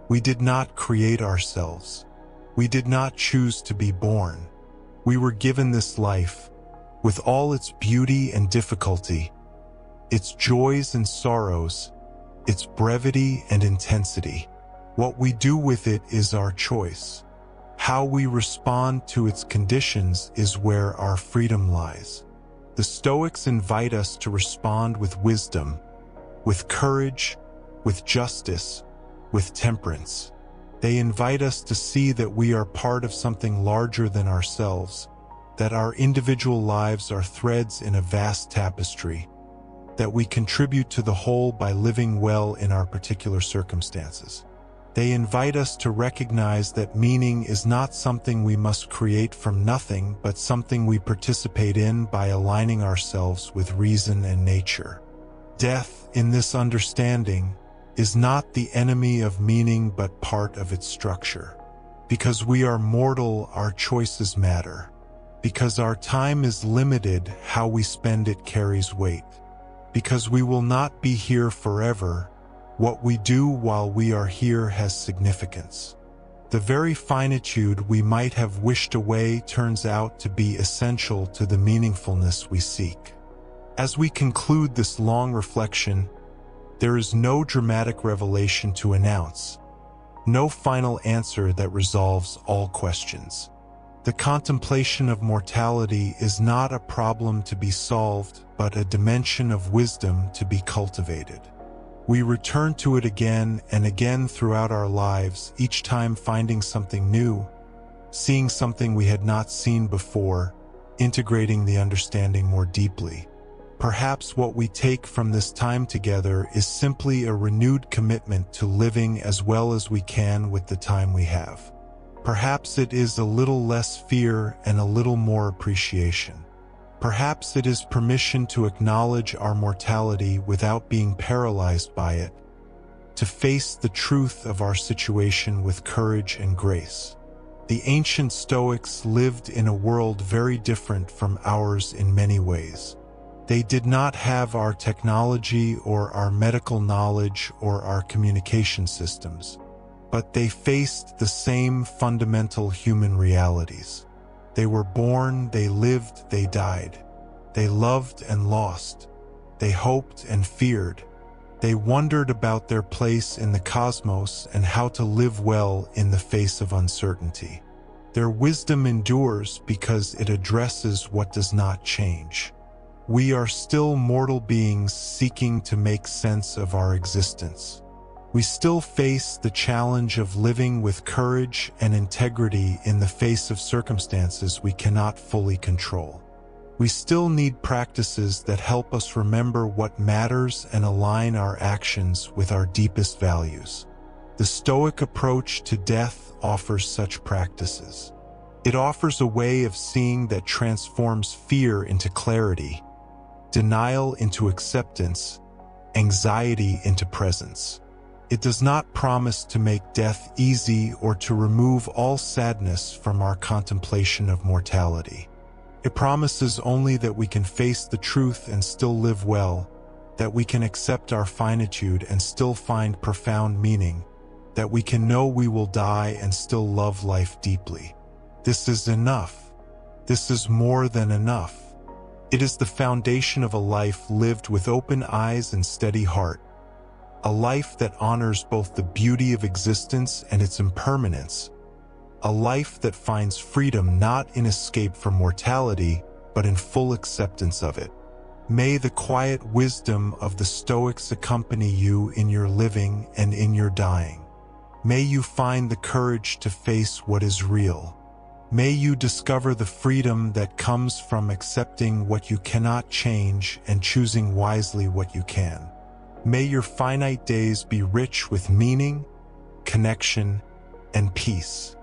We did not create ourselves. We did not choose to be born. We were given this life, with all its beauty and difficulty, its joys and sorrows, its brevity and intensity. What we do with it is our choice. How we respond to its conditions is where our freedom lies. The Stoics invite us to respond with wisdom, with courage, with justice, with temperance. They invite us to see that we are part of something larger than ourselves, that our individual lives are threads in a vast tapestry, that we contribute to the whole by living well in our particular circumstances. They invite us to recognize that meaning is not something we must create from nothing, but something we participate in by aligning ourselves with reason and nature. Death, in this understanding, is not the enemy of meaning but part of its structure. Because we are mortal, our choices matter. Because our time is limited, how we spend it carries weight. Because we will not be here forever, what we do while we are here has significance. The very finitude we might have wished away turns out to be essential to the meaningfulness we seek. As we conclude this long reflection, there is no dramatic revelation to announce, no final answer that resolves all questions. The contemplation of mortality is not a problem to be solved, but a dimension of wisdom to be cultivated. We return to it again and again throughout our lives, each time finding something new, seeing something we had not seen before, integrating the understanding more deeply. Perhaps what we take from this time together is simply a renewed commitment to living as well as we can with the time we have. Perhaps it is a little less fear and a little more appreciation. Perhaps it is permission to acknowledge our mortality without being paralyzed by it, to face the truth of our situation with courage and grace. The ancient Stoics lived in a world very different from ours in many ways. They did not have our technology or our medical knowledge or our communication systems, but they faced the same fundamental human realities. They were born, they lived, they died. They loved and lost. They hoped and feared. They wondered about their place in the cosmos and how to live well in the face of uncertainty. Their wisdom endures because it addresses what does not change. We are still mortal beings seeking to make sense of our existence. We still face the challenge of living with courage and integrity in the face of circumstances we cannot fully control. We still need practices that help us remember what matters and align our actions with our deepest values. The Stoic approach to death offers such practices. It offers a way of seeing that transforms fear into clarity, denial into acceptance, anxiety into presence. It does not promise to make death easy or to remove all sadness from our contemplation of mortality. It promises only that we can face the truth and still live well, that we can accept our finitude and still find profound meaning, that we can know we will die and still love life deeply. This is enough. This is more than enough. It is the foundation of a life lived with open eyes and steady heart, a life that honors both the beauty of existence and its impermanence, a life that finds freedom not in escape from mortality, but in full acceptance of it. May the quiet wisdom of the Stoics accompany you in your living and in your dying. May you find the courage to face what is real. May you discover the freedom that comes from accepting what you cannot change and choosing wisely what you can. May your finite days be rich with meaning, connection, and peace.